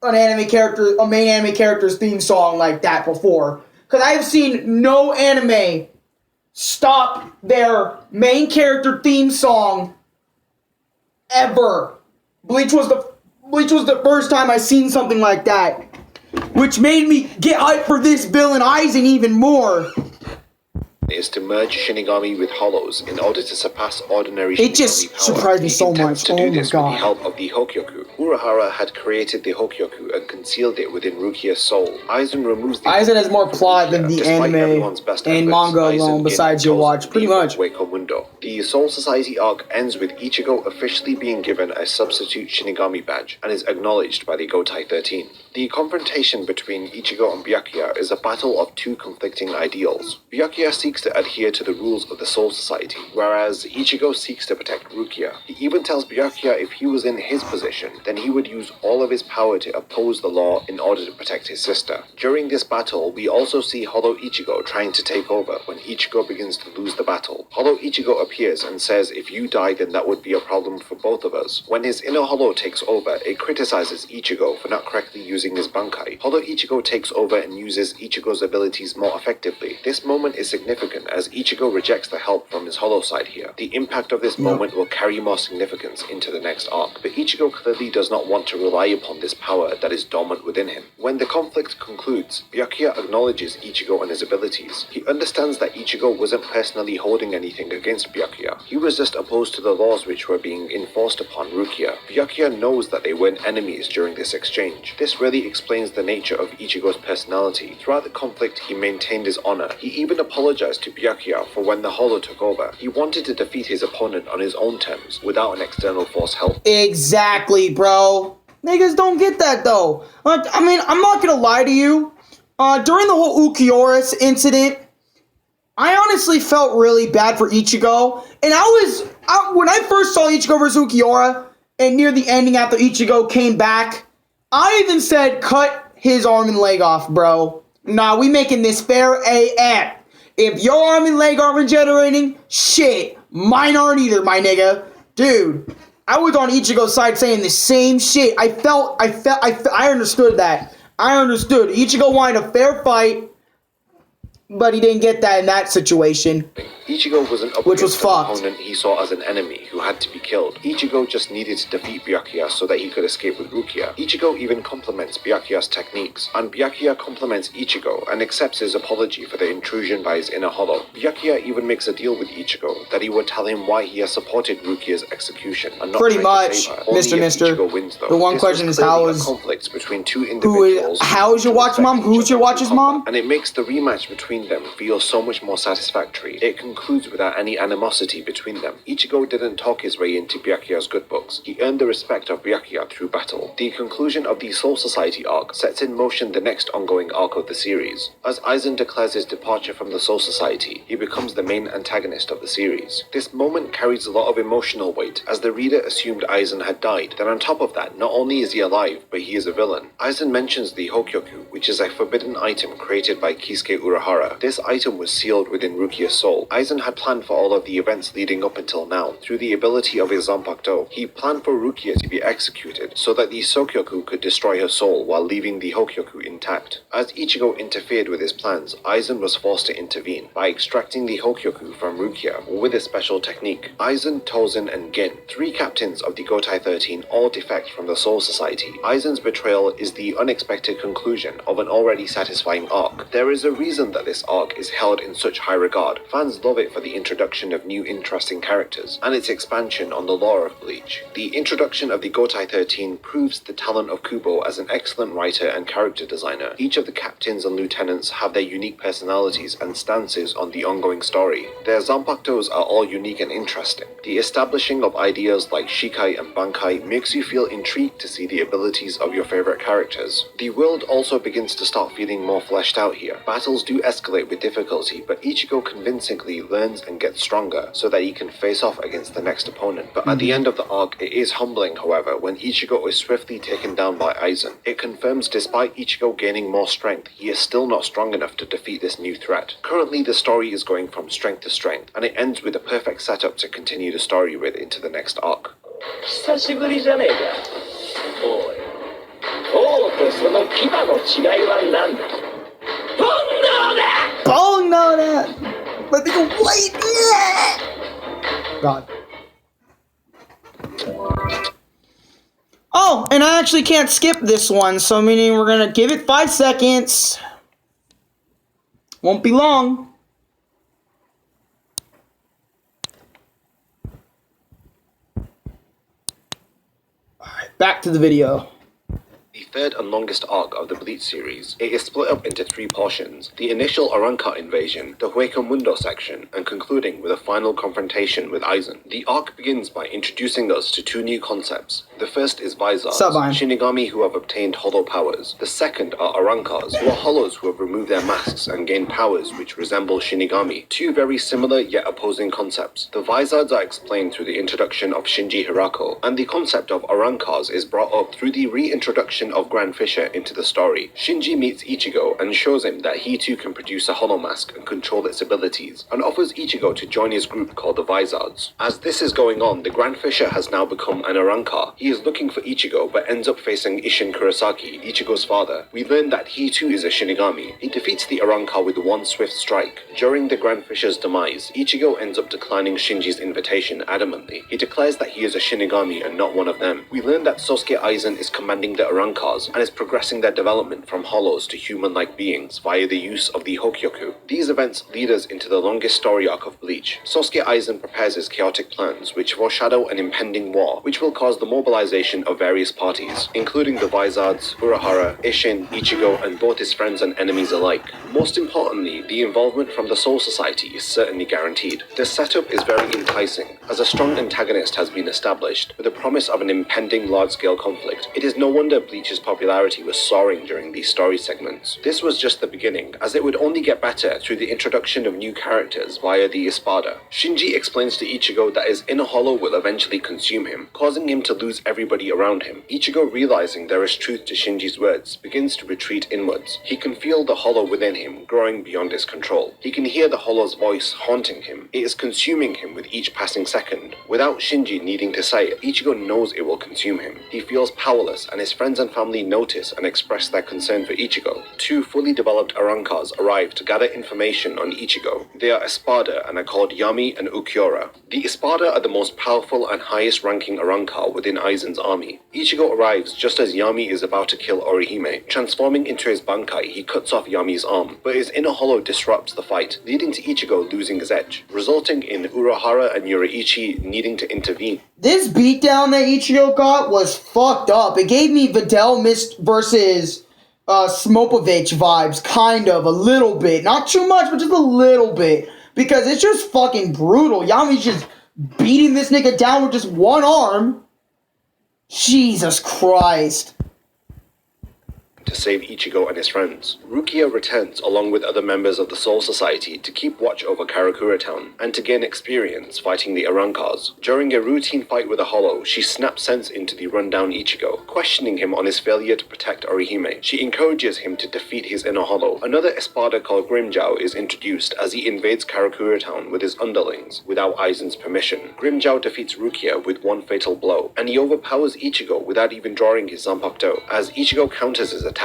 a main anime character's theme song like that before. Because I have seen no anime stop their main character theme song ever. Bleach was the first time I seen something like that, which made me get hyped for this villain Aizen even more. Is to merge Shinigami with Hollows in order to surpass ordinary It just Shinigami power. surprised me He so intends much. to Oh do my this God. with the help of the Hokyoku. Urahara had created the Hokyoku and concealed it within Rukia's soul. Aizen removes the Aizen has more plot than the Despite anime everyone's best and efforts, manga Aizen alone, besides gains your control watch, pretty of much. Hueco Mundo. The Soul Society arc ends with Ichigo officially being given a substitute Shinigami badge and is acknowledged by the Gotai 13. The confrontation between Ichigo and Byakuya is a battle of two conflicting ideals. Byakuya seeks to adhere to the rules of the Soul Society, whereas Ichigo seeks to protect Rukia. He even tells Byakuya if he was in his position, then he would use all of his power to oppose the law in order to protect his sister. During this battle, we also see Hollow Ichigo trying to take over when Ichigo begins to lose the battle. Hollow Ichigo appears and says if you die then that would be a problem for both of us. When his inner Hollow takes over, it criticizes Ichigo for not correctly using his Bankai. Hollow Ichigo takes over and uses Ichigo's abilities more effectively. This moment is significant as Ichigo rejects the help from his Hollow side here. The impact of this moment will carry more significance into the next arc, but Ichigo clearly does not want to rely upon this power that is dormant within him. When the conflict concludes, Byakuya acknowledges Ichigo and his abilities. He understands that Ichigo wasn't personally holding anything against Byakuya. He was just opposed to the laws which were being enforced upon Rukia. Byakuya knows that they weren't enemies during this exchange. This really explains the nature of Ichigo's personality. Throughout the conflict, he maintained his honor. He even apologized to Byakuya for when the Hollow took over. He wanted to defeat his opponent on his own terms, without an external force help. Exactly, bro. Niggas don't get that though. Like, I mean, I'm not gonna lie to you. During the whole Ukiyora's incident, I honestly felt really bad for Ichigo. And when I first saw Ichigo versus Ukiora, and near the ending after Ichigo came back, I even said, cut his arm and leg off, bro. Nah, we making this fair AF. If your arm and leg aren't regenerating, shit, mine aren't either, my nigga. Dude, I was on Ichigo's side saying the same shit. I understood that. I understood. Ichigo wanted a fair fight, but he didn't get that in that situation. Ichigo wasn't up Which was against an fucked. opponent he saw as an enemy who had to be killed. Ichigo just needed to defeat Byakuya so that he could escape with Rukia. Ichigo even compliments Byakuya's techniques, and Byakuya compliments Ichigo and accepts his apology for the intrusion by his inner Hollow. Byakuya even makes a deal with Ichigo that he would tell him why he has supported Rukia's execution and not Pretty tried to much, save her. Only Mr. if Mister. Ichigo wins, though. The one This question was is, clearly how a is- conflict between two individuals. how is your who watch mom? respect each Who's your other watch's through mom? combat, and it makes the rematch between them feel so much more satisfactory. It concludes without any animosity between them. Ichigo didn't talk his way into Byakuya's good books. He earned the respect of Byakuya through battle. The conclusion of the Soul Society arc sets in motion the next ongoing arc of the series. As Aizen declares his departure from the Soul Society, he becomes the main antagonist of the series. This moment carries a lot of emotional weight, as the reader assumed Aizen had died. Then on top of that, not only is he alive, but he is a villain. Aizen mentions the Hokyoku, which is a forbidden item created by Kisuke Urahara. However, this item was sealed within Rukia's soul. Aizen had planned for all of the events leading up until now. Through the ability of his Zanpakuto, he planned for Rukia to be executed so that the Sokyoku could destroy her soul while leaving the Hokyoku intact. As Ichigo interfered with his plans, Aizen was forced to intervene by extracting the Hokyoku from Rukia with a special technique. Aizen, Tozen, and Gin, 3 captains of the Gotai 13, all defect from the Soul Society. Aizen's betrayal is the unexpected conclusion of an already satisfying arc. There is a reason that this arc is held in such high regard. Fans love it for the introduction of new interesting characters and its expansion on the lore of Bleach. The introduction of the Gotai 13 proves the talent of Kubo as an excellent writer and character designer. Each of the captains and lieutenants have their unique personalities and stances on the ongoing story. Their Zanpakutos are all unique and interesting. The establishing of ideas like Shikai and Bankai makes you feel intrigued to see the abilities of your favorite characters. The world also begins to start feeling more fleshed out here. Battles do escalate with difficulty, but Ichigo convincingly learns and gets stronger so that he can face off against the next opponent. But at the end of the arc, it is humbling, however, when Ichigo is swiftly taken down by Aizen. It confirms despite Ichigo gaining more strength, he is still not strong enough to defeat this new threat. Currently, the story is going from strength to strength, and it ends with a perfect setup to continue the story with into the next arc. 久しぶりじゃねえか。おい、王とその牙の違いは何だ。本能だ。 Oh no, that. But they go white. God. Oh, and I actually can't skip this one, so meaning we're gonna give it 5 seconds. Won't be long. Alright, back to the video. The third and longest arc of the Bleach series. It is split up into 3 portions: the initial Arrancar invasion, the Hueco Mundo section, and concluding with a final confrontation with Aizen. The arc begins by introducing us to 2 new concepts. The first is Vizards, Shinigami who have obtained hollow powers. The second are Arrancars, who are hollows who have removed their masks and gained powers which resemble Shinigami. 2 very similar yet opposing concepts. The Vizards are explained through the introduction of Shinji Hirako, and the concept of Arrancars is brought up through the reintroduction of Grand Fisher into the story. Shinji meets Ichigo and shows him that he too can produce a hollow mask and control its abilities, and offers Ichigo to join his group called the Vizards. As this is going on, the Grand Fisher has now become an Arrancar. He is looking for Ichigo but ends up facing Isshin Kurosaki, Ichigo's father. We learn that he too is a Shinigami. He defeats the Arrancar with one swift strike. During the Grand Fisher's demise, Ichigo ends up declining Shinji's invitation adamantly. He declares that he is a Shinigami and not one of them. We learn that Sosuke Aizen is commanding the Arrancars and is progressing their development from hollows to human-like beings via the use of the Hokyoku. These events lead us into the longest story arc of Bleach. Sosuke Aizen prepares his chaotic plans, which foreshadow an impending war, which will cause the mobilization of various parties, including the Vizards, Urahara, Isshin, Ichigo, and both his friends and enemies alike. Most importantly, the involvement from the Soul Society is certainly guaranteed. The setup is very enticing, as a strong antagonist has been established, with the promise of an impending large-scale conflict. It is no wonder Bleach's popularity was soaring during these story segments. This was just the beginning, as it would only get better through the introduction of new characters via the Espada. Shinji explains to Ichigo that his inner hollow will eventually consume him, causing him to lose everybody around him. Ichigo, realizing there is truth to Shinji's words, begins to retreat inwards. He can feel the hollow within him growing beyond his control. He can hear the hollow's voice haunting him. It is consuming him with each passing second. Without Shinji needing to say it, Ichigo knows it will consume him. He feels powerless, and his friends and family notice and express their concern for Ichigo. 2 fully developed Arrancars arrive to gather information on Ichigo. They are Espada and are called Yami and Ukiura. The Espada are the most powerful and highest ranking Arrancar within Aizen's army. Ichigo arrives just as Yami is about to kill Orihime. Transforming into his Bankai, he cuts off Yami's arm, but his inner hollow disrupts the fight, leading to Ichigo losing his edge, resulting in Urahara and Yuraichi needing to intervene. This beatdown that Ichigo got was fucked up. It gave me Videl Mist versus Smopovich vibes, kind of, a little bit. Not too much, but just a little bit. Because it's just fucking brutal. Yami's just beating this nigga down with just one arm. Jesus Christ. to save Ichigo and his friends. Rukia returns along with other members of the Soul Society to keep watch over Karakura Town and to gain experience fighting the Arankars. During a routine fight with a Hollow, she snaps sense into the rundown Ichigo, questioning him on his failure to protect Orihime. She encourages him to defeat his inner Hollow. Another Espada called Grimmjow is introduced as he invades Karakura Town with his underlings without Aizen's permission. Grimmjow defeats Rukia with one fatal blow, and he overpowers Ichigo without even drawing his Zanpakuto, as Ichigo counters his attack.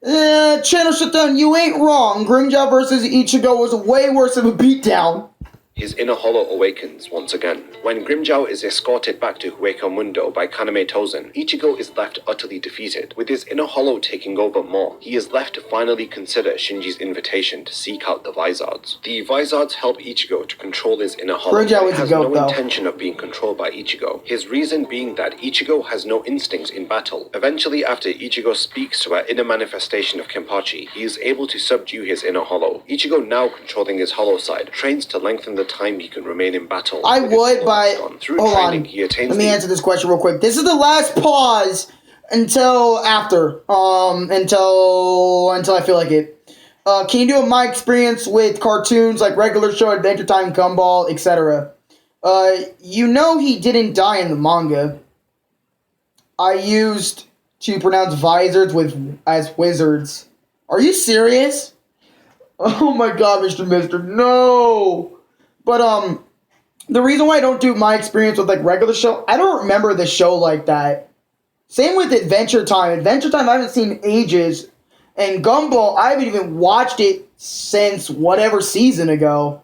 Channel Shutdown, you ain't wrong. Grimmjow versus Ichigo was way worse of a beatdown. His inner Hollow awakens once again. When Grimmjow is escorted back to Hueco Mundo by Kaname Tozen, Ichigo is left utterly defeated. With his inner Hollow taking over more, he is left to finally consider Shinji's invitation to seek out the Vizards. The Vizards help Ichigo to control his inner Hollow. Grimmjow He has no intention of being controlled by Ichigo. His reason being that Ichigo has no instincts in battle. Eventually, after Ichigo speaks to her inner manifestation of Kenpachi, he is able to subdue his inner Hollow. Ichigo, now controlling his Hollow side, trains to lengthen the time he can remain in battle. I would, but hold on. Let me answer this question real quick. This is the last pause until after, until I feel like it. Can you do my experience with cartoons like Regular Show, Adventure Time, Gumball, etc.? You know he didn't die in the manga. I used to pronounce vizards as wizards. Are you serious? Oh my god, Mr. Mister, no! But, the reason why I don't do my experience with, like, Regular Show, I don't remember the show like that. Same with Adventure Time. Adventure Time I haven't seen in ages. And Gumball, I haven't even watched it since whatever season ago.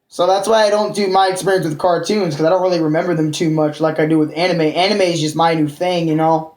So that's why I don't do my experience with cartoons, because I don't really remember them too much like I do with anime. Anime is just my new thing, you know?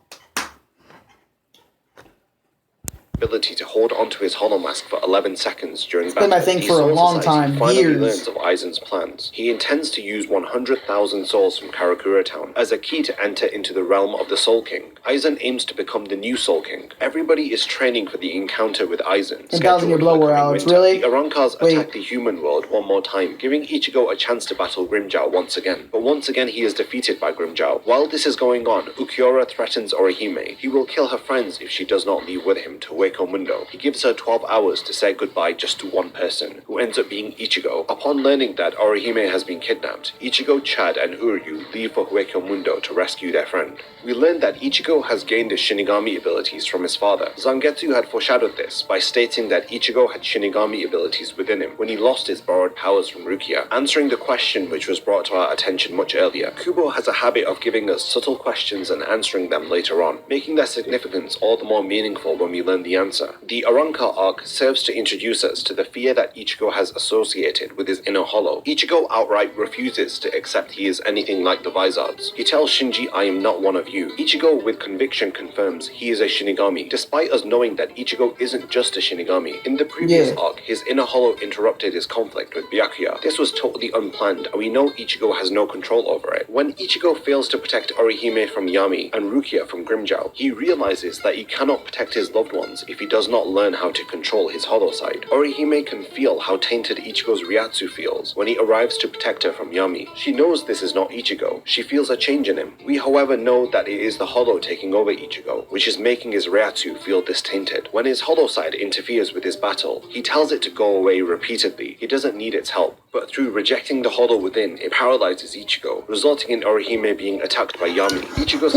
Ability to hold onto his hollow mask for 11 seconds during battle. It's been my thing for a long time, years. Learns of Aizen's plans. He intends to use 100,000 souls from Karakura Town as a key to enter into the realm of the Soul King. Aizen aims to become the new Soul King. Everybody is training for the encounter with Aizen. 10,000 your blower, Alex, really? The Arankars attack the human world one more time, giving Ichigo a chance to battle Grimmjow once again. But once again he is defeated by Grimmjow. While this is going on, Ukiura threatens Orihime. He will kill her friends if she does not leave with him to Hueco Mundo. He gives her 12 hours to say goodbye just to one person, who ends up being Ichigo. Upon learning that Orihime has been kidnapped, Ichigo, Chad, and Uryu leave for Hueco Mundo to rescue their friend. We learn that Ichigo has gained his Shinigami abilities from his father. Zangetsu had foreshadowed this by stating that Ichigo had Shinigami abilities within him when he lost his borrowed powers from Rukia. Answering the question which was brought to our attention much earlier, Kubo has a habit of giving us subtle questions and answering them later on, making their significance all the more meaningful when we learn the answer. The Arankar arc serves to introduce us to the fear that Ichigo has associated with his inner hollow. Ichigo outright refuses to accept he is anything like the Vizards. He tells Shinji, "I am not one of you." Ichigo with conviction confirms he is a Shinigami, despite us knowing that Ichigo isn't just a Shinigami. In the previous arc, his inner hollow interrupted his conflict with Byakuya. This was totally unplanned, and we know Ichigo has no control over it. When Ichigo fails to protect Orihime from Yami and Rukia from Grimmjow, he realizes that he cannot protect his loved ones if he does not learn how to control his hollow side. Orihime can feel how tainted Ichigo's Ryatsu feels when he arrives to protect her from Yami. She knows this is not Ichigo. She feels a change in him. We, however, know that it is the hollow taking over Ichigo, which is making his Ryatsu feel distainted. When his hollow side interferes with his battle, he tells it to go away repeatedly. He doesn't need its help, but through rejecting the hollow within, it paralyzes Ichigo, resulting in Orihime being attacked by Yami. Ichigo's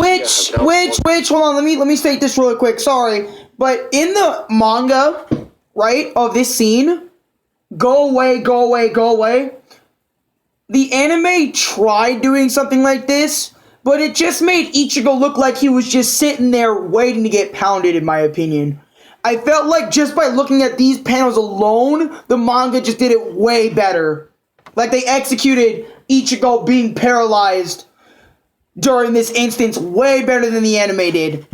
hold on, let me state this really quick, sorry. But in the manga, right, of this scene, go away, go away, go away, the anime tried doing something like this, but it just made Ichigo look like he was just sitting there waiting to get pounded, in my opinion. I felt like just by looking at these panels alone, the manga just did it way better. Like they executed Ichigo being paralyzed during this instance way better than the anime did.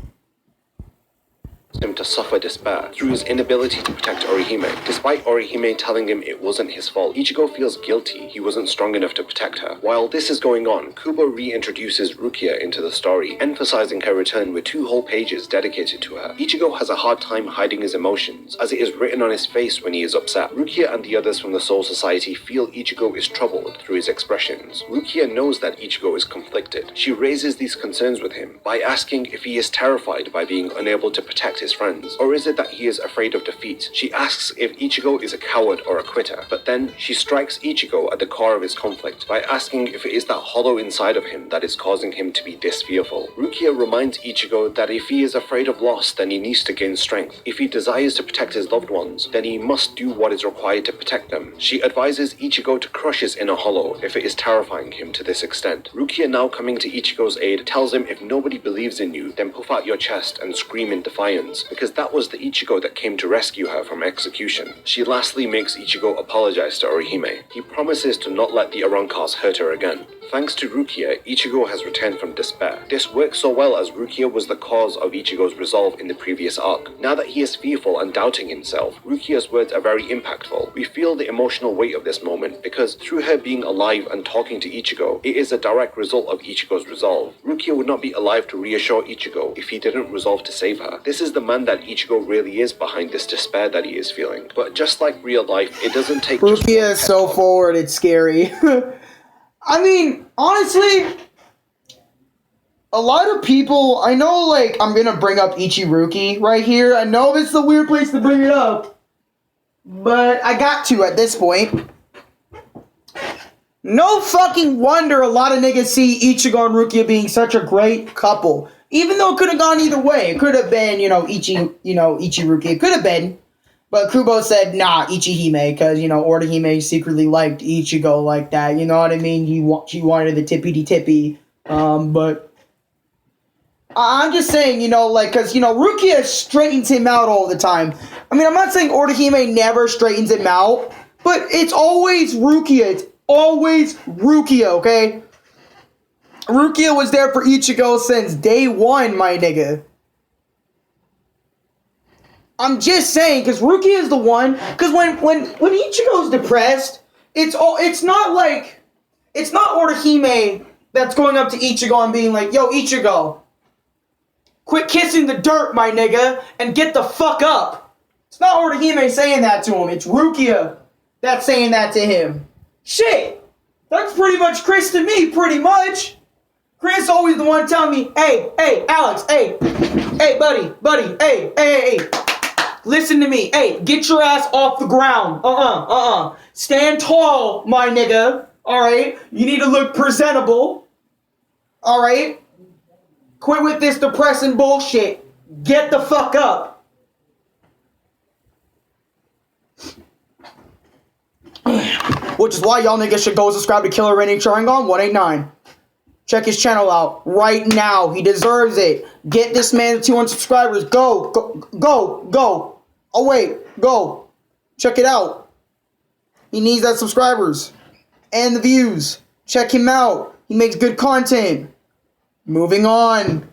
Him to suffer despair through his inability to protect Orihime. Despite Orihime telling him it wasn't his fault, Ichigo feels guilty he wasn't strong enough to protect her. While this is going on, Kubo reintroduces Rukia into the story, emphasizing her return with 2 whole pages dedicated to her. Ichigo has a hard time hiding his emotions, as it is written on his face when he is upset. Rukia and the others from the Soul Society feel Ichigo is troubled through his expressions. Rukia knows that Ichigo is conflicted. She raises these concerns with him by asking if he is terrified by being unable to protect his friends? Or is it that he is afraid of defeat? She asks if Ichigo is a coward or a quitter, but then she strikes Ichigo at the core of his conflict by asking if it is that hollow inside of him that is causing him to be this fearful. Rukia reminds Ichigo that if he is afraid of loss, then he needs to gain strength. If he desires to protect his loved ones, then he must do what is required to protect them. She advises Ichigo to crush his inner hollow if it is terrifying him to this extent. Rukia, now coming to Ichigo's aid, tells him if nobody believes in you, then puff out your chest and scream in defiance, because that was the Ichigo that came to rescue her from execution. She lastly makes Ichigo apologize to Orihime. He promises to not let the Arancars hurt her again. Thanks to Rukia, Ichigo has returned from despair. This works so well as Rukia was the cause of Ichigo's resolve in the previous arc. Now that he is fearful and doubting himself, Rukia's words are very impactful. We feel the emotional weight of this moment because through her being alive and talking to Ichigo, it is a direct result of Ichigo's resolve. Rukia would not be alive to reassure Ichigo if he didn't resolve to save her. This is the man that Ichigo really is behind this despair that he is feeling. But just like real life, it doesn't take Rukia is so forward, it's scary. I mean, honestly, a lot of people, I know, like, I'm gonna bring up Ichiruki right here. I know this is a weird place to bring it up, but I got to at this point. No fucking wonder a lot of niggas see Ichigo and Rukia being such a great couple. Even though it could have gone either way. It could have been, Ichiruki. It could have been. But Kubo said, nah, Ichihime, because, Orihime secretly liked Ichigo like that, you know what I mean? She wanted the tippity-tippy, but I'm just saying, because, Rukia straightens him out all the time. I mean, I'm not saying Orihime never straightens him out, but it's always Rukia. It's always Rukia, okay? Rukia was there for Ichigo since day one, my nigga. I'm just saying, because Rukia is the one, because when Ichigo's depressed, it's not Orihime that's going up to Ichigo and being like, yo, Ichigo, quit kissing the dirt, my nigga, and get the fuck up. It's not Orihime saying that to him, it's Rukia that's saying that to him. Shit, that's pretty much Chris to me, pretty much. Chris always the one telling me, hey, Alex, hey, buddy, hey. Listen to me. Hey, get your ass off the ground. Stand tall, my nigga. Alright? You need to look presentable. Alright? Quit with this depressing bullshit. Get the fuck up. Which is why y'all niggas should go subscribe to Killer Rainy Sharingan 189. Check his channel out right now. He deserves it. Get this man to 200 subscribers. Go. Oh, wait. Go. Check it out. He needs that subscribers. And the views. Check him out. He makes good content. Moving on.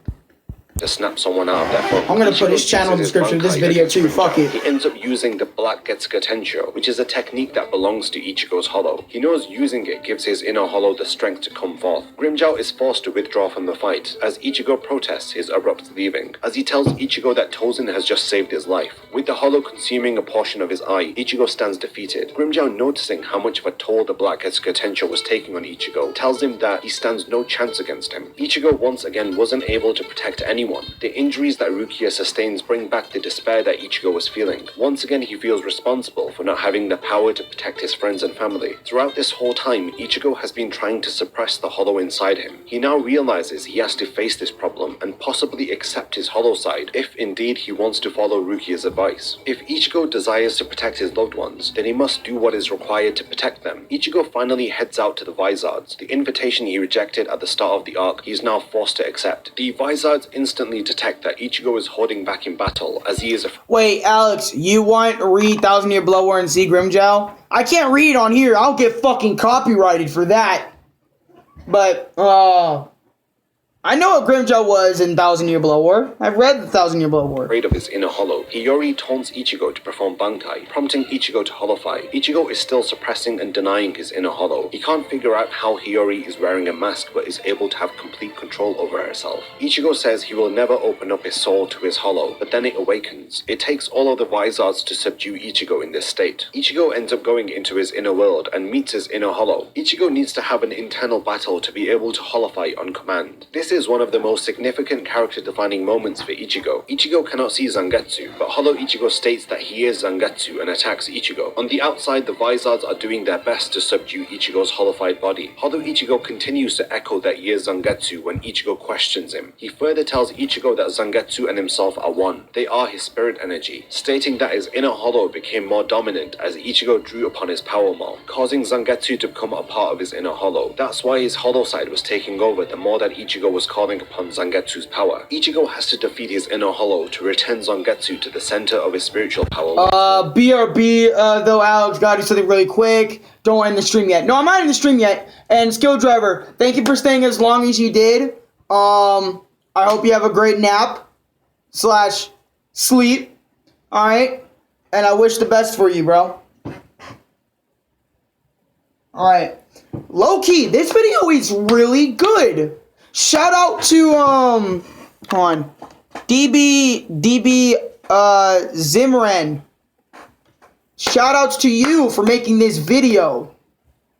To snap someone out of their focus. I'm gonna put his channel description of this video too, fuck it. He ends up using the Black Getsuga Tensho, which is a technique that belongs to Ichigo's hollow. He knows using it gives his inner hollow the strength to come forth. Grimmjow is forced to withdraw from the fight, as Ichigo protests his abrupt leaving, as he tells Ichigo that Tozen has just saved his life. With the hollow consuming a portion of his eye, Ichigo stands defeated. Grimmjow, noticing how much of a toll the Black Getsuga Tensho was taking on Ichigo, tells him that he stands no chance against him. Ichigo once again wasn't able to protect anyone. The injuries that Rukia sustains bring back the despair that Ichigo was feeling. Once again, he feels responsible for not having the power to protect his friends and family. Throughout this whole time, Ichigo has been trying to suppress the hollow inside him. He now realizes he has to face this problem and possibly accept his hollow side, if indeed he wants to follow Rukia's advice. If Ichigo desires to protect his loved ones, then he must do what is required to protect them. Ichigo finally heads out to the Vizards. The invitation he rejected at the start of the arc, he is now forced to accept. The Vizards instantly detect that Ichigo is holding back in battle, as he is Wait, Alex, you want to read Thousand Year Blood War and see Grimmjow? I can't read on here. I'll get fucking copyrighted for that. But, I know what Grimmjow was in Thousand Year Blood War. I've read the Thousand Year Blood War. Afraid of his inner hollow. Hiyori taunts Ichigo to perform Bankai, prompting Ichigo to holofy. Ichigo is still suppressing and denying his inner hollow. He can't figure out how Hiyori is wearing a mask but is able to have complete control over herself. Ichigo says he will never open up his soul to his hollow, but then it awakens. It takes all of the Vizards to subdue Ichigo in this state. Ichigo ends up going into his inner world and meets his inner hollow. Ichigo needs to have an internal battle to be able to holofy on command. This This is one of the most significant character-defining moments for Ichigo. Ichigo cannot see Zangetsu, but Hollow Ichigo states that he is Zangetsu and attacks Ichigo. On the outside, the Vizards are doing their best to subdue Ichigo's hollowified body. Hollow Ichigo continues to echo that he is Zangetsu when Ichigo questions him. He further tells Ichigo that Zangetsu and himself are one. They are his spirit energy, stating that his inner hollow became more dominant as Ichigo drew upon his power more, causing Zangetsu to become a part of his inner hollow. That's why his hollow side was taking over the more that Ichigo was calling upon Zangetsu's power. Ichigo has to defeat his inner hollow to return Zangetsu to the center of his spiritual power. BRB, though, Alex, gotta do something really quick. Don't end the stream yet. No, I'm not in the stream yet. And Skill Driver, thank you for staying as long as you did. I hope you have a great nap / sleep. Alright? And I wish the best for you, bro. Alright. Low-key, this video is really good. Shout out to, hold on. DB Zimran. Shout outs to you for making this video.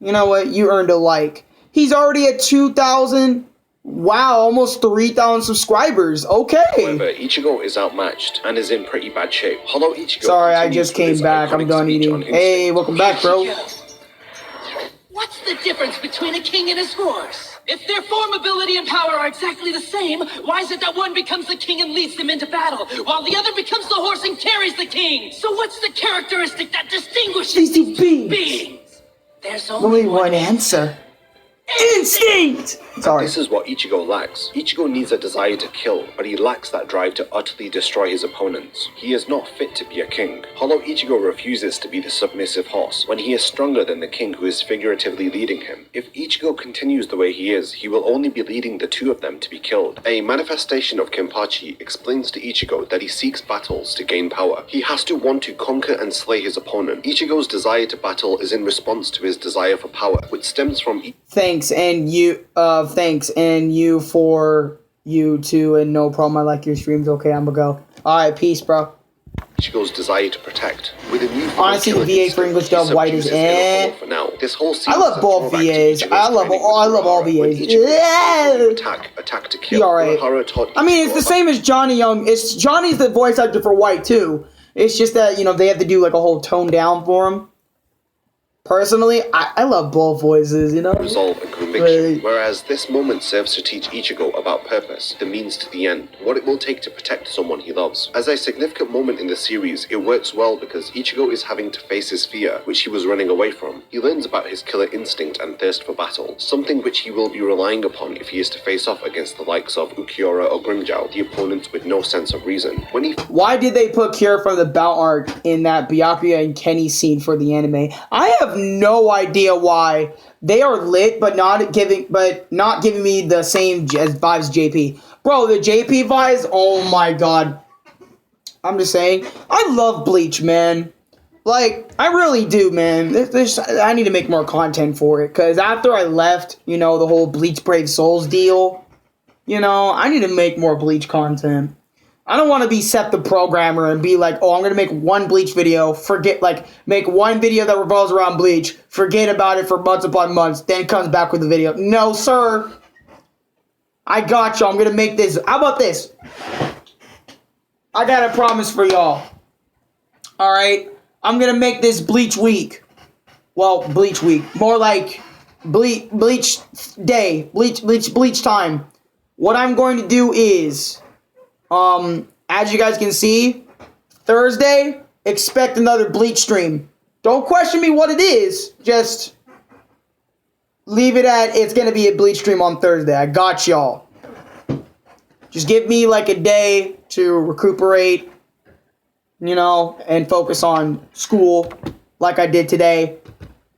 You know what? You earned a like. He's already at 2,000. Wow, almost 3,000 subscribers. Okay. However, Ichigo is outmatched and is in pretty bad shape. Hollow Ichigo. Sorry, I just came back. I'm done eating. Hey, welcome back, bro. What's the difference between a king and his horse? If their form, ability, and power are exactly the same, why is it that one becomes the king and leads them into battle, while the other becomes the horse and carries the king? So what's the characteristic that distinguishes these two beings? There's only one answer. Instinct! Sorry. This is what Ichigo lacks. Ichigo needs a desire to kill, but he lacks that drive to utterly destroy his opponents. He is not fit to be a king. Hollow Ichigo refuses to be the submissive horse, when he is stronger than the king who is figuratively leading him. If Ichigo continues the way he is, he will only be leading the two of them to be killed. A manifestation of Kenpachi explains to Ichigo that he seeks battles to gain power. He has to want to conquer and slay his opponent. Ichigo's desire to battle is in response to his desire for power, which stems from Thanks, and you for you too, and no problem. I like your streams. Okay, I'm gonna go. Alright, peace, bro. Ichigo's desire to protect. With a new honestly, the VA for English dub white is for now. This whole I love both VAs. I love all VAs. Yeah. Attack to kill. Alright. I mean, it's the same as Johnny Young. It's Johnny's the voice actor for White too. It's just that, you know, they have to do like a whole tone down for him. Personally, I love both voices, you know? Resolve and conviction. Whereas this moment serves to teach Ichigo about purpose, the means to the end, what it will take to protect someone he loves. As a significant moment in the series, it works well because Ichigo is having to face his fear, which he was running away from. He learns about his killer instinct and thirst for battle, something which he will be relying upon if he is to face off against the likes of Ukiura or Grimmjow, the opponents with no sense of reason. Why did they put Kira from the bout arc in that Byakuya and Kenny scene for the anime? I have no idea why. They are lit, but not giving me the same vibes JP. Bro, the JP vibes, oh my god. I'm just saying, I love Bleach, man. Like, I really do, man. I need to make more content for it, because after I left, you know, the whole Bleach Brave Souls deal, you know, I need to make more Bleach content. I don't want to be Seth the programmer and be like, oh, I'm going to make one Bleach video, make one video that revolves around Bleach, forget about it for months upon months, then comes back with a video. No, sir. I got you. I'm going to make this. How about this? I got a promise for y'all. Alright? I'm going to make this Bleach week. Well, Bleach week. More like Bleach day. Bleach time. What I'm going to do is... as you guys can see, Thursday, expect another Bleach stream. Don't question me what it is, just leave it at, it's gonna be a Bleach stream on Thursday. I got y'all. Just give me like a day to recuperate, you know, and focus on school like I did today,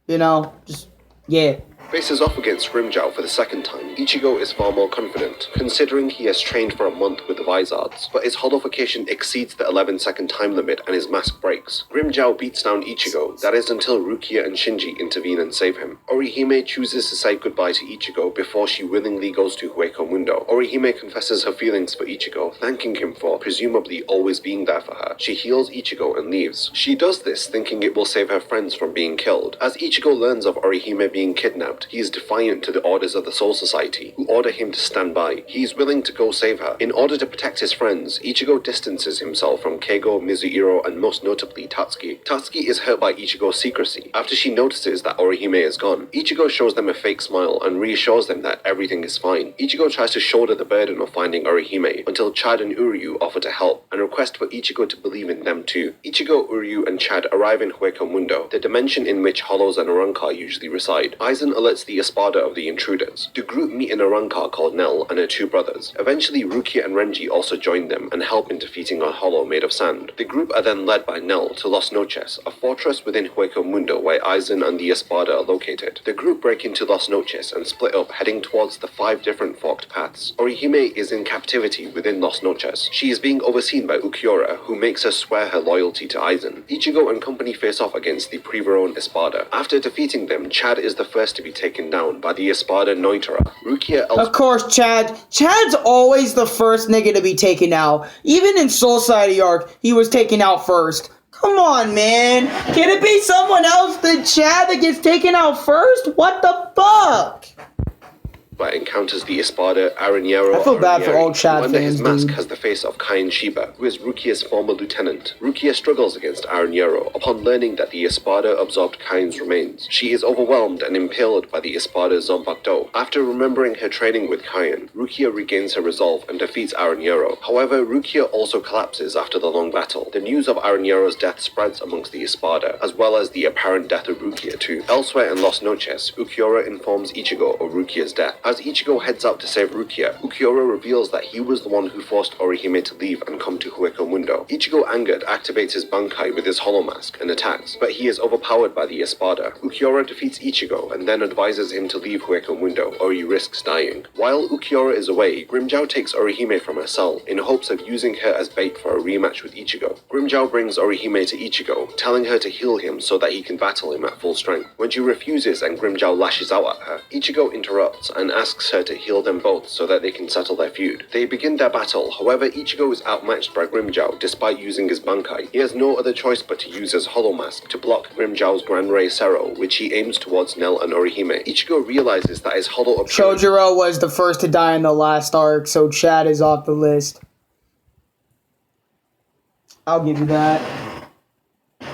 you know, just, yeah. Faces off against Grimmjow for the second time, Ichigo is far more confident, considering he has trained for a month with the Vizards, but his hollowification exceeds the 11-second time limit and his mask breaks. Grimmjow beats down Ichigo, that is until Rukia and Shinji intervene and save him. Orihime chooses to say goodbye to Ichigo before she willingly goes to Hueco Mundo. Orihime confesses her feelings for Ichigo, thanking him for, presumably, always being there for her. She heals Ichigo and leaves. She does this thinking it will save her friends from being killed. As Ichigo learns of Orihime being kidnapped, heart. He is defiant to the orders of the Soul Society, who order him to stand by. He is willing to go save her. In order to protect his friends, Ichigo distances himself from Keigo, Mizuhiro, and most notably Tatsuki. Tatsuki is hurt by Ichigo's secrecy. After she notices that Orihime is gone, Ichigo shows them a fake smile and reassures them that everything is fine. Ichigo tries to shoulder the burden of finding Orihime until Chad and Uryu offer to help and request for Ichigo to believe in them too. Ichigo, Uryu, and Chad arrive in Hueco Mundo, the dimension in which hollows and Arrancar usually reside. Aizen alerts the Espada of the intruders. The group meet an Arrancar called Nell and her two brothers. Eventually, Rukia and Renji also join them and help in defeating a hollow made of sand. The group are then led by Nell to Los Noches, a fortress within Hueco Mundo where Aizen and the Espada are located. The group break into Los Noches and split up, heading towards the 5 different forked paths. Orihime is in captivity within Los Noches. She is being overseen by Ukiura, who makes her swear her loyalty to Aizen. Ichigo and company face off against the Privaron Espada. After defeating them, Chad is the first to be taken down by the Espada Noitara. Rukia Of course, Chad. Chad's always the first nigga to be taken out. Even in Soul Society arc, he was taken out first. Come on, man. Can it be someone else than Chad that gets taken out first? What the fuck? but encounters the Espada Arenero. I feel bad for old Chad under fans, his mask dude. has the face of Kain Shiba, who is Rukia's former lieutenant. Rukia struggles against Arenero upon learning that the Espada absorbed Kain's remains. She is overwhelmed and impaled by the Espada's Zombakdo. After remembering her training with Kain, Rukia regains her resolve and defeats Arenero. However, Rukia also collapses after the long battle. The news of Arenero's death spreads amongst the Espada, as well as the apparent death of Rukia too. Elsewhere in Los Noches, Ukiura informs Ichigo of Rukia's death. As Ichigo heads out to save Rukia, Ukiura reveals that he was the one who forced Orihime to leave and come to Hueco Mundo. Ichigo, angered, activates his Bankai with his hollow mask and attacks, but he is overpowered by the Espada. Ukiura defeats Ichigo and then advises him to leave Hueco Mundo or he risks dying. While Ukiura is away, Grimmjow takes Orihime from her cell in hopes of using her as bait for a rematch with Ichigo. Grimmjow brings Orihime to Ichigo, telling her to heal him so that he can battle him at full strength. When she refuses and Grimmjow lashes out at her, Ichigo interrupts and asks her to heal them both so that they can settle their feud. They begin their battle, however Ichigo is outmatched by Grimmjow despite using his Bankai. He has no other choice but to use his Hollow Mask to block Grimmjow's Gran Ray Sero, which he aims towards Nell and Orihime. Ichigo realizes that his hollow appearance... Chojuro was the first to die in the last arc, so Chad is off the list. I'll give you that.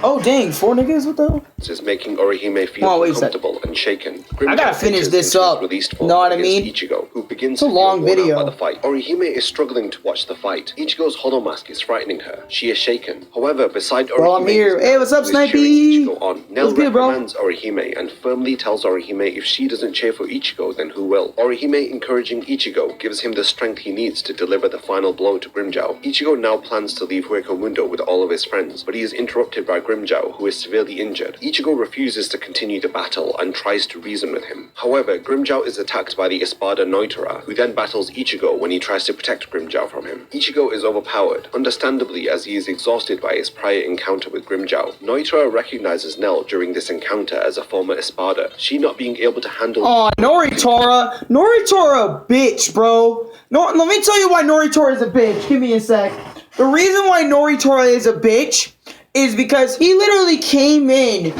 Oh dang, 4 niggas? What the hell? is making Orihime feel uncomfortable and shaken. I gotta finish this up. Know what I mean? Ichigo, who begins it's a long video. By the fight. Orihime is struggling to watch the fight. Ichigo's Hollow Mask is frightening her. She is shaken. However, beside Orihime, well, I'm here. Hey, what's up, Snipey? Nell reprimands Orihime and firmly tells Orihime if she doesn't cheer for Ichigo, then who will? Orihime, encouraging Ichigo, gives him the strength he needs to deliver the final blow to Grimmjow. Ichigo now plans to leave Hueco Mundo with all of his friends, but he is interrupted by Grimmjow, who is severely injured. Ichigo refuses to continue the battle and tries to reason with him. However, Grimmjow is attacked by the Espada Noitara, who then battles Ichigo when he tries to protect Grimmjow from him. Ichigo is overpowered, understandably as he is exhausted by his prior encounter with Grimmjow. Noitara recognizes Nell during this encounter as a former Espada, she not being able to handle... Oh, Noritora! Noritora a bitch, bro! No, let me tell you why Noritora is a bitch. Give me a sec. The reason why Noritora is a bitch is because he literally came in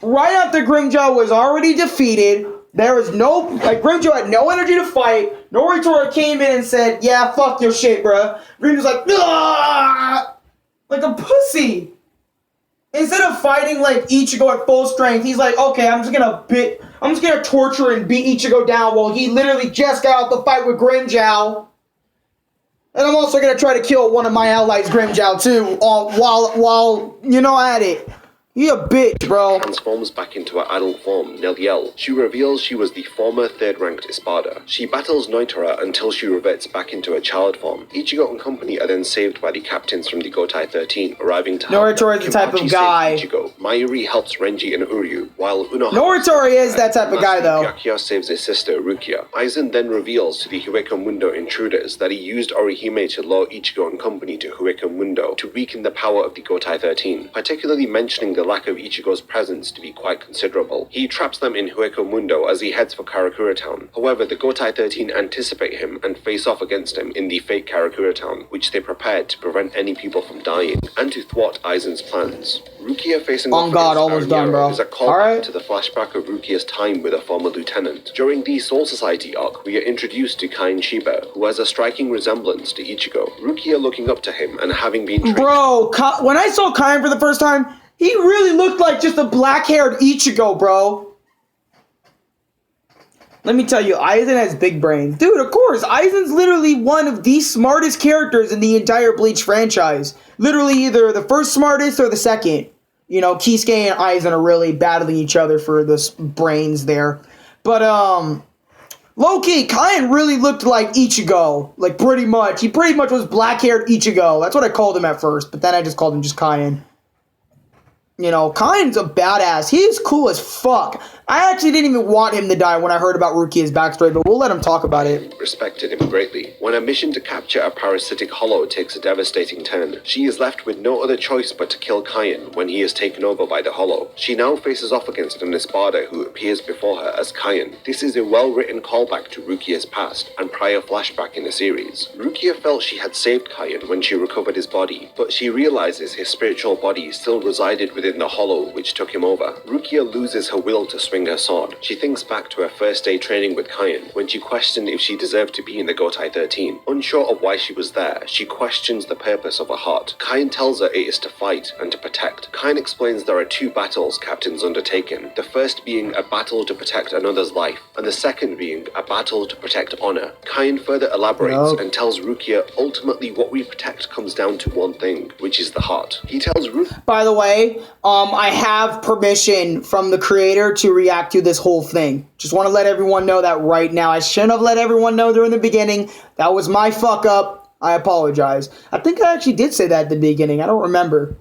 right after Grimmjow was already defeated. There was no, Grimmjow had no energy to fight. Noritora came in and said, yeah, fuck your shit, bruh. Grimmjow's like, ah! Like a pussy. Instead of fighting like Ichigo at full strength, he's like, okay, I'm just gonna torture and beat Ichigo down while he literally just got out the fight with Grimmjow. And I'm also gonna try to kill one of my allies, Grimmjow, too, while you know, at it. You a bitch, bro. Transforms back into her adult form, Neliel. She reveals she was the former 3rd-ranked Espada. She battles Noitara until she reverts back into her child form. Ichigo and company are then saved by the captains from the Gotai 13, arriving to help. Noritora is the type of guy. Ichigo. Mayuri helps Renji and Uryu, while Unohana... Noritora is that type of guy, though. Byakuya saves his sister, Rukia. Aizen then reveals to the Hueco Mundo intruders that he used Orihime to lure Ichigo and company to Hueco Mundo to weaken the power of the Gotai 13, particularly mentioning the lack of Ichigo's presence to be quite considerable. He traps them in Hueco Mundo as he heads for Karakura Town. However, the Gotai 13 anticipate him and face off against him in the fake Karakura Town, which they prepared to prevent any people from dying and to thwart Aizen's plans. Rukia facing off against almost done, bro. is a callback to the flashback of Rukia's time with a former lieutenant. During the Soul Society arc, we are introduced to Kain Shiba, who has a striking resemblance to Ichigo. Rukia looking up to him and having been trained. Bro, when I saw Kain for the first time, he really looked like just a black-haired Ichigo, bro. Let me tell you, Aizen has big brains. Dude, of course, Aizen's literally one of the smartest characters in the entire Bleach franchise. Literally either the first smartest or the second. You know, Kisuke and Aizen are really battling each other for the brains there. But, low-key, Kain really looked like Ichigo. Like, pretty much. He pretty much was black-haired Ichigo. That's what I called him at first, but then I just called him just Kain. You know, Kain's a badass. He is cool as fuck. I actually didn't even want him to die when I heard about Rukia's backstory, but we'll let him talk about it. Respected him greatly. When a mission to capture a parasitic hollow takes a devastating turn, she is left with no other choice but to kill Kain when he is taken over by the hollow. She now faces off against an Espada who appears before her as Kain. This is a well-written callback to Rukia's past and prior flashback in the series. Rukia felt she had saved Kain when she recovered his body, but she realizes his spiritual body still resided within the hollow which took him over. Rukia loses her will to swing her sword. She thinks back to her first day training with Kain, when she questioned if she deserved to be in the Gotai 13. Unsure of why she was there, she questions the purpose of her heart. Kain tells her it is to fight and to protect. Kain explains there are two battles captains undertaken, the first being a battle to protect another's life, and the second being a battle to protect honor. Kain further elaborates and tells Rukia ultimately what we protect comes down to one thing, which is the heart. He tells Rukia... By the way, I have permission from the creator to react to this whole thing. Just want to let everyone know that right now. I shouldn't have let everyone know during the beginning. That was my fuck up. I apologize. I think I actually did say that at the beginning. I don't remember.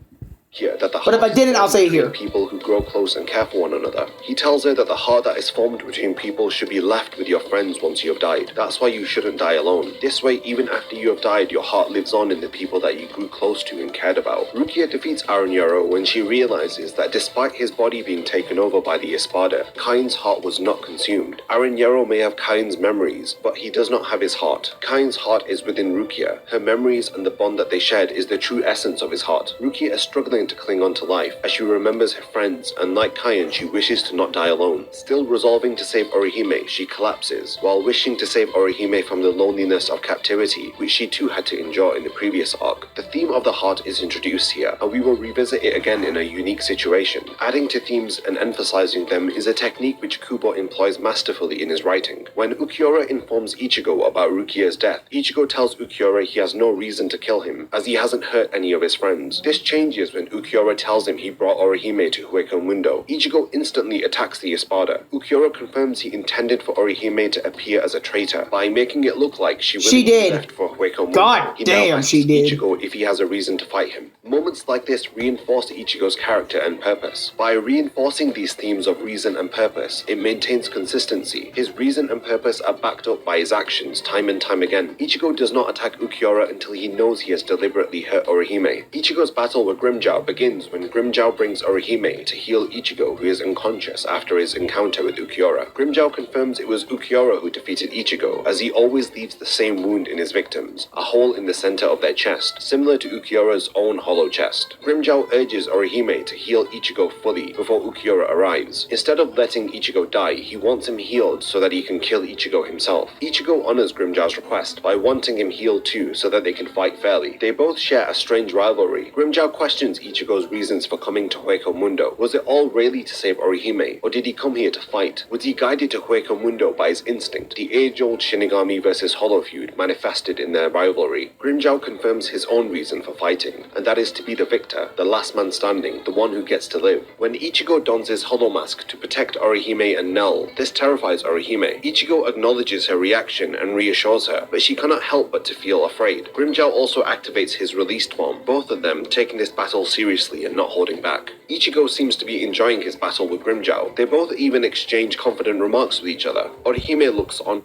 That the but if I didn't, I'll say it here. People who grow close and care for one another. He tells her that the heart that is formed between people should be left with your friends once you have died. That's why you shouldn't die alone. This way, even after you have died, your heart lives on in the people that you grew close to and cared about. Rukia defeats Arekkusu when she realizes that despite his body being taken over by the Espada, Kain's heart was not consumed. Arekkusu may have Kain's memories, but he does not have his heart. Kain's heart is within Rukia. Her memories and the bond that they shared is the true essence of his heart. Rukia is struggling to cling on to life as she remembers her friends, and like Kain, she wishes to not die alone. Still resolving to save Orihime, she collapses, while wishing to save Orihime from the loneliness of captivity, which she too had to endure in the previous arc. The theme of the heart is introduced here, and we will revisit it again in a unique situation. Adding to themes and emphasizing them is a technique which Kubo employs masterfully in his writing. When Ukiura informs Ichigo about Rukia's death, Ichigo tells Ukiura he has no reason to kill him, as he hasn't hurt any of his friends. This changes when Ukiura tells him he brought Orihime to Hueco Mundo. Ichigo instantly attacks the Espada. Ukiura confirms he intended for Orihime to appear as a traitor by making it look like she willingly left for Hueco Mundo. God damn, she did. Ichigo if he has a reason to fight him. Moments like this reinforce Ichigo's character and purpose. By reinforcing these themes of reason and purpose, it maintains consistency. His reason and purpose are backed up by his actions time and time again. Ichigo does not attack Ukiura until he knows he has deliberately hurt Orihime. Ichigo's battle with Grimmjow begins when Grimmjow brings Orihime to heal Ichigo, who is unconscious after his encounter with Ukiura. Grimmjow confirms it was Ukiura who defeated Ichigo, as he always leaves the same wound in his victims, a hole in the center of their chest, similar to Ukiura's own hollow chest. Grimmjow urges Orihime to heal Ichigo fully before Ukiura arrives. Instead of letting Ichigo die, he wants him healed so that he can kill Ichigo himself. Ichigo honors Grimmjow's request by wanting him healed too so that they can fight fairly. They both share a strange rivalry. Grimmjow questions Ichigo's reasons for coming to Hueco Mundo. Was it all really to save Orihime, or did he come here to fight? Was he guided to Hueco Mundo by his instinct? The age-old Shinigami versus Hollow feud manifested in their rivalry. Grimmjow confirms his own reason for fighting, and that is to be the victor, the last man standing, the one who gets to live. When Ichigo dons his Hollow mask to protect Orihime and Nell, this terrifies Orihime. Ichigo acknowledges her reaction and reassures her, but she cannot help but to feel afraid. Grimmjow also activates his released form, both of them taking this battle seriously and not holding back. Ichigo seems to be enjoying his battle with Grimmjow. They both even exchange confident remarks with each other. Orihime looks on.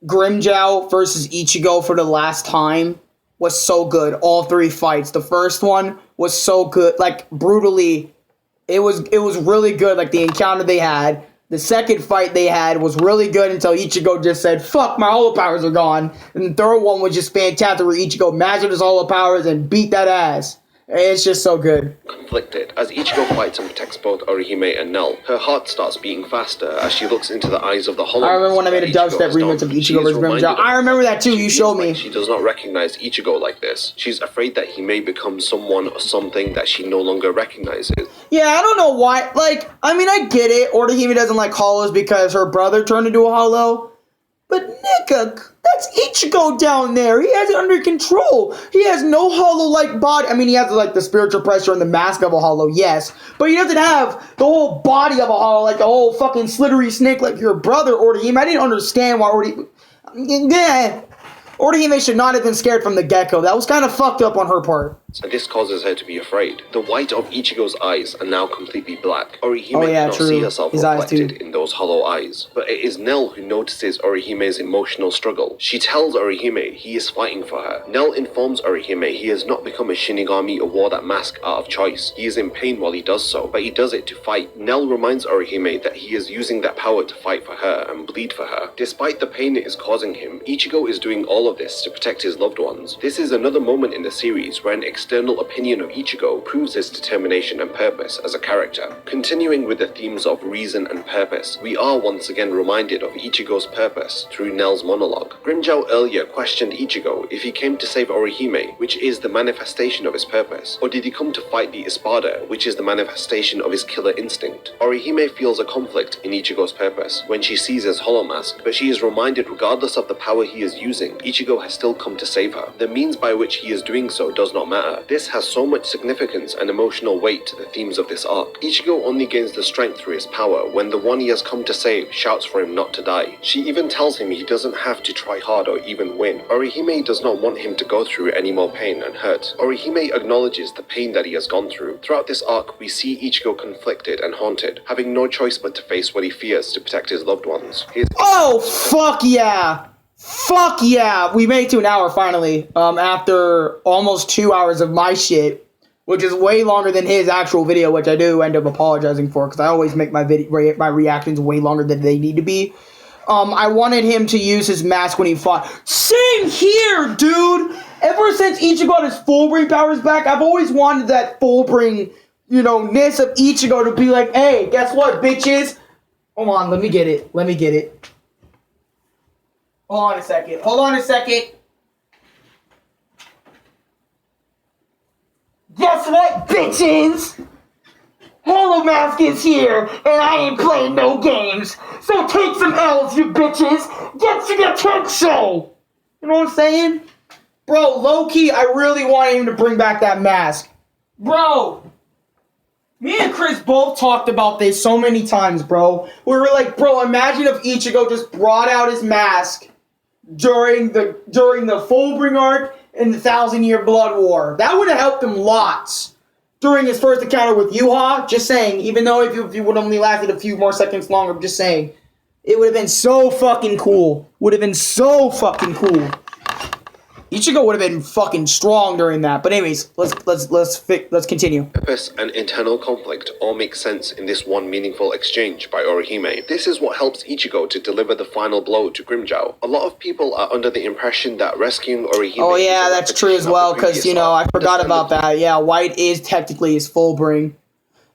Grimmjow versus Ichigo for the last time was so good. All three fights. The first one was so good, like brutally it was really good. Like the encounter they had, the second fight they had was really good until Ichigo just said, "Fuck, my holo powers are gone." And the third one was just fantastic, where Ichigo mastered his holo powers and beat that ass. It's just so good. Conflicted. As Ichigo fights and protects both Orihime and Nell, her heart starts beating faster as she looks into the eyes of the Hollow. I remember when I made a dubstep remix of Ichigo vs. Grimmjow. I remember that too, you showed me. She does not recognize Ichigo like this. She's afraid that he may become someone or something that she no longer recognizes. Yeah, I don't know why. Like, I mean, I get it. Orihime doesn't like hollows because her brother turned into a hollow. But nigga, that's Ichigo down there. He has it under control. He has no hollow-like body. I mean, he has like the spiritual pressure and the mask of a hollow, yes. But he doesn't have the whole body of a hollow, like a whole fucking slithery snake like your brother, Orihime. I didn't understand why Orihime... Yeah. Orihime should not have been scared from the get-go. That was kind of fucked up on her part. And this causes her to be afraid. The white of Ichigo's eyes are now completely black. Orihime cannot true. see herself His eyes reflected too. in those hollow eyes. But it is Nell who notices Orihime's emotional struggle. She tells Orihime he is fighting for her. Nell informs Orihime he has not become a Shinigami or wore that mask out of choice. He is in pain while he does so, but he does it to fight. Nell reminds Orihime that he is using that power to fight for her and bleed for her. Despite the pain it is causing him, Ichigo is doing all of this to protect his loved ones. This is another moment in the series where an external opinion of Ichigo proves his determination and purpose as a character. Continuing with the themes of reason and purpose, we are once again reminded of Ichigo's purpose through Nell's monologue. Grimmjow earlier questioned Ichigo if he came to save Orihime, which is the manifestation of his purpose, or did he come to fight the Espada, which is the manifestation of his killer instinct. Orihime feels a conflict in Ichigo's purpose when she sees his hollow mask, but she is reminded regardless of the power he is using, Ichigo has still come to save her. The means by which he is doing so does not matter. This has so much significance and emotional weight to the themes of this arc. Ichigo only gains the strength through his power when the one he has come to save shouts for him not to die. She even tells him he doesn't have to try hard or even win. Orihime does not want him to go through any more pain and hurt. Orihime acknowledges the pain that he has gone through. Throughout this arc, we see Ichigo conflicted and haunted, having no choice but to face what he fears to protect his loved ones. Oh, fuck yeah! Fuck yeah! We made it to an hour finally, after almost 2 hours of my shit, which is way longer than his actual video, which I do end up apologizing for, because I always make my reactions way longer than they need to be. I wanted him to use his mask when he fought. Same here, dude! Ever since Ichigo got his full-bring powers back, I've always wanted that full-bring, ness of Ichigo to be like, hey, guess what, bitches? Hold on, let me get it. Hold on a second. Guess what, bitches? Hollow Mask is here, and I ain't playing no games. So take some L's, you bitches. Get your attention. You know what I'm saying? Bro, low-key, I really want him to bring back that mask. Bro, me and Chris both talked about this so many times, bro. We were like, bro, imagine if Ichigo just brought out his mask during the Fullbring arc and the 1,000-Year Blood War. That would have helped him lots during his first encounter with Yuha. Just saying, even though if you would have only lasted a few more seconds longer, just saying, it would have been so fucking cool. Ichigo would have been fucking strong during that. But anyways, let's continue. Purpose and internal conflict all make sense in this one meaningful exchange by Orihime. This is what helps Ichigo to deliver the final blow to Grimmjow. A lot of people are under the impression that rescuing Orihime... Oh yeah, that's true as well, because, I forgot about that. Yeah, White is technically his full bring.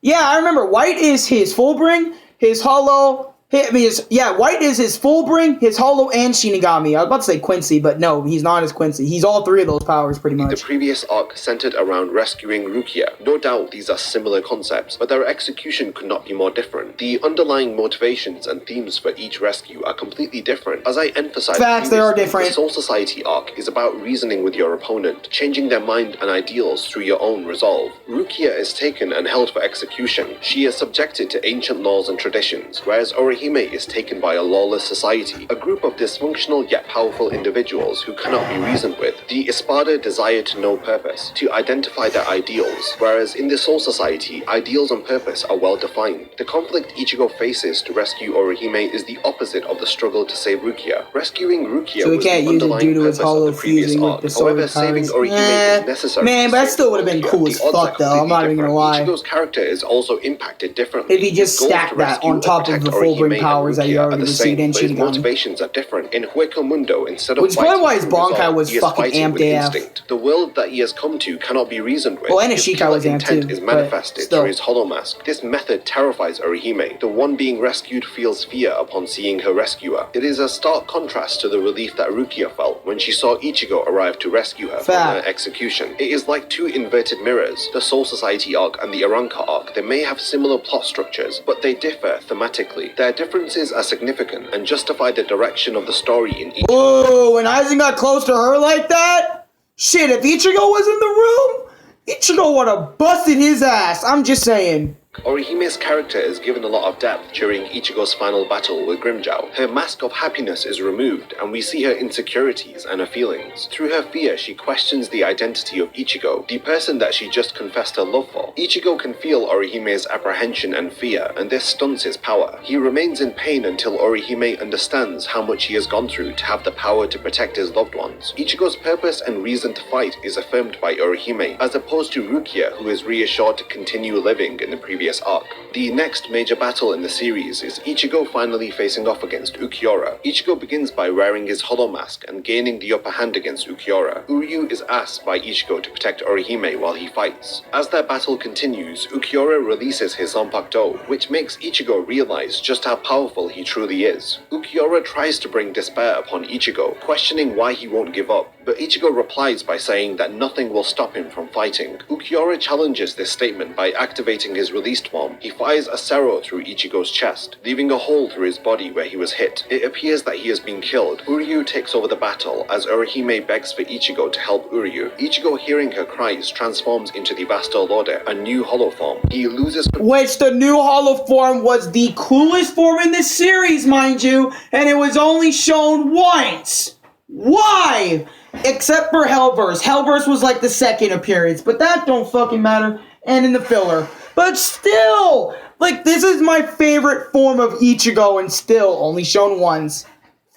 Yeah, I remember, White is his full bring, his hollow... White is his full bring, his hollow, and Shinigami. I was about to say Quincy, but no, he's not his Quincy. He's all three of those powers, pretty much. The previous arc centered around rescuing Rukia. No doubt these are similar concepts, but their execution could not be more different. The underlying motivations and themes for each rescue are completely different. As I emphasized, facts, they are different. The Soul Society arc is about reasoning with your opponent, changing their mind and ideals through your own resolve. Rukia is taken and held for execution. She is subjected to ancient laws and traditions, whereas Orihime Orihime is taken by a lawless society, a group of dysfunctional yet powerful individuals who cannot be reasoned with. The Espada desire to know purpose, to identify their ideals, whereas in the Soul Society, ideals and purpose are well defined. The conflict Ichigo faces to rescue Orihime is the opposite of the struggle to save Rukia. Rescuing Rukia So we was can't the use it underlying due to his purpose of hollow the previous fusing with arc. the sword However, saving powers. Orihime is necessary. Man, to but that save still would have been Rukia. cool The as odds are fuck, though. I'm not even completely gonna lie. different. Ichigo's character is also impacted differently. If he just His goals stacked to that rescue on or top of protect the full bring Orihime and powers that he Rukia are already the received same, in but his Shinigami. motivations are different. In Hueco Mundo, instead of Which is probably fighting why his through Bankai resolve, was he is fucking fighting amped with AF. instinct. The world that he has come to cannot be reasoned with. Well, and His Ishikai pure was amped intent too, is but manifested still. through his hollow mask. This method terrifies Orihime. The one being rescued feels fear upon seeing her rescuer. It is a stark contrast to the relief that Rukia felt when she saw Ichigo arrive to rescue her from her execution. It is like two inverted mirrors. The Soul Society arc and the Aranka arc, they may have similar plot structures, but they differ thematically. Their differences are significant and justify the direction of the story in each. Whoa, when Aizen got close to her like that? Shit, if Ichigo was in the room, Ichigo would have busted his ass. I'm just saying. Orihime's character is given a lot of depth during Ichigo's final battle with Grimmjow. Her mask of happiness is removed, and we see her insecurities and her feelings. Through her fear, she questions the identity of Ichigo, the person that she just confessed her love for. Ichigo can feel Orihime's apprehension and fear, and this stunts his power. He remains in pain until Orihime understands how much he has gone through to have the power to protect his loved ones. Ichigo's purpose and reason to fight is affirmed by Orihime, as opposed to Rukia, who is reassured to continue living in the previous arc. The next major battle in the series is Ichigo finally facing off against Ukiura. Ichigo begins by wearing his hollow mask and gaining the upper hand against Ukiura. Uryu is asked by Ichigo to protect Orihime while he fights. As their battle continues, Ukiura releases his Zanpakuto, which makes Ichigo realize just how powerful he truly is. Ukiura tries to bring despair upon Ichigo, questioning why he won't give up, but Ichigo replies by saying that nothing will stop him from fighting. Ukiura challenges this statement by activating his released form. He fires a Sero through Ichigo's chest, leaving a hole through his body where he was hit. It appears that he has been killed. Uryu takes over the battle as Orihime begs for Ichigo to help Uryu. Ichigo, hearing her cries, transforms into the Vasto Lorde, a new hollow form. He loses... Which the new hollow form was the coolest form in this series, mind you, and it was only shown once. Why? Except for Hellverse. Hellverse was like the second appearance, but that don't fucking matter. And in the filler. But still, like, this is my favorite form of Ichigo and still only shown once.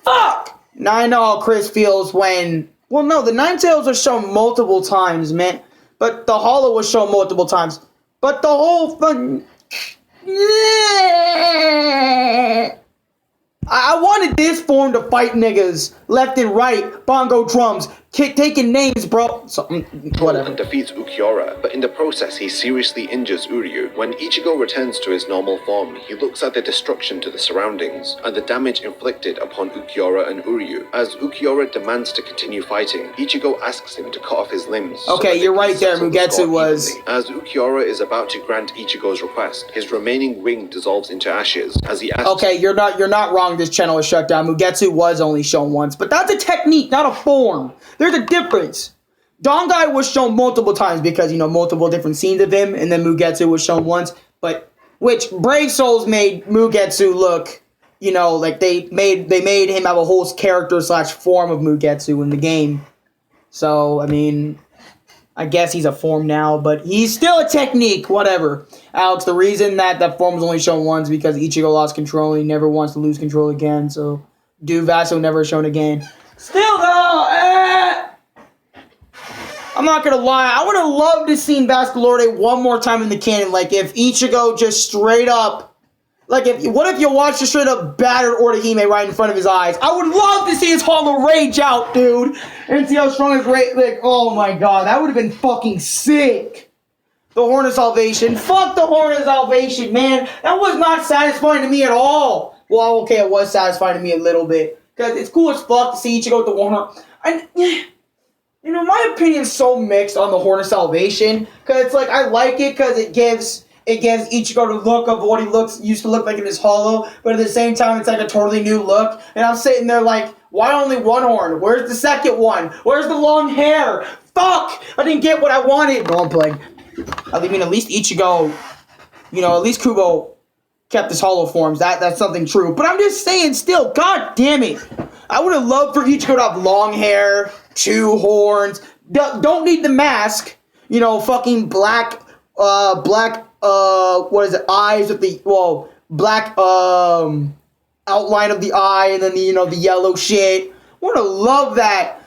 Fuck! Now I know how Chris feels when... Well, no, the Nine Tails are shown multiple times, man. But the Hollow was shown multiple times. But the whole fucking... I wanted this form to fight niggas left and right, bongo drums, taking names, bro. So, whatever. And defeats Ukiura, but in the process he seriously injures Uryu. When Ichigo returns to his normal form, he looks at the destruction to the surroundings and the damage inflicted upon Ukiura and Uryu. As Ukiura demands to continue fighting, Ichigo asks him to cut off his limbs. Okay, you're right there, Mugetsu was. As Ukiura is about to grant Ichigo's request, his remaining wing dissolves into ashes as he asks... Okay, you're not wrong. This channel is shut down. Mugetsu was only shown once, but that's a technique, not a form. There's a difference. Dongai was shown multiple times because, you know, multiple different scenes of him, and then Mugetsu was shown once, but which Brave Souls made Mugetsu look, you know, like they made him have a whole character / form of Mugetsu in the game. So, I mean, I guess he's a form now, but he's still a technique, whatever. Alex, the reason that form was only shown once because Ichigo lost control and he never wants to lose control again, so Vaso never shown again. Still though, I'm not gonna lie, I would have loved to see Vasculorde one more time in the canon, like if Ichigo just straight up, like what if you watched a straight up battered Orihime right in front of his eyes? I would love to see his Hollow Rage out, dude, and see how strong his rage, like, oh my god, that would have been fucking sick. The Horn of Salvation, fuck the Horn of Salvation, man, that was not satisfying to me at all. Well, okay, it was satisfying to me a little bit. Because it's cool as fuck to see Ichigo with the Horn. And, you know, my opinion's so mixed on the Horn of Salvation. Because it's like, I like it because it gives Ichigo the look of what he used to look like in his Hollow. But at the same time, it's like a totally new look. And I'm sitting there like, why only one horn? Where's the second one? Where's the long hair? Fuck! I didn't get what I wanted. No, I'm playing. I mean, at least Ichigo, you know, at least Kubo kept his hollow forms. That's something true. But I'm just saying still, god damn it. I would have loved for Ichigo to have long hair, 2 horns. Don't need the mask. You know, fucking black, what is it, eyes with the, well, black, outline of the eye, and then the, you know, the yellow shit. Would have loved that.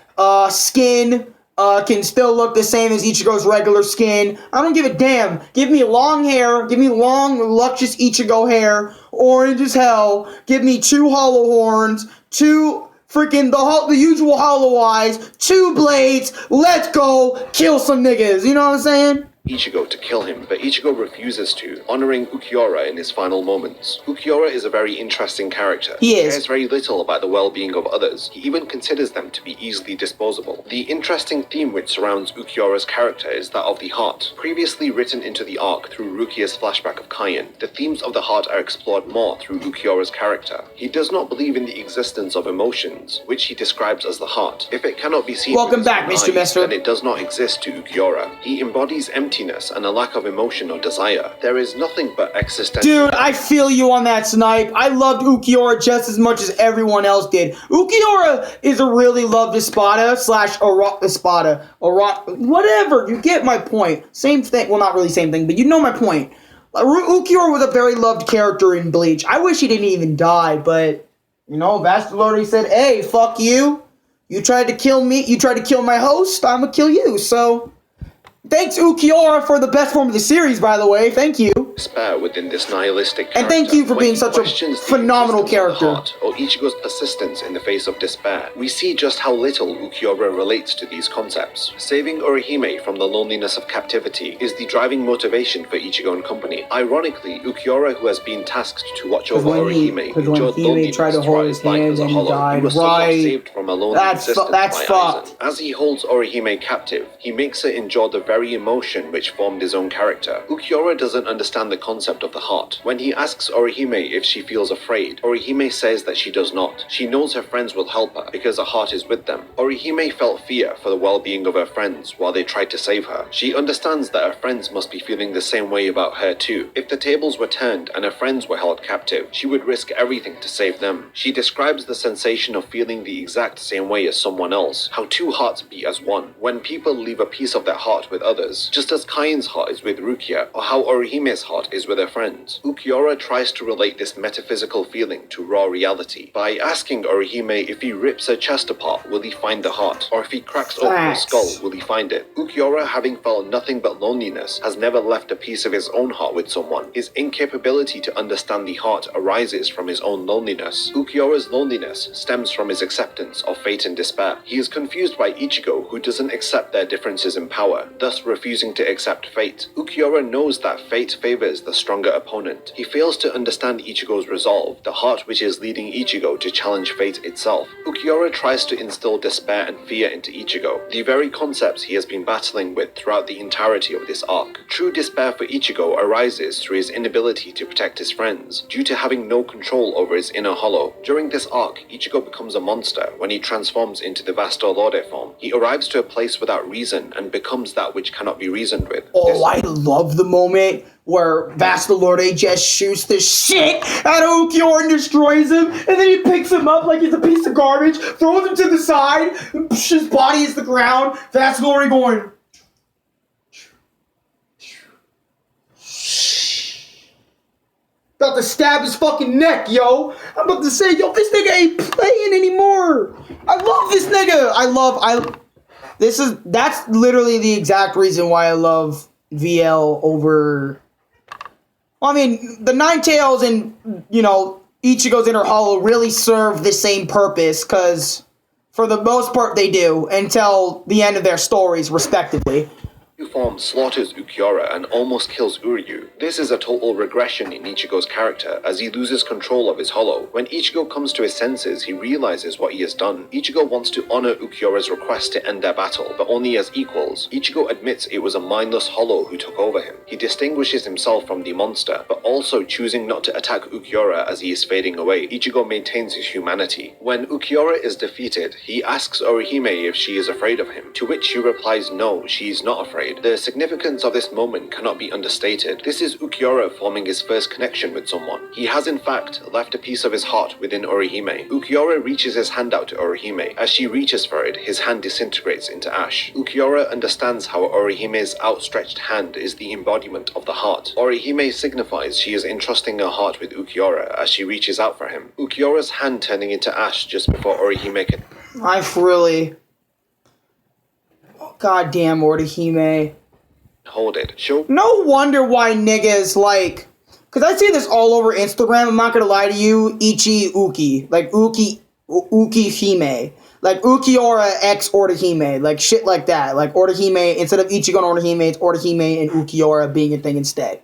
Skin, can still look the same as Ichigo's regular skin. I don't give a damn. Give me long hair. Give me long, luscious Ichigo hair. Orange as hell. Give me 2 hollow horns. 2 freaking, the usual hollow eyes. 2 blades. Let's go. Kill some niggas. You know what I'm saying? Ichigo to kill him, but Ichigo refuses to, honoring Ukiura in his final moments. Ukiura is a very interesting character. He is. Cares very little about the well-being of others. He even considers them to be easily disposable. The interesting theme which surrounds Ukiura's character is that of the heart. Previously written into the arc through Rukia's flashback of Kaien, the themes of the heart are explored more through Ukiura's character. He does not believe in the existence of emotions, which he describes as the heart. If it cannot be seen Welcome with back, his Mr. own eyes, Mister. then it does not exist to Ukiura. He embodies emptiness and a lack of emotion or desire. There is nothing but existential. Dude, I feel you on that, Snipe. I loved Ukiura just as much as everyone else did. Ukiura is a really loved Espada / Espada. Whatever, you get my point. Same thing, well, not really same thing, but you know my point. Ukiura was a very loved character in Bleach. I wish he didn't even die, but, you know, Vastalori said, hey, fuck you. You tried to kill me, you tried to kill my host, I'm gonna kill you, so... Thanks, Ukiura, for the best form of the series, by the way. Thank you. Despair within this nihilistic character. And thank you for being such a phenomenal character. Or Ichigo's persistence in the face of despair. We see just how little Ukiura relates to these concepts. Saving Orihime from the loneliness of captivity is the driving motivation for Ichigo and company. Ironically, Ukiura, who has been tasked to watch over Orihime, endured loneliness tried to hold his hand and he died. He was somewhat saved from a lonely existence that's by fucked. Aizen. As he holds Orihime captive, he makes her endure the very emotion which formed his own character. Ukiura doesn't understand the concept of the heart. When he asks Orihime if she feels afraid, Orihime says that she does not. She knows her friends will help her because her heart is with them. Orihime felt fear for the well-being of her friends while they tried to save her. She understands that her friends must be feeling the same way about her too. If the tables were turned and her friends were held captive, she would risk everything to save them. She describes the sensation of feeling the exact same way as someone else, how 2 hearts beat as one. When people leave a piece of their heart with others, just as Kaien's heart is with Rukia, or how Orihime's heart is with her friends. Ukiura tries to relate this metaphysical feeling to raw reality. By asking Orihime if he rips her chest apart, will he find the heart? Or if he cracks open her skull, will he find it? Ukiura, having felt nothing but loneliness, has never left a piece of his own heart with someone. His incapability to understand the heart arises from his own loneliness. Ukiura's loneliness stems from his acceptance of fate and despair. He is confused by Ichigo, who doesn't accept their differences in power, thus refusing to accept fate. Ukiura knows that fate favors the stronger opponent. He fails to understand Ichigo's resolve, the heart which is leading Ichigo to challenge fate itself. Ukiura tries to instill despair and fear into Ichigo, the very concepts he has been battling with throughout the entirety of this arc. True despair for Ichigo arises through his inability to protect his friends, due to having no control over his inner hollow. During this arc, Ichigo becomes a monster when he transforms into the Vasto Lorde form. He arrives to a place without reason and becomes that which cannot be reasoned with. Oh, I love the moment where Vastalorde just shoots the shit out of Ukiura and destroys him, and then he picks him up like he's a piece of garbage, throws him to the side, his body is the ground, Vastalorde going... About to stab his fucking neck, yo. I'm about to say, yo, this nigga ain't playing anymore. I love this nigga. That's literally the exact reason why I love VL over... Well, I mean, the Nine Tails and, you know, Ichigo's Inner Hollow really serve the same purpose, because for the most part they do, until the end of their stories, respectively. Form slaughters Ukiura and almost kills Uryu. This is a total regression in Ichigo's character, as he loses control of his hollow. When Ichigo comes to his senses, he realizes what he has done. Ichigo wants to honor Ukiura's request to end their battle, but only as equals. Ichigo admits it was a mindless hollow who took over him. He distinguishes himself from the monster, but also choosing not to attack Ukiura as he is fading away. Ichigo maintains his humanity. When Ukiura is defeated, he asks Orihime if she is afraid of him, to which she replies no, she is not afraid. upgrade. The significance of this moment cannot be understated. This is Ukiura forming his first connection with someone. He has in fact left a piece of his heart within Orihime. Ukiura reaches his hand out to Orihime. As she reaches for it, his hand disintegrates into ash. Ukiura understands how Orihime's outstretched hand is the embodiment of the heart. Orihime signifies she is entrusting her heart with Ukiura as she reaches out for him. Ukiura's hand turning into ash just before Orihime can... I've really... Goddamn Orihime. Hold it. She'll... No wonder why niggas, like... Because I see this all over Instagram, I'm not gonna lie to you. Ichi Uki. Like, Uki Hime. Like, Ukiura X Orihime. Like, shit like that. Like, Orihime, instead of Ichigo and Orihime, it's Orihime and Ukiura being a thing instead.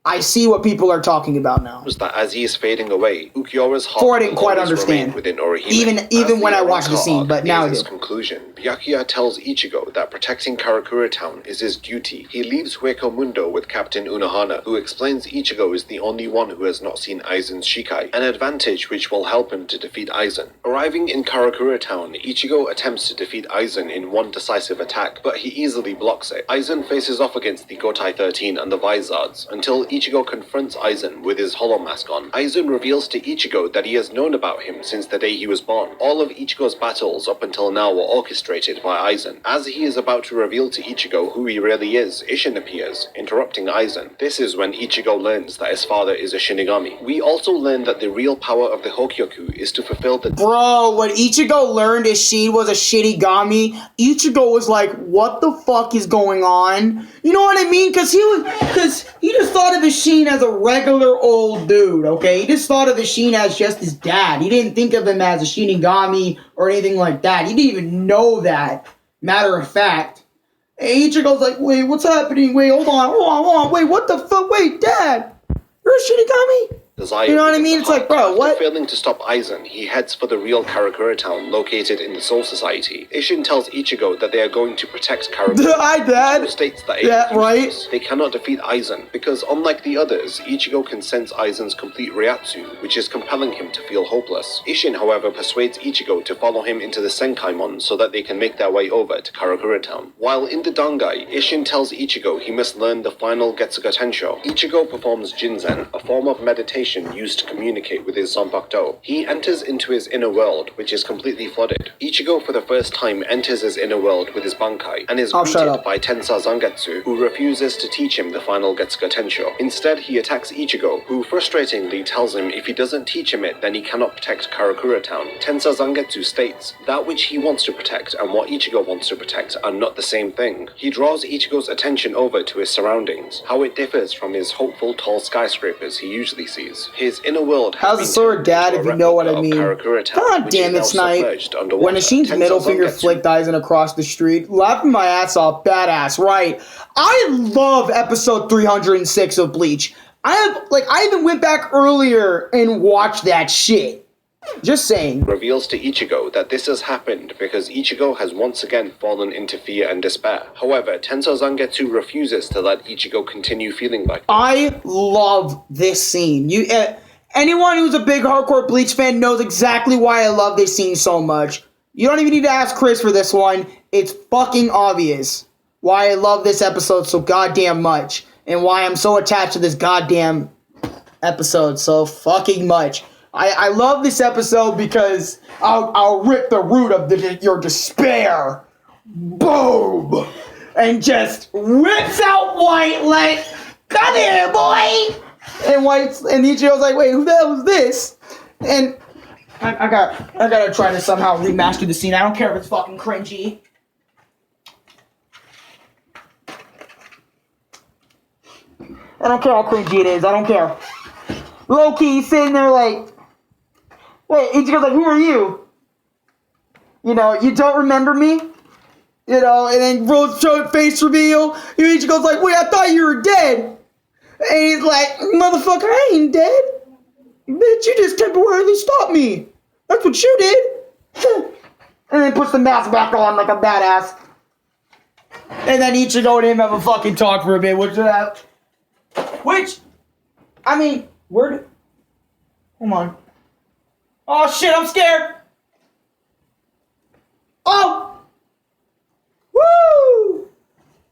I see what people are talking about now. Was that as he is fading away, Ukiura's heart Before I didn't will quite always understand. remain within Orihime. Even when I watched the scene, but now I his do. conclusion, Byakuya tells Ichigo that protecting Karakura Town is his duty. He leaves Hueco Mundo with Captain Unohana, who explains Ichigo is the only one who has not seen Aizen's Shikai, an advantage which will help him to defeat Aizen. Arriving in Karakura Town, Ichigo attempts to defeat Aizen in one decisive attack, but he easily blocks it. Aizen faces off against the Gotai 13 and the Vizards, until Ichigo confronts Aizen with his hollow mask on. Aizen reveals to Ichigo that he has known about him since the day he was born. All of Ichigo's battles up until now were orchestrated by Aizen. As he is about to reveal to Ichigo who he really is, Isshin appears, interrupting Aizen. This is when Ichigo learns that his father is a Shinigami. We also learn that the real power of the Hokyoku is to fulfill the... Bro, when Ichigo learned that she was a Shinigami, Ichigo was like, what the fuck is going on? You know what I mean? Because he just thought of Isshin as a regular old dude, okay? He just thought of Isshin as just his dad. He didn't think of him as a Shinigami or anything like that. He didn't even know that, matter of fact. And Ichigo's like, wait, what's happening? Wait, hold on. Wait, what the fuck? Wait, Dad, you're a Shinigami? Desire, you know what I mean? It's like, bro, what? After failing to stop Aizen, he heads for the real Karakura town located in the Soul Society. Isshin tells Ichigo that they are going to protect Karakura. Hi, Dad. Ichigo states that right? They cannot defeat Aizen because, unlike the others, Ichigo can sense Aizen's complete Ryatsu, which is compelling him to feel hopeless. Isshin, however, persuades Ichigo to follow him into the Senkaimon so that they can make their way over to Karakura town. While in the Dangai, Isshin tells Ichigo he must learn the final Getsuga Tensho. Ichigo performs Jinzen, a form of meditation used to communicate with his Zanpakuto. He enters into his inner world, which is completely flooded. Ichigo, for the first time, enters his inner world with his Bankai, and is greeted by Tensa Zangetsu, who refuses to teach him the final Getsuga Tensho. Instead, he attacks Ichigo, who frustratingly tells him if he doesn't teach him it, then he cannot protect Karakura town. Tensa Zangetsu states, that which he wants to protect and what Ichigo wants to protect are not the same thing. He draws Ichigo's attention over to his surroundings, how it differs from his hopeful tall skyscrapers he usually sees. His inner world how's the sword, Dad, if you know what I mean? God damn, it's nice. When Ishin's middle finger flicked Aizen across the street, laughing my ass off, badass, right? I love episode 306 of Bleach. I even went back earlier and watched that shit. Just saying. Reveals to Ichigo that this has happened because Ichigo has once again fallen into fear and despair. However, Tensa Zangetsu refuses to let Ichigo continue feeling like this. I love this scene. Anyone who's a big hardcore Bleach fan knows exactly why I love this scene so much. You don't even need to ask Chris for this one. It's fucking obvious why I love this episode so goddamn much. And why I'm so attached to this goddamn episode so fucking much. I love this episode because I'll rip the root of your despair. Boom! And just rips out White like, come here, boy! And Ichigo's like, wait, who the hell is this? And I gotta try to somehow remaster the scene. I don't care if it's fucking cringy. I don't care how cringy it is. I don't care. Low-key, he's sitting there like, wait, Ichigo's like, who are you? You know, you don't remember me? You know, and then Rose showed face reveal. Ichigo's like, wait, I thought you were dead. And he's like, motherfucker, I ain't dead. Bitch, you just temporarily stopped me. That's what you did. And then puts the mask back on like a badass. And then Ichigo and him have a fucking talk for a bit, I mean, hold on. Oh shit, I'm scared. Oh! Woo!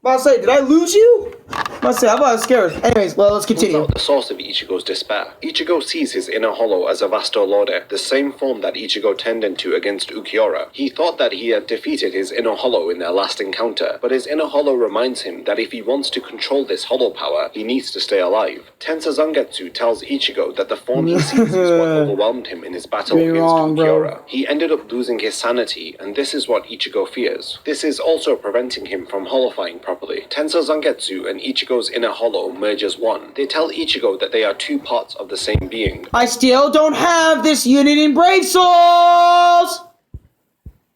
About to say, did I lose you? About to say, I'm about to scare. Anyways, well, let's continue. The source of Ichigo's despair. Ichigo sees his inner hollow as a Vasto Lorde, the same form that Ichigo turned into against Ukiura. He thought that he had defeated his inner hollow in their last encounter, but his inner hollow reminds him that if he wants to control this hollow power, he needs to stay alive. Tensa Zangetsu tells Ichigo that the form he sees is what overwhelmed him in his battle against Ukiura. He ended up losing his sanity, and this is what Ichigo fears. This is also preventing him from holofying properly. Tensa Zangetsu and Ichigo's inner hollow merge as one. They tell Ichigo that they are two parts of the same being. I still don't have this unit in Brave Souls!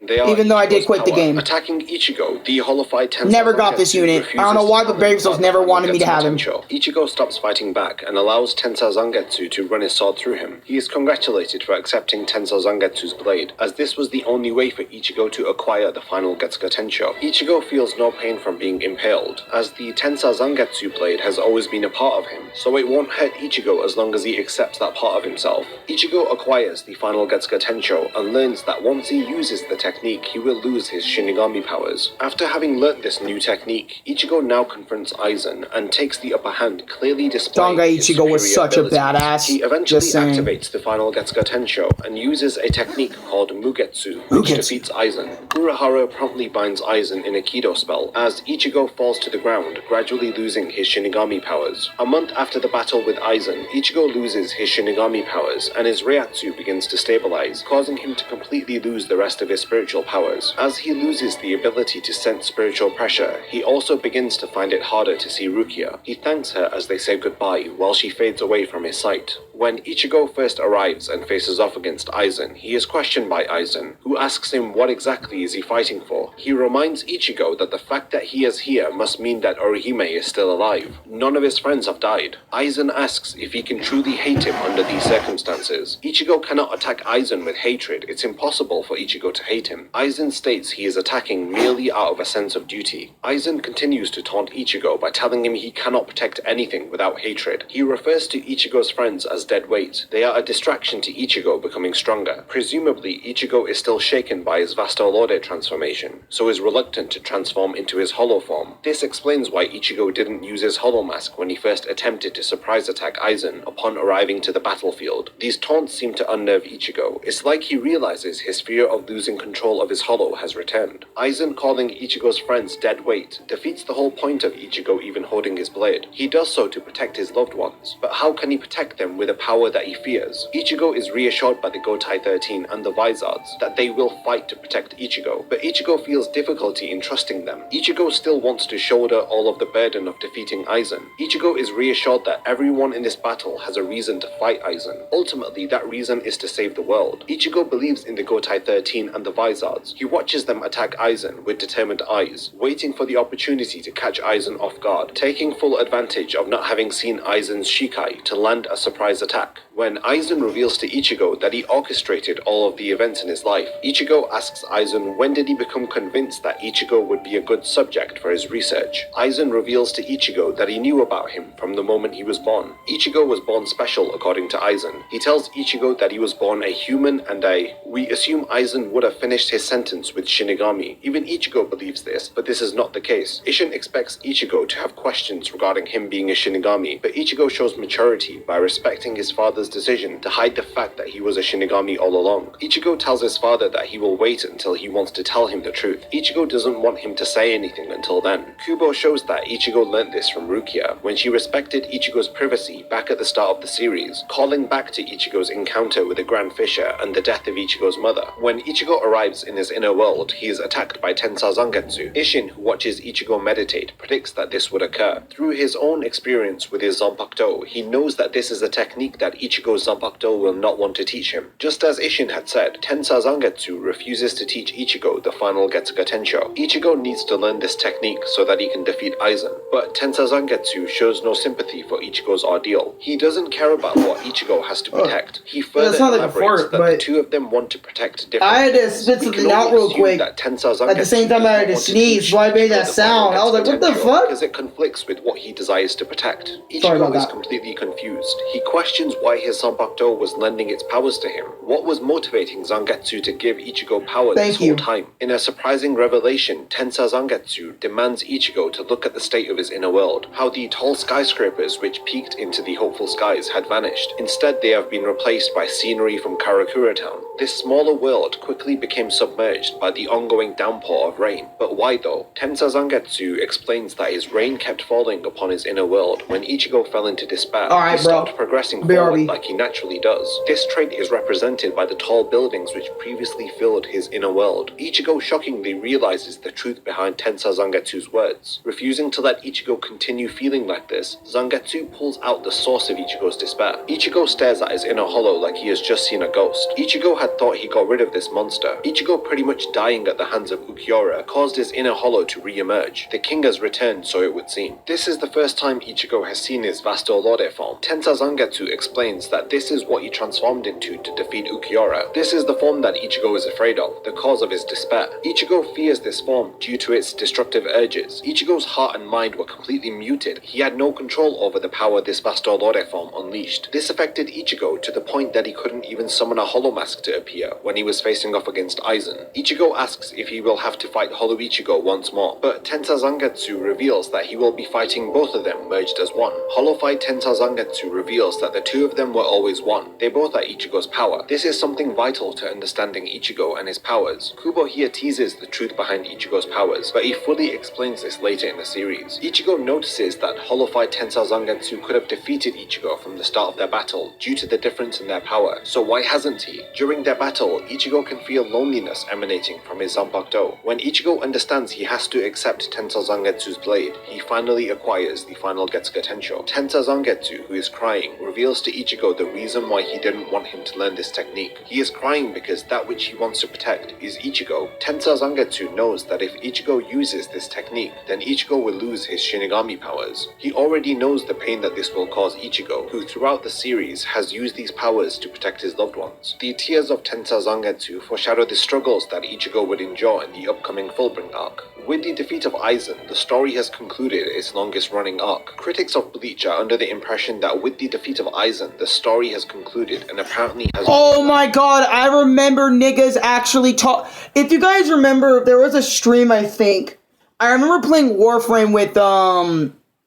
Even though I did quit the game. Attacking Ichigo, the holified Tensa never got this unit. I don't know why, but Brave Souls never wanted me to have him. Ichigo stops fighting back and allows Tensa Zangetsu to run his sword through him. He is congratulated for accepting Tensa Zangetsu's blade, as this was the only way for Ichigo to acquire the final Getsuga Tensho. Ichigo feels no pain from being impaled, as the Tensa Zangetsu blade has always been a part of him, so it won't hurt Ichigo as long as he accepts that part of himself. Ichigo acquires the final Getsuga Tensho and learns that once he uses the technique, he will lose his Shinigami powers. After having learnt this new technique, Ichigo now confronts Aizen and takes the upper hand, clearly displaying his Ichigo was such abilities. a badass. He eventually activates the final Getsuga Tensho and uses a technique called Mugetsu, which defeats Aizen. Urahara promptly binds Aizen in a Kido spell, as Ichigo falls to the ground, gradually losing his Shinigami powers. A month after the battle with Aizen, Ichigo loses his Shinigami powers, and his Reiatsu begins to stabilize, causing him to completely lose the rest of his spiritual powers. As he loses the ability to sense spiritual pressure, he also begins to find it harder to see Rukia. He thanks her as they say goodbye, while she fades away from his sight. When Ichigo first arrives and faces off against Aizen, he is questioned by Aizen, who asks him what exactly is he fighting for. He reminds Ichigo that the fact that he is here must mean that Orihime is still alive. None of his friends have died. Aizen asks if he can truly hate him under these circumstances. Ichigo cannot attack Aizen with hatred. It's impossible for Ichigo to hate him. Aizen states he is attacking merely out of a sense of duty. Aizen continues to taunt Ichigo by telling him he cannot protect anything without hatred. He refers to Ichigo's friends as dead weight. They are a distraction to Ichigo becoming stronger. Presumably, Ichigo is still shaken by his Vasto Lorde transformation, so is reluctant to transform into his hollow form. This explains why Ichigo didn't use his hollow mask when he first attempted to surprise attack Aizen upon arriving to the battlefield. These taunts seem to unnerve Ichigo. It's like he realizes his fear of losing control of his hollow has returned. Aizen calling Ichigo's friends dead weight defeats the whole point of Ichigo even holding his blade. He does so to protect his loved ones, but how can he protect them with a power that he fears? Ichigo is reassured by the Gotai 13 and the Vizards that they will fight to protect Ichigo, but Ichigo feels difficulty in trusting them. Ichigo still wants to shoulder all of the burden of defeating Aizen. Ichigo is reassured that everyone in this battle has a reason to fight Aizen. Ultimately, that reason is to save the world. Ichigo believes in the Gotai 13 and the Vizards. He watches them attack Aizen with determined eyes, waiting for the opportunity to catch Aizen off guard, taking full advantage of not having seen Aizen's Shikai to land a surprise attack. When Aizen reveals to Ichigo that he orchestrated all of the events in his life, Ichigo asks Aizen when did he become convinced that Ichigo would be a good subject for his research. Aizen reveals to Ichigo that he knew about him from the moment he was born. Ichigo was born special according to Aizen. He tells Ichigo that he was born a human and we assume Aizen would have finished his sentence with Shinigami. Even Ichigo believes this, but this is not the case. Isshin expects Ichigo to have questions regarding him being a Shinigami, but Ichigo shows maturity by respecting his father's decision to hide the fact that he was a Shinigami all along. Ichigo tells his father that he will wait until he wants to tell him the truth. Ichigo doesn't want him to say anything until then. Kubo shows that Ichigo learnt this from Rukia when she respected Ichigo's privacy back at the start of the series, calling back to Ichigo's encounter with the Grand Fisher and the death of Ichigo's mother. When Ichigo arrives in his inner world, he is attacked by Tensa Zangetsu. Isshin, who watches Ichigo meditate, predicts that this would occur. Through his own experience with his Zanpakuto, he knows that this is a technique that Ichigo's Zanpakuto will not want to teach him. Just as Isshin had said, Tensa Zangetsu refuses to teach Ichigo the final Getsuga Tensho. Ichigo needs to learn this technique so that he can defeat Aizen, but Tensa Zangetsu shows no sympathy for Ichigo's ordeal. He doesn't care about what Ichigo has to protect. He further elaborates that the two of them want to protect different things. spit We something can out only real assume quick. that Tensa Zangetsu At the same time, I had to does not want sneeze, teach so I made Ichigo that the sound. I was like, what the potential fuck? because it conflicts with what he desires to protect. Sorry about Ichigo is that. completely confused. He questions why his Zanpakuto was lending its powers to him. What was motivating Zangetsu to give Ichigo power this whole time? In a surprising revelation, Tensa Zangetsu demands Ichigo to look at the state of his inner world, how the tall skyscrapers which peaked into the hopeful skies had vanished. Instead, they have been replaced by scenery from Karakura Town. This smaller world quickly became submerged by the ongoing downpour of rain. But why though? Tensa Zangetsu explains that his rain kept falling upon his inner world. When Ichigo fell into despair, he stopped progressing forward like he naturally does. This trait is represented by the tall buildings which previously filled his inner world. Ichigo shockingly realizes the truth behind Tensa Zangetsu's words. Refusing to let Ichigo continue feeling like this, Zangetsu pulls out the source of Ichigo's despair. Ichigo stares at his inner hollow like he has just seen a ghost. Ichigo had thought he got rid of this monster. Ichigo pretty much dying at the hands of Ukiura caused his inner hollow to re-emerge. The king has returned, so it would seem. This is the first time Ichigo has seen his Vasto Lorde form. Tensa Zangetsu explains that this is what he transformed into to defeat Ukiura. This is the form that Ichigo is afraid of, the cause of his despair. Ichigo fears this form due to its destructive urges. Ichigo's heart and mind were completely muted. He had no control over the power this Vasto Lorde form unleashed. This affected Ichigo to the point that he couldn't even summon a Hollow Mask to appear when he was facing off against Aizen. Ichigo asks if he will have to fight Hollow Ichigo once more, but Tensa Zangetsu reveals that he will be fighting both of them merged as one. Hollow Fight Tensa Zangetsu reveals that the two of them were always one. They both are Ichigo's power. This is something vital to understanding Ichigo and his powers. Kubo here teases the truth behind Ichigo's powers, but he fully explains this later in the series. Ichigo notices that Hollow Fight Tensa Zangetsu could have defeated Ichigo from the start of their battle due to the difference in their power, so why hasn't he? During their battle, Ichigo can feel loneliness emanating from his Zanpakuto. When Ichigo understands he has to accept Tensa Zangetsu's blade, he finally acquires the final Getsuga Tensho. Tensa Zangetsu, who is crying, reveals to Ichigo the reason why he didn't want him to learn this technique. He is crying because that which he wants to protect is Ichigo. Tensa Zangetsu knows that if Ichigo uses this technique, then Ichigo will lose his Shinigami powers. He already knows the pain that this will cause Ichigo, who throughout the series has used these powers to protect his loved ones. The tears of Tensa Zangetsu foreshadow the struggles that Ichigo would endure in the upcoming Fullbring arc. With the defeat of Aizen, the story has concluded its longest running arc. Critics of Bleach are under the impression that with the defeat of Aizen, the story has concluded and apparently has... Oh my god, I remember niggas actually talk... If you guys remember, there was a stream, I think. I remember playing Warframe with,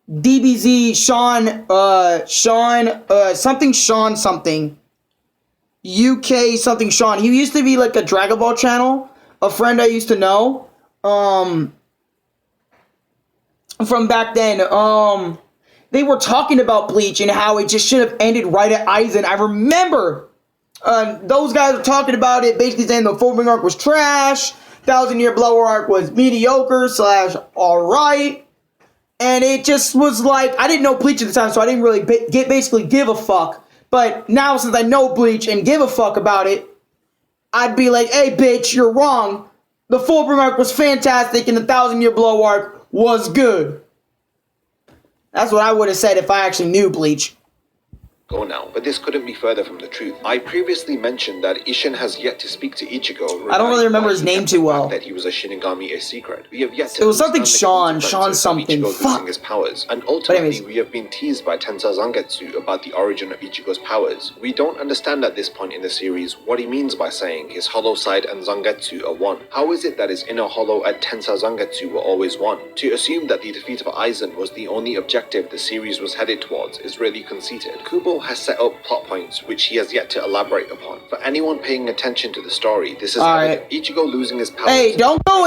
DBZ, something. UK something Sean. He used to be like a Dragon Ball channel. A friend I used to know. From back then. They were talking about Bleach and how it just should have ended right at Aizen. I remember those guys were talking about it, basically saying the Fullbring arc was trash. 1,000 Year Blower arc was mediocre / alright. And it just was like, I didn't know Bleach at the time, so I didn't really basically give a fuck. But now, since I know Bleach and give a fuck about it, I'd be like, hey, bitch, you're wrong. The Fullbring arc was fantastic, and the 1,000 Year Blow arc was good. That's what I would have said if I actually knew Bleach. Go now, but this couldn't be further from the truth. I previously mentioned that Isshin has yet to speak to Ichigo. I don't really remember his name too well. That he was a Shinigami a secret. We have yet to. It was something Sean something. Losing his powers, and ultimately we have been teased by Tensa Zangetsu about the origin of Ichigo's powers. We don't understand at this point in the series what he means by saying his hollow side and Zangetsu are one. How is it that his inner hollow and Tensa Zangetsu were always one? To assume that the defeat of Aizen was the only objective the series was headed towards is really conceited. Kubo has set up plot points which he has yet to elaborate upon. For anyone paying attention to the story, this is evident. Ichigo losing his powers. Hey, don't go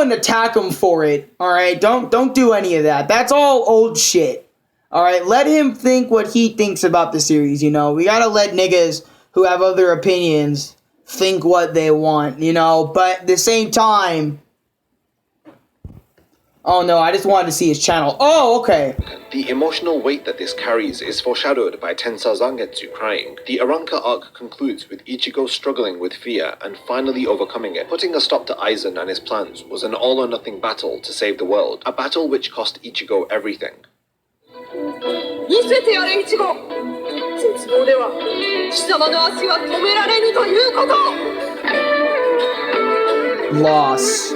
and attack him for it. All right, don't do any of that. That's all old shit. All right, let him think what he thinks about the series. You know, we gotta let niggas who have other opinions think what they want. You know, but at the same time. Oh no, I just wanted to see his channel. Oh, okay. The emotional weight that this carries is foreshadowed by Tensa Zangetsu crying. The Aranka arc concludes with Ichigo struggling with fear and finally overcoming it. Putting a stop to Aizen and his plans was an all-or-nothing battle to save the world. A battle which cost Ichigo everything. 見せてやれイチゴ絶望では貴様の足は止められぬということ loss.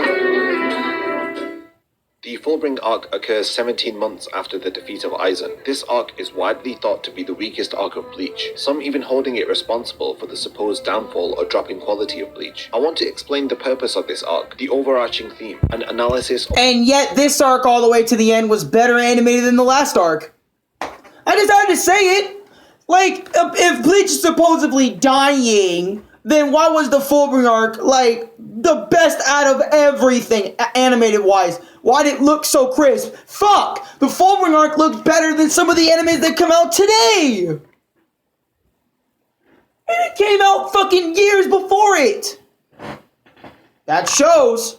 The Fullbring arc occurs 17 months after the defeat of Aizen. This arc is widely thought to be the weakest arc of Bleach, some even holding it responsible for the supposed downfall or drop in quality of Bleach. I want to explain the purpose of this arc, the overarching theme, and analysis of— And yet this arc all the way to the end was better animated than the last arc. I just had to say it. Like, if Bleach is supposedly dying, then why was the Fullbring arc, like, the best out of everything, animated-wise? Why did it look so crisp? Fuck! The Fullbring arc looks better than some of the animes that come out today! And it came out fucking years before it! That shows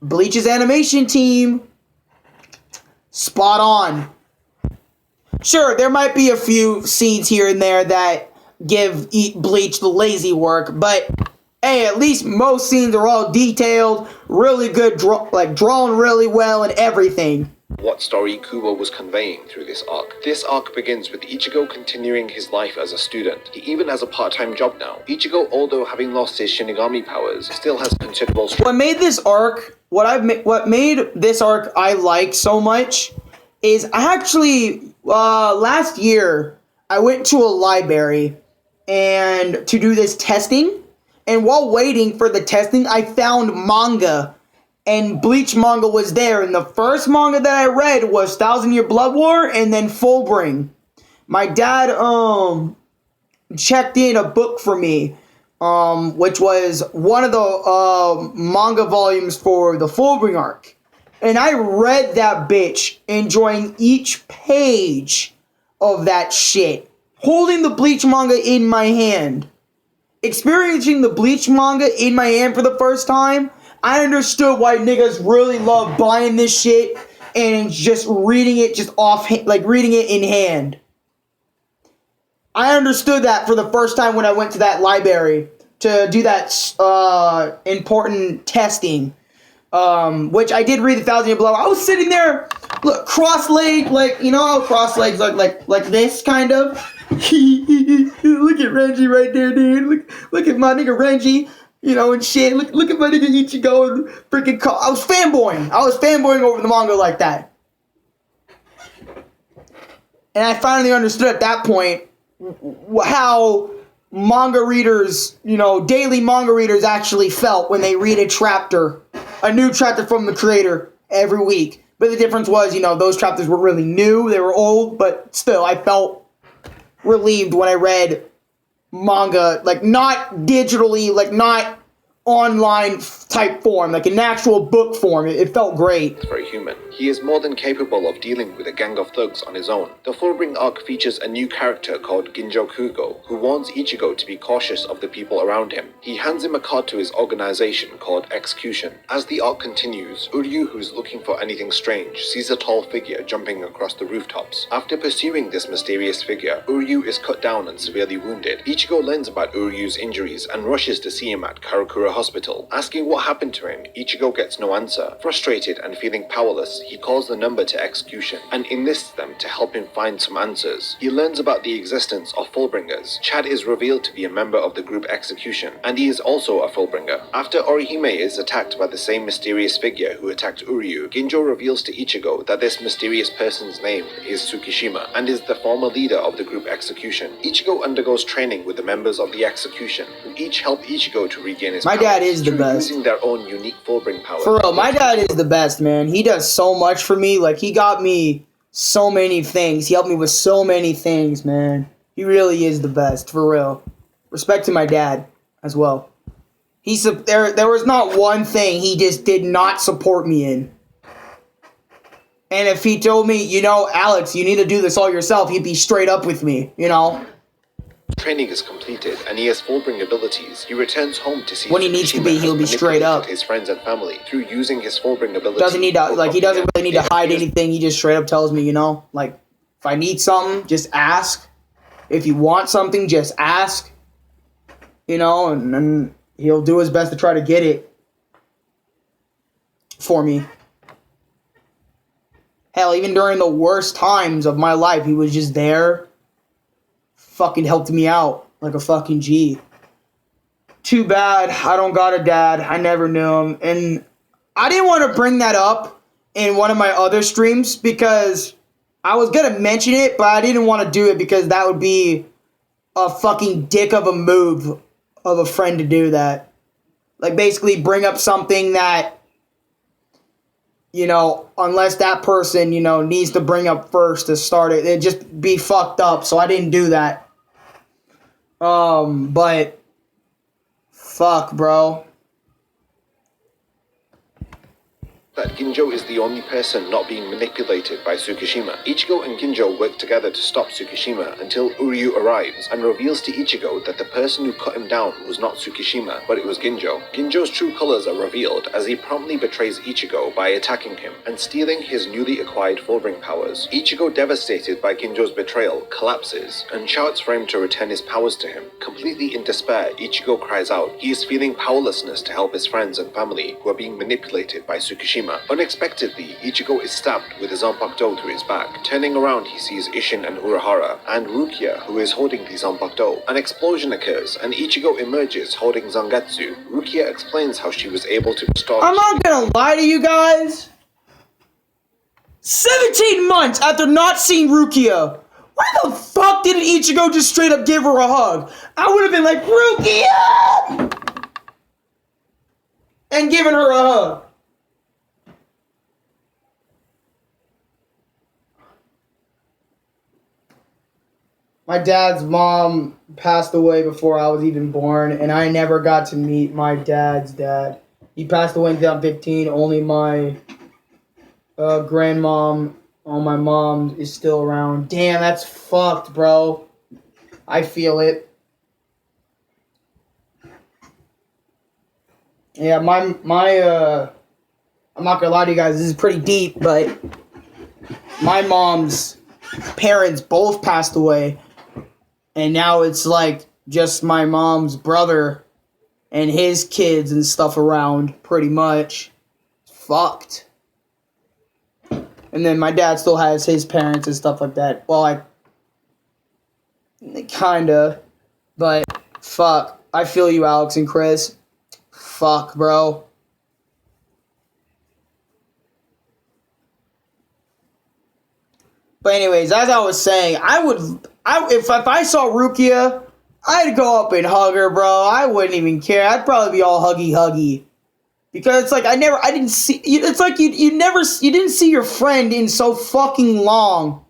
Bleach's animation team, spot on. Sure, there might be a few scenes here and there that give Bleach the lazy work, but hey, at least most scenes are all detailed, really good, drawn really well and everything. What story Kubo was conveying through this arc. This arc begins with Ichigo continuing his life as a student. He even has a part-time job now. Ichigo, although having lost his Shinigami powers, still has considerable strength. What made this arc, what made this arc I like so much is I actually, last year, I went to a library and to do this testing. And while waiting for the testing, I found manga. And Bleach manga was there. And the first manga that I read was 1,000 Year Blood War and then Fullbring. My dad checked in a book for me, which was one of the manga volumes for the Fullbring arc. And I read that bitch, enjoying each page of that shit. Holding the Bleach manga in my hand. Experiencing the Bleach manga in my hand for the first time, I understood why niggas really love buying this shit and just reading it just reading it in hand. I understood that for the first time when I went to that library to do that important testing, which I did read 1,000 Year Blood. I was sitting there, look, cross-legged, cross-legged like this, kind of. Look at Renji right there, dude. Look at my nigga Renji, and shit. Look at my nigga Ichigo and freaking I was fanboying over the manga like that. And I finally understood at that point how manga readers, daily manga readers actually felt when they read a new chapter from the creator every week. But the difference was, those chapters were really new, they were old, but still, I felt relieved when I read manga, not digitally, not online type form, like an actual book form. It felt great. Very human. He is more than capable of dealing with a gang of thugs on his own. The Fullbring arc features a new character called Ginjo Kugo, who warns Ichigo to be cautious of the people around him. He hands him a card to his organization called Execution. As the arc continues, Uryu, who's looking for anything strange, sees a tall figure jumping across the rooftops. After pursuing this mysterious figure, Uryu is cut down and severely wounded. Ichigo learns about Uryu's injuries and rushes to see him at Karakura Hospital. Asking what happened to him, Ichigo gets no answer. Frustrated and feeling powerless, he calls the number to Execution and enlists them to help him find some answers. He learns about the existence of Fullbringers. Chad is revealed to be a member of the group Execution, and he is also a Fullbringer. After Orihime is attacked by the same mysterious figure who attacked Uryu, Ginjo reveals to Ichigo that this mysterious person's name is Tsukishima, and is the former leader of the group Execution. Ichigo undergoes training with the members of the Execution, who each help Ichigo to regain his powers. My dad is the best. Using their own unique Fullbring power. For real, my dad is the best, man. He does so much for me. He got me so many things. He helped me with so many things, man. He really is the best, for real. Respect to my dad as well. There was not one thing he just did not support me in. And if he told me, Alex, you need to do this all yourself, he'd be straight up with me, Training is completed, and he has Fullbring abilities. He returns home to see when he needs to be, he'll be straight up. His friends and family through using his Fullbring abilities. Doesn't need to, he doesn't really need to hide anything. He just straight up tells me, if I need something, just ask. If you want something, just ask. And then he'll do his best to try to get it for me. Hell, even during the worst times of my life, he was just there. Fucking helped me out like a fucking G. too bad. I don't got a dad. I never knew him. And I didn't want to bring that up in one of my other streams because I was going to mention it, but I didn't want to do it because that would be a fucking dick of a move of a friend to do that. Like, basically bring up something that, you know, unless that person, you know, needs to bring up first to start it, it'd just be fucked up. So I didn't do that. But fuck, bro. That Ginjo is the only person not being manipulated by Tsukishima. Ichigo and Ginjo work together to stop Tsukishima until Uryu arrives and reveals to Ichigo that the person who cut him down was not Tsukishima, but it was Ginjo. Ginjo's true colors are revealed as he promptly betrays Ichigo by attacking him and stealing his newly acquired Fullbring powers. Ichigo, devastated by Ginjo's betrayal, collapses and shouts for him to return his powers to him. Completely in despair, Ichigo cries out he is feeling powerlessness to help his friends and family who are being manipulated by Tsukishima. Unexpectedly, Ichigo is stabbed with his Zanpakuto through his back. Turning around, he sees Isshin and Urahara, and Rukia, who is holding the Zanpakuto. An explosion occurs, and Ichigo emerges holding Zangetsu. Rukia explains how she was able to restore... I'm not gonna lie to you guys. 17 months after not seeing Rukia, why the fuck didn't Ichigo just straight up give her a hug? I would have been like, Rukia! And given her a hug. My dad's mom passed away before I was even born, and I never got to meet my dad's dad. He passed away in 2015. Only my grandmom on my mom is still around. Damn, that's fucked, bro. I feel it. Yeah, my I'm not gonna lie to you guys, this is pretty deep, but my mom's parents both passed away. And now it's like just my mom's brother and his kids and stuff around, pretty much. Fucked. And then my dad still has his parents and stuff like that. Well, kinda. But, fuck. I feel you, Alex and Chris. Fuck, bro. But anyways, as I was saying, if I saw Rukia, I'd go up and hug her, bro. I wouldn't even care. I'd probably be all huggy. Because it's like, I didn't see, it's like you didn't see your friend in so fucking long.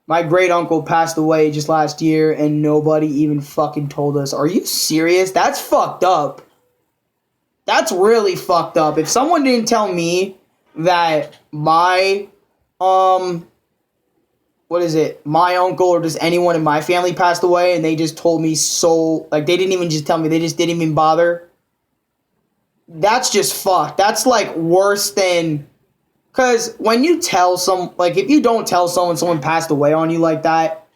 My great uncle passed away just last year and nobody even fucking told us. Are you serious? That's fucked up. That's really fucked up. If someone didn't tell me that my my uncle or just anyone in my family passed away and they just told me so, like, they didn't even just tell me, they just didn't even bother. That's just fucked. That's, like, worse than, because when you tell if you don't tell someone passed away on you like that,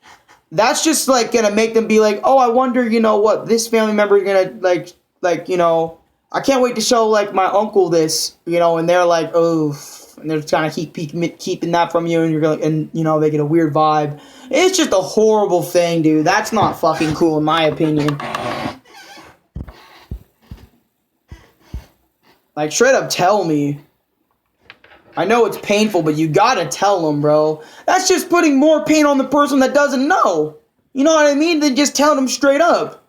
that's just, like, gonna make them be like, oh, I wonder, you know, what this family member is gonna, like, you know, I can't wait to show, like, my uncle this, you know, and they're like, oh, and they're trying to keeping that from you, and you're going, and you know, they get a weird vibe. It's just a horrible thing, dude. That's not fucking cool, in my opinion. Like, straight up tell me. I know it's painful, but you gotta tell them, bro. That's just putting more pain on the person that doesn't know. You know what I mean? Than just tell them straight up.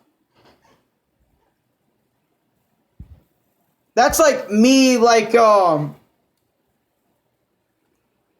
That's like me, like,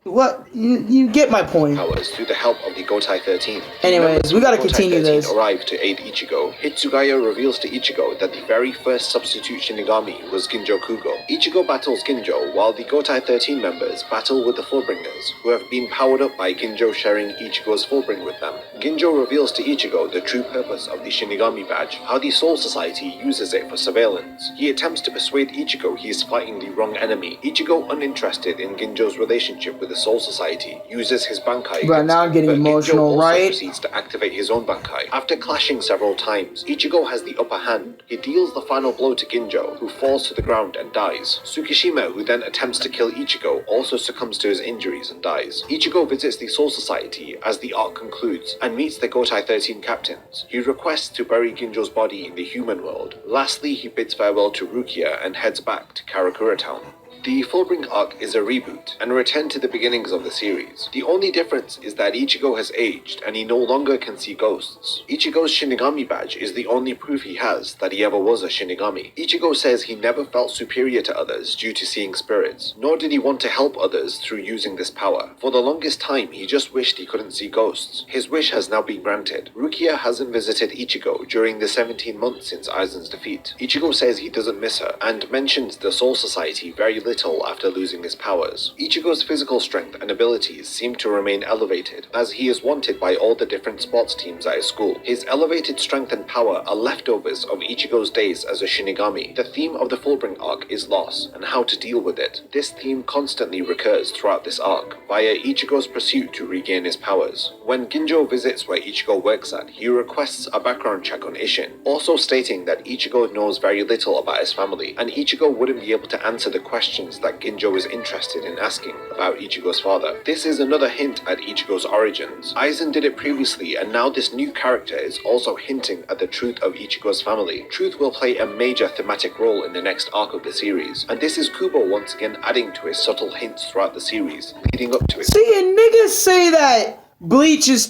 what? You get my point. Powers through the help of the Gotai 13. Anyways, we gotta continue this. Arrive to aid Ichigo. Hitsugaya reveals to Ichigo that the very first substitute Shinigami was Ginjo Kugo. Ichigo battles Ginjo, while the Gotai 13 members battle with the Fullbringers, who have been powered up by Ginjo sharing Ichigo's Fullbring with them. Ginjo reveals to Ichigo the true purpose of the Shinigami badge, how the Soul Society uses it for surveillance. He attempts to persuade Ichigo he is fighting the wrong enemy. Ichigo, uninterested in Ginjo's relationship with the Soul Society, uses his Bankai. But now I'm getting but emotional, Ginjo also right? proceeds to activate his own Bankai. After clashing several times, Ichigo has the upper hand. He deals the final blow to Ginjo, who falls to the ground and dies. Tsukishima, who then attempts to kill Ichigo, also succumbs to his injuries and dies. Ichigo visits the Soul Society as the arc concludes and meets the Gotai 13 captains. He requests to bury Ginjo's body in the human world. Lastly, he bids farewell to Rukia and heads back to Karakura Town. The Fullbring arc is a reboot and a return to the beginnings of the series. The only difference is that Ichigo has aged and he no longer can see ghosts. Ichigo's Shinigami badge is the only proof he has that he ever was a Shinigami. Ichigo says he never felt superior to others due to seeing spirits, nor did he want to help others through using this power. For the longest time, he just wished he couldn't see ghosts. His wish has now been granted. Rukia hasn't visited Ichigo during the 17 months since Aizen's defeat. Ichigo says he doesn't miss her and mentions the Soul Society very little after losing his powers. Ichigo's physical strength and abilities seem to remain elevated, as he is wanted by all the different sports teams at his school. His elevated strength and power are leftovers of Ichigo's days as a Shinigami. The theme of the Fullbring arc is loss, and how to deal with it. This theme constantly recurs throughout this arc, via Ichigo's pursuit to regain his powers. When Ginjo visits where Ichigo works at, he requests a background check on Isshin, also stating that Ichigo knows very little about his family, and Ichigo wouldn't be able to answer the questions that Ginjo is interested in asking about Ichigo's father. This is another hint at Ichigo's origins. Aizen did it previously, and now this new character is also hinting at the truth of Ichigo's family. Truth will play a major thematic role in the next arc of the series, and this is Kubo once again adding to his subtle hints throughout the series, leading up to it. See, and niggas say that Bleach is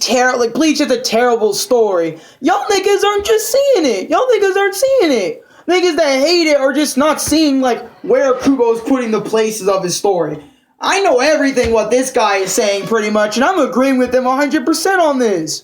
Bleach is a terrible story. Y'all niggas aren't just seeing it. Y'all niggas aren't seeing it. Niggas that hate it are just not seeing, like, where Kubo's putting the places of his story. I know everything what this guy is saying, pretty much, and I'm agreeing with him 100% on this.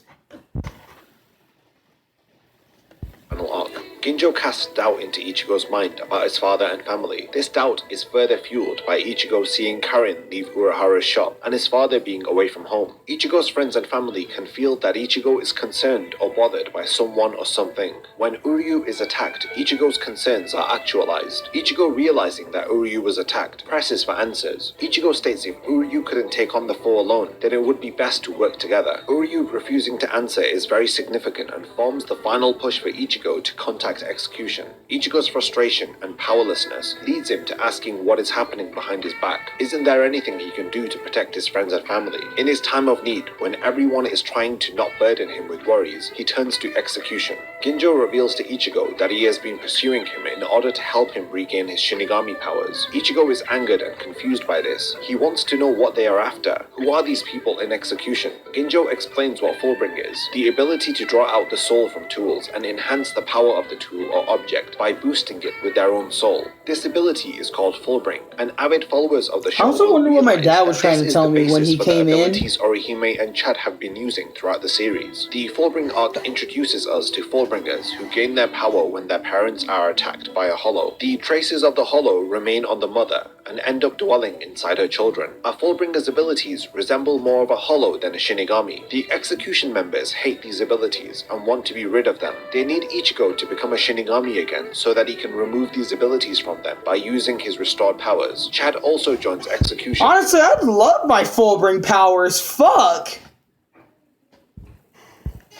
Arc. Ginjo casts doubt into Ichigo's mind about his father and family. This doubt is further fueled by Ichigo seeing Karin leave Urahara's shop and his father being away from home. Ichigo's friends and family can feel that Ichigo is concerned or bothered by someone or something. When Uryu is attacked, Ichigo's concerns are actualized. Ichigo, realizing that Uryu was attacked, presses for answers. Ichigo states if Uryu couldn't take on the foe alone, then it would be best to work together. Uryu refusing to answer is very significant and forms the final push for Ichigo to contact execution. Ichigo's frustration and powerlessness leads him to asking what is happening behind his back. Isn't there anything he can do to protect his friends and family? In his time of need, when everyone is trying to not burden him with worries, he turns to execution. Ginjo reveals to Ichigo that he has been pursuing him in order to help him regain his Shinigami powers. Ichigo is angered and confused by this. He wants to know what they are after. Who are these people in execution? Ginjo explains what Fullbring is: the ability to draw out the soul from tools and enhance the power of the tool or object by boosting it with their own soul. This ability is called Fullbring, and avid followers of the show. I also wonder what my dad was trying to tell me when he came in. Abilities Orihime and Chad have been using throughout the series. The Fullbring arc introduces us to Fullbringers who gain their power when their parents are attacked by a hollow. The traces of the hollow remain on the mother and end up dwelling inside her children. A Fullbringer's abilities resemble more of a hollow than a Shinigami. The execution members hate these abilities and want to be rid of them. They need Ichigo to become a Shinigami again so that he can remove these abilities from them by using his restored powers. Chad also joins execution. Honestly, I'd love my Fullbring powers. Fuck.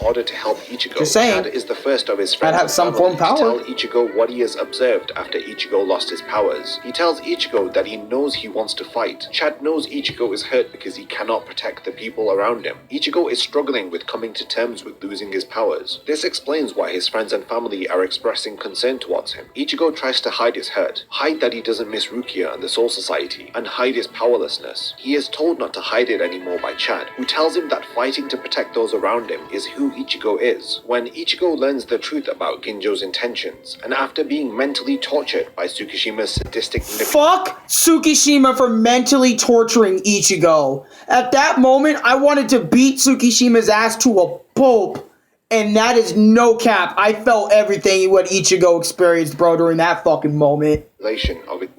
In order to help Ichigo, Just saying, Chad is the first of his friends I'd have some form to power. tell Ichigo what he has observed after Ichigo lost his powers. He tells Ichigo that he knows he wants to fight. Chad knows Ichigo is hurt because he cannot protect the people around him. Ichigo is struggling with coming to terms with losing his powers. This explains why his friends and family are expressing concern towards him. Ichigo tries to hide his hurt, hide that he doesn't miss Rukia and the Soul Society, and hide his powerlessness. He is told not to hide it anymore by Chad, who tells him that fighting to protect those around him is who Ichigo is. When Ichigo learns the truth about Ginjo's intentions, and after being mentally tortured by Tsukishima's sadistic Fuck Tsukishima for mentally torturing Ichigo. At that moment, I wanted to beat Tsukishima's ass to a pulp. And that is no cap. I felt everything what Ichigo experienced, bro, during that fucking moment.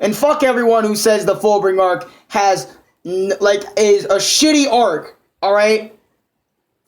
And fuck everyone who says the Fullbring arc is a shitty arc, alright?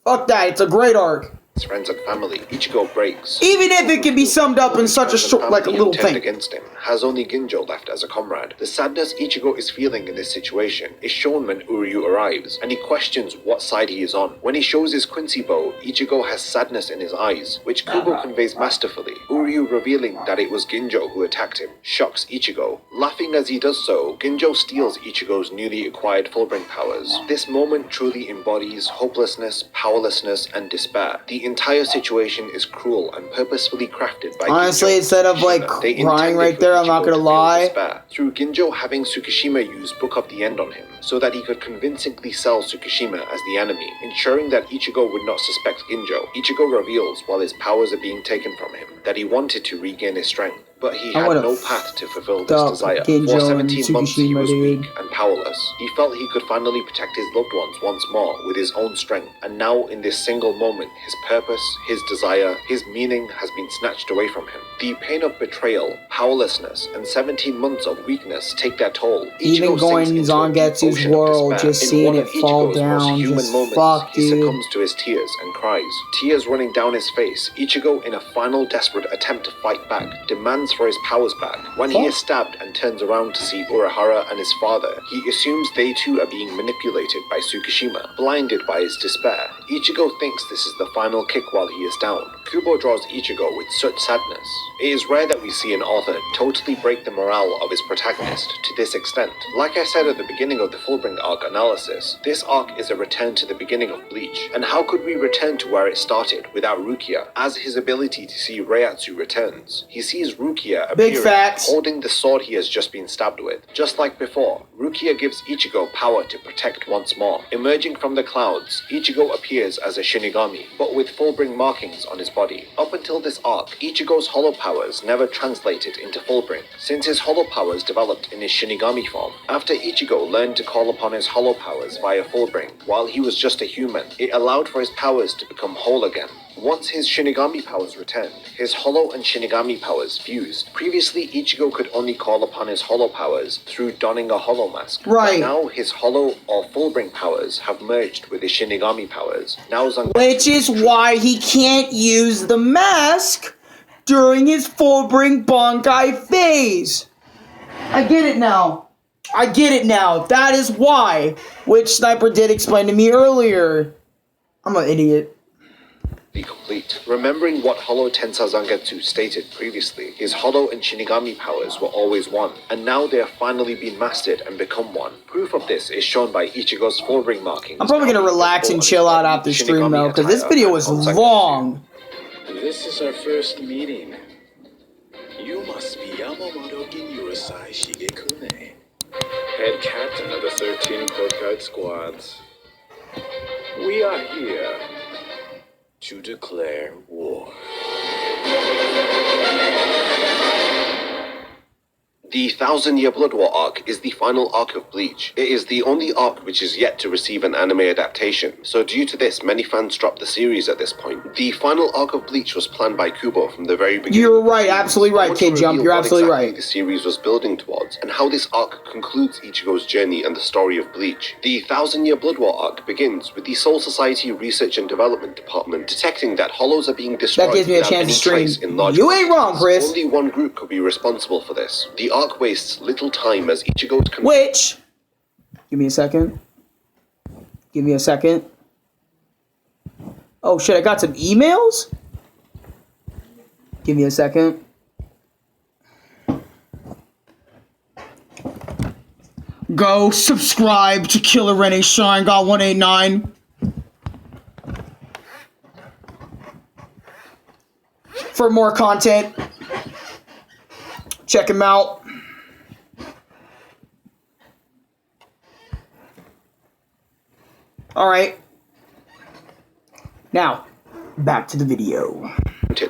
Fuck that, it's a great arc. his friends and family, Ichigo breaks. Even if it can be summed up in such a short, like a little thing. Against him has only Ginjo left as a comrade. The sadness Ichigo is feeling in this situation is shown when Uryu arrives, and he questions what side he is on. When he shows his Quincy bow, Ichigo has sadness in his eyes, which Kubo conveys masterfully. Uryu revealing that it was Ginjo who attacked him shocks Ichigo. Laughing as he does so, Ginjo steals Ichigo's newly acquired Fullbring powers. This moment truly embodies hopelessness, powerlessness, and despair. The entire situation is cruel and purposefully crafted by Honestly, Ginjo instead of like They crying right intended there, for I'm not Ichigo gonna to feel lie. despair. Through Ginjo having Tsukishima use Book of the End on him, so that he could convincingly sell Tsukishima as the enemy, ensuring that Ichigo would not suspect Ginjo. Ichigo reveals, while his powers are being taken from him, that he wanted to regain his strength, but he had no path to fulfill this desire. For 17 months he was weak and powerless. He felt he could finally protect his loved ones once more with his own strength, and now in this single moment, his purpose, his desire, his meaning has been snatched away from him. The pain of betrayal, powerlessness, and 17 months of weakness take their toll. Even going in Zangetsu's world, just seeing it fall down, just fuck, he dude. succumbs to his tears and cries. Tears running down his face, Ichigo, in a final desperate attempt to fight back, demands for his powers back. When he is stabbed and turns around to see Urahara and his father, he assumes they too are being manipulated by Tsukishima. Blinded by his despair, Ichigo thinks this is the final kick while he is down. Kubo draws Ichigo with such sadness. It is rare that we see an author totally break the morale of his protagonist to this extent. Like I said at the beginning of the Fullbring arc analysis, this arc is a return to the beginning of Bleach. And how could we return to where it started without Rukia? As his ability to see Reiatsu returns, he sees Rukia appearing, holding the sword he has just been stabbed with. Just like before, Rukia gives Ichigo power to protect once more. Emerging from the clouds, Ichigo appears as a Shinigami, but with Fullbring markings on his body. Up until this arc, Ichigo's hollow powers never translated into Fullbring, since his hollow powers developed in his Shinigami form. After Ichigo learned to call upon his hollow powers via Fullbring, while he was just a human, it allowed for his powers to become whole again. Once his Shinigami powers returned, his Hollow and Shinigami powers fused. Previously, Ichigo could only call upon his Hollow powers through donning a Hollow mask. Right. But now his Hollow or Fullbring powers have merged with his Shinigami powers. Now Which is why he can't use the mask during his Fullbring Bankai phase. I get it now. I get it now. That is why. Which Sniper did explain to me earlier. I'm an idiot. Be complete. Remembering what Hollow Tensa Zangetsu stated previously, his Hollow and Shinigami powers were always one, and now they have finally been mastered and become one. Proof of this is shown by Ichigo's Fullbring markings. I'm probably gonna relax and chill out after stream though, because this video was long. This is our first meeting. You must be Yamamoto Ginurasai Shigekune, head captain of the 13 Court Guard squads. We are here to declare war. The 1000-Year Blood War arc is the final arc of Bleach. It is the only arc which is yet to receive an anime adaptation, so due to this, many fans dropped the series at this point. The final arc of Bleach was planned by Kubo from the very beginning. You're right, absolutely right, Kid Jump, you're absolutely right. The series was building towards, and how this arc concludes Ichigo's journey and the story of Bleach. The 1000-Year Blood War arc begins with the Soul Society Research and Development Department detecting that hollows are being destroyed. That gives me a chance to stream. You ain't wrong, Chris. Only one group could be responsible for this. The arc wastes little time as Ichigo's... Which... Give me a second. Give me a second. Oh shit, I got some emails? Give me a second. Go subscribe to Killer Rene Shine God 189. For more content. Check him out. Alright. Now, back to the video.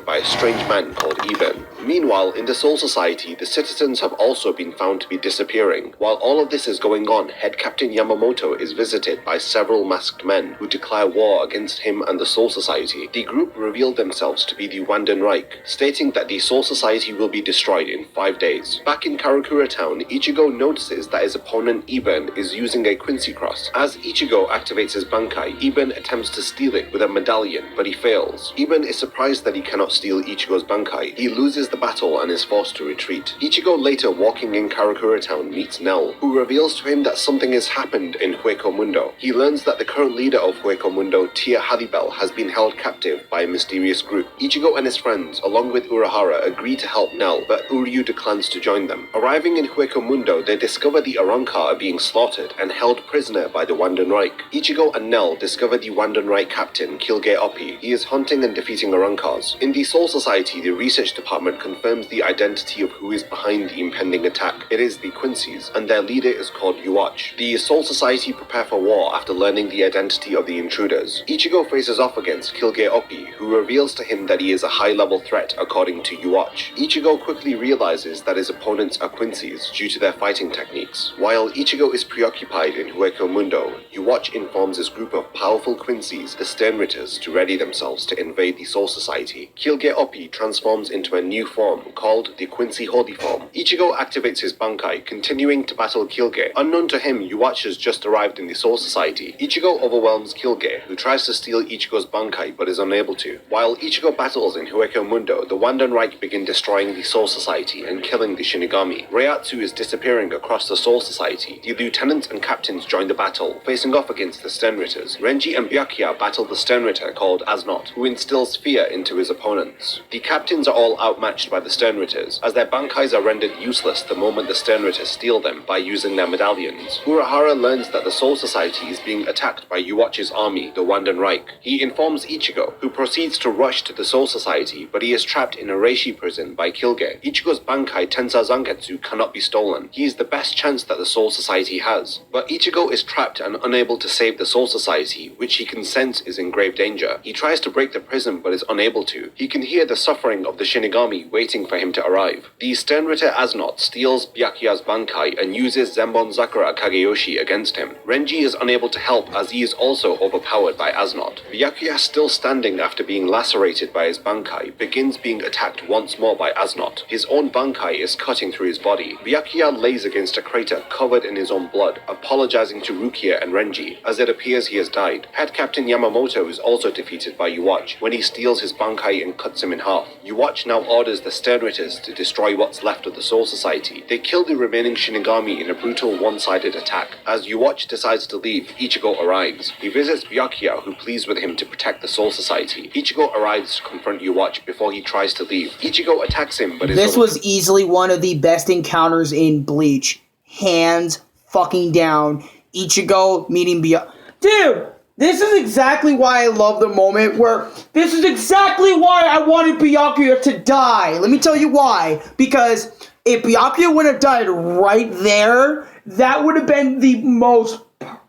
By a strange man called Eben. Meanwhile, in the Soul Society, the citizens have also been found to be disappearing. While all of this is going on, Head Captain Yamamoto is visited by several masked men who declare war against him and the Soul Society. The group revealed themselves to be the Wanden Reich, stating that the Soul Society will be destroyed in 5 days. Back in Karakura Town, Ichigo notices that his opponent Eben is using a Quincy cross. As Ichigo activates his Bankai, Eben attempts to steal it with a medallion, but he fails. Eben is surprised that he cannot steal Ichigo's Bankai. He loses the battle and is forced to retreat. Ichigo, later walking in Karakura Town, meets Nell, who reveals to him that something has happened in Hueco Mundo. He learns that the current leader of Hueco Mundo, Tia Haribel, has been held captive by a mysterious group. Ichigo and his friends, along with Urahara, agree to help Nell, but Uryu declines to join them. Arriving in Hueco Mundo, they discover the Arrancar are being slaughtered and held prisoner by the Wanden Reich. Ichigo and Nell discover the Wanden Reich captain, Kilge Oppi. He is hunting and defeating Arrancars. In the Soul Society, the research department confirms the identity of who is behind the impending attack. It is the Quincy's, and their leader is called Yuach. The Soul Society prepare for war after learning the identity of the intruders. Ichigo faces off against Kilge Oppi, who reveals to him that he is a high-level threat according to Yuach. Ichigo quickly realizes that his opponents are Quincy's due to their fighting techniques. While Ichigo is preoccupied in Hueco Mundo, Yuach informs his group of powerful Quincy's, the Sternritters, to ready themselves to invade the Soul Society. Kilge Oppi transforms into a new form called the Quincy Holy Form. Ichigo activates his Bankai, continuing to battle Kilge. Unknown to him, Yuach has just arrived in the Soul Society. Ichigo overwhelms Kilge, who tries to steal Ichigo's Bankai but is unable to. While Ichigo battles in Hueco Mundo, the Wanden Reich begin destroying the Soul Society and killing the Shinigami. Reiatsu is disappearing across the Soul Society. The lieutenants and captains join the battle, facing off against the Sternritters. Renji and Byakuya battle the Sternritter called Asnot, who instills fear into his opponents. The captains are all outmatched by the Sternritters, as their Bankais are rendered useless the moment the Sternritters steal them by using their medallions. Urahara learns that the Soul Society is being attacked by Yuach's army, the Wanden Reich. He informs Ichigo, who proceeds to rush to the Soul Society, but he is trapped in a Reishi prison by Kilge. Ichigo's Bankai Tensa Zangetsu cannot be stolen. He is the best chance that the Soul Society has. But Ichigo is trapped and unable to save the Soul Society, which he can sense is in grave danger. He tries to break the prison but is unable to. He can hear the suffering of the Shinigami waiting for him to arrive. The Sternritter Asnot steals Byakuya's Bankai and uses Zenbon Sakura Kageyoshi against him. Renji is unable to help as he is also overpowered by Asnot. Byakuya, still standing after being lacerated by his Bankai, begins being attacked once more by Asnot. His own Bankai is cutting through his body. Byakuya lays against a crater covered in his own blood, apologizing to Rukia and Renji, as it appears he has died. Head Captain Yamamoto is also defeated by Yuach when he steals his Bankai and cuts him in half. Yuach now orders the Sternritters to destroy what's left of the Soul Society. They kill the remaining Shinigami in a brutal one-sided attack. As Yuach decides to leave, Ichigo arrives. He visits Byakuya, who pleads with him to protect the Soul Society. Ichigo arrives to confront Yuach before he tries to leave. Ichigo attacks him, but this was easily one of the best encounters in Bleach. Hands fucking down. Ichigo meeting Byakuya. Dude! This is exactly why I love the moment where... This is exactly why I wanted Byakuya to die. Let me tell you why. Because if Byakuya would have died right there, that would have been the most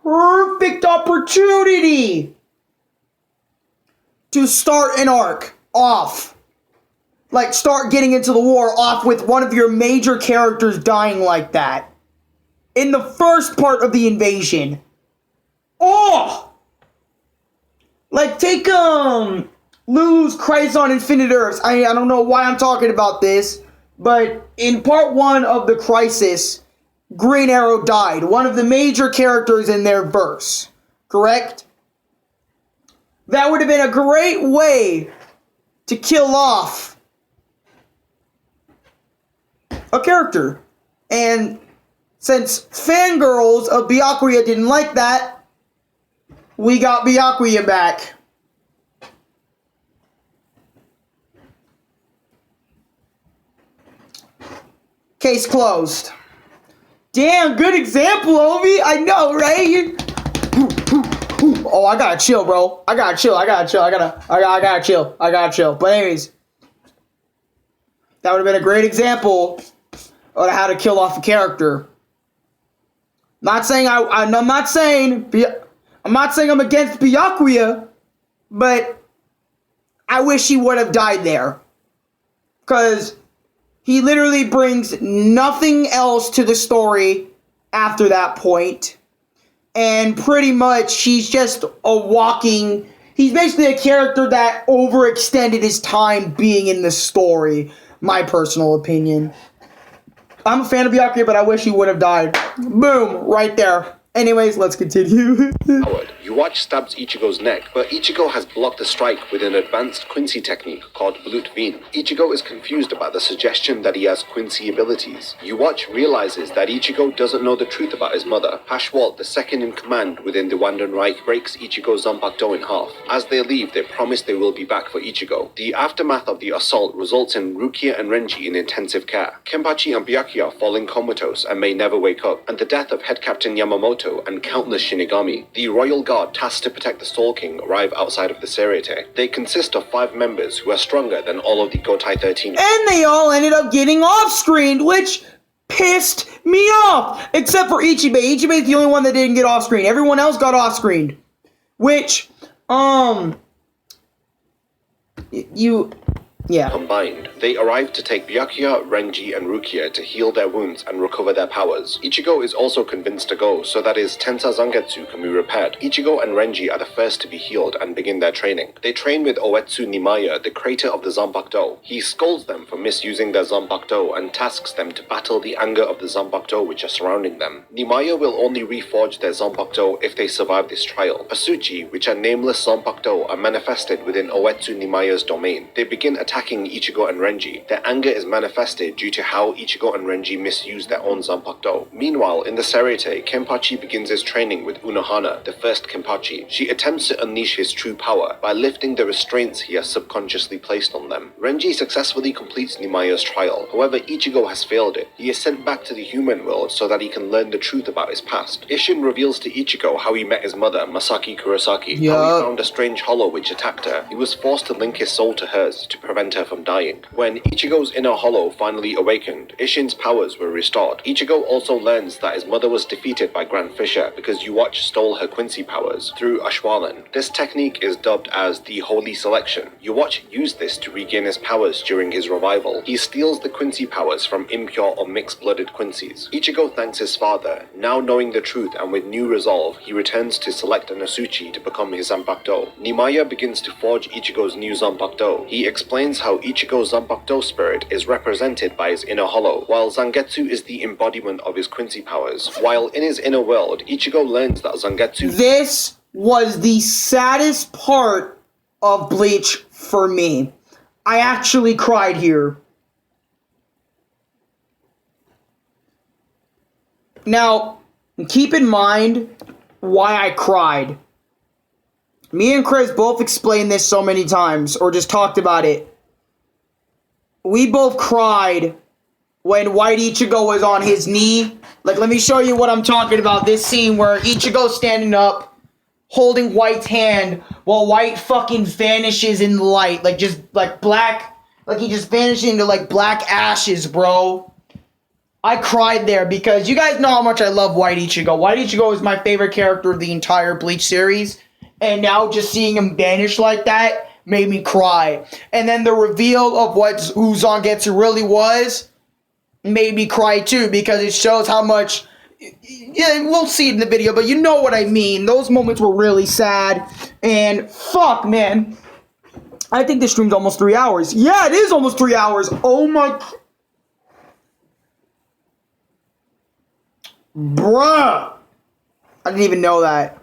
perfect opportunity to start an arc off. Like, start getting into the war off with one of your major characters dying like that. In the first part of the invasion. Oh! Like, take, Lulu's Crisis on Infinite Earths. I don't know why I'm talking about this, but in part 1 of the Crisis, Green Arrow died. One of the major characters in their verse. Correct? That would have been a great way to kill off a character. And since fangirls of Byakuya didn't like that, we got Byakuya back. Case closed. Damn, good example, Ovi. I know, right? Oh, I gotta chill, bro. I gotta chill. I gotta chill. But anyways, that would have been a great example of how to kill off a character. I'm not saying I'm against Byakuya, but I wish he would have died there. Because He literally brings nothing else to the story after that point. And pretty much he's just a walking... He's basically a character that overextended his time being in the story. My personal opinion. I'm a fan of Byakuya, but I wish he would have died. Boom, right there. Anyways, let's continue. You watch stabs Ichigo's neck, but Ichigo has blocked the strike with an advanced Quincy technique called Blut Vien. Ichigo is confused about the suggestion that he has Quincy abilities. You watch realizes that Ichigo doesn't know the truth about his mother. Hashwalt, the second in command within the Wandenreich, breaks Ichigo's Zanpakuto in half. As they leave, they promise they will be back for Ichigo. The aftermath of the assault results in Rukia and Renji in intensive care. Kenpachi and Byakuya falling comatose and may never wake up, and the death of head captain Yamamoto and countless Shinigami. The royal guard tasked to protect the Soul King arrive outside of the Seriete. They consist of 5 members who are stronger than all of the Gotai 13. And they all ended up getting off-screen, which pissed me off. Except for Ichibe. Ichibe is the only one that didn't get off-screen. Everyone else got off-screened. Which, yeah. Combined, they arrive to take Byakuya, Renji, and Rukia to heal their wounds and recover their powers. Ichigo is also convinced to go so that his Tensa Zangetsu can be repaired. Ichigo and Renji are the first to be healed and begin their training. They train with Oetsu Nimaya, the creator of the Zanpakuto. He scolds them for misusing their Zanpakuto and tasks them to battle the anger of the Zanpakuto which are surrounding them. Nimaya will only reforge their Zanpakuto if they survive this trial. Asuchi, which are nameless Zanpakuto, are manifested within Oetsu Nimaya's domain. They begin attacking Ichigo and Renji. Their anger is manifested due to how Ichigo and Renji misuse their own Zanpakuto. Meanwhile, in the Seriete, Kenpachi begins his training with Unohana, the first Kenpachi. She attempts to unleash his true power by lifting the restraints he has subconsciously placed on them. Renji successfully completes Nimaya's trial. However, Ichigo has failed it. He is sent back to the human world so that he can learn the truth about his past. Isshin reveals to Ichigo how he met his mother, Masaki Kurosaki, how he found a strange hollow which attacked her. He was forced to link his soul to hers to prevent her from dying. When Ichigo's inner hollow finally awakened, Isshin's powers were restored. Ichigo also learns that his mother was defeated by Grand Fisher because Yuwatch stole her Quincy powers through Ashwalan. This technique is dubbed as the Holy Selection. Yuwatch used this to regain his powers during his revival. He steals the Quincy powers from impure or mixed-blooded Quincy's. Ichigo thanks his father. Now knowing the truth and with new resolve, he returns to select an Asuchi to become his Zanpakuto. Nimaya begins to forge Ichigo's new Zanpakuto. He explains how Ichigo's Zanpakuto spirit is represented by his inner hollow, while Zangetsu is the embodiment of his Quincy powers. While in his inner world, Ichigo learns that Zangetsu... This was the saddest part of Bleach for me. I actually cried here. Now, keep in mind why I cried. Me and Chris both explained this so many times, or just talked about it. We both cried when White Ichigo was on his knee. Like, let me show you what I'm talking about. This scene where Ichigo's standing up, holding White's hand, while White fucking vanishes in the light. Like, just, like, black, like, he just vanished into, like, black ashes, bro. I cried there because you guys know how much I love White Ichigo. White Ichigo is my favorite character of the entire Bleach series. And now just seeing him vanish like that made me cry. And then the reveal of who Zangetsu really was made me cry too, because it shows how much... Yeah, we'll see it in the video, but you know what I mean. Those moments were really sad. And fuck, man. I think this stream's almost 3 hours. Yeah, it is almost 3 hours. Oh my... Bruh. I didn't even know that.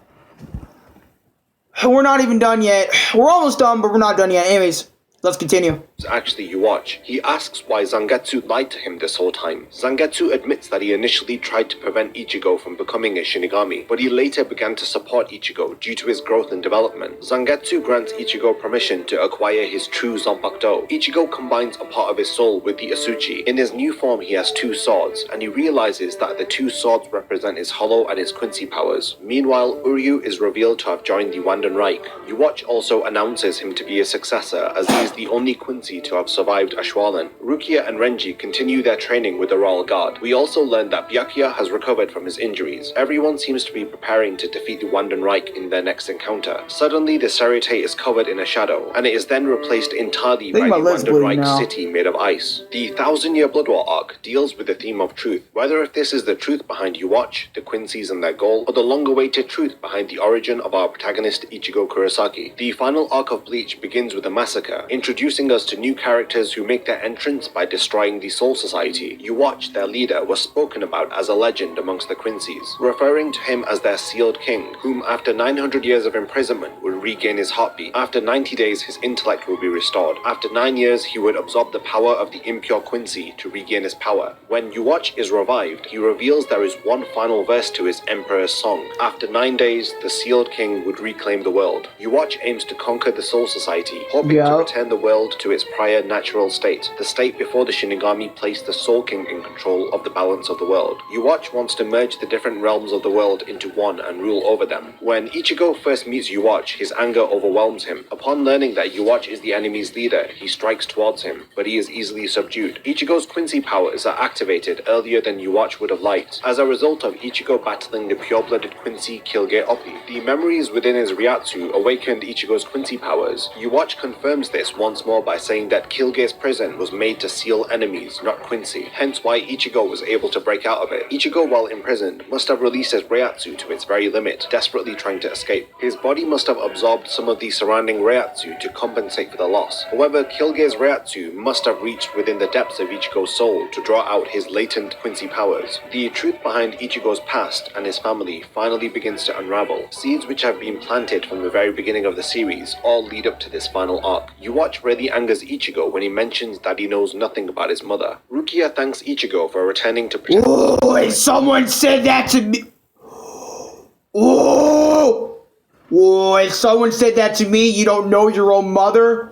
We're not even done yet. We're almost done, but we're not done yet. Anyways, let's continue. Actually, Yuwatch. He asks why Zangetsu lied to him this whole time. Zangetsu admits that he initially tried to prevent Ichigo from becoming a Shinigami, but he later began to support Ichigo due to his growth and development. Zangetsu grants Ichigo permission to acquire his true Zanpakuto. Ichigo combines a part of his soul with the Asuchi. In his new form, he has 2 swords, and he realizes that the 2 swords represent his hollow and his Quincy powers. Meanwhile, Uryu is revealed to have joined the Wandenreich. Yuwatch also announces him to be his successor, as he is the only Quincy Quincy to have survived Ashwalan, Rukia and Renji continue their training with the Royal Guard. We also learn that Byakuya has recovered from his injuries. Everyone seems to be preparing to defeat the Wandenreich in their next encounter. Suddenly, the Sarite is covered in a shadow, and it is then replaced entirely by the Wandenreich city made of ice. The 1000-year Blood War arc deals with the theme of truth, whether if this is the truth behind You Watch, the Quincy's and their goal, or the long-awaited truth behind the origin of our protagonist Ichigo Kurosaki. The final arc of Bleach begins with a massacre, introducing us to new characters who make their entrance by destroying the Soul Society. You Watch, their leader, was spoken about as a legend amongst the Quincy's, referring to him as their sealed king, whom after 900 years of imprisonment would regain his heartbeat. After 90 days his intellect will be restored. After 9 years he would absorb the power of the impure Quincy to regain his power. When You Watch is revived, he reveals there is one final verse to his Emperor's song. After 9 days, the sealed king would reclaim the world. You Watch aims to conquer the Soul Society, hoping to return the world to its prior natural state, the state before the Shinigami placed the Soul King in control of the balance of the world. You Watch wants to merge the different realms of the world into one and rule over them. When Ichigo first meets You Watch, his anger overwhelms him. Upon learning that You Watch is the enemy's leader, he strikes towards him, but he is easily subdued. Ichigo's Quincy powers are activated earlier than You Watch would have liked, as a result of Ichigo battling the pure-blooded Quincy Kilge Oppi. The memories within his Ryatsu awakened Ichigo's Quincy powers. You Watch confirms this once more by saying that Kilge's prison was made to seal enemies, not Quincy, hence why Ichigo was able to break out of it. Ichigo, while imprisoned, must have released his Ryatsu to its very limit, desperately trying to escape. His body must have absorbed some of the surrounding Ryatsu to compensate for the loss. However, Kilge's Ryatsu must have reached within the depths of Ichigo's soul to draw out his latent Quincy powers. The truth behind Ichigo's past and his family finally begins to unravel. Seeds which have been planted from the very beginning of the series all lead up to this final arc. You Watch really angers Ichigo when he mentions that he knows nothing about his mother. Rukia thanks Ichigo for returning to protect. Oh, if someone said that to me. Oh, if someone said that to me, you don't know your own mother.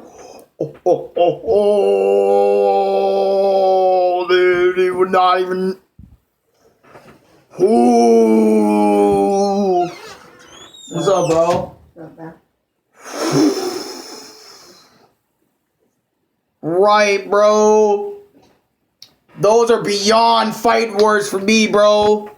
Dude, he would not even. Ooh. What's up, bro? Right, bro. Those are beyond fight words for me, bro.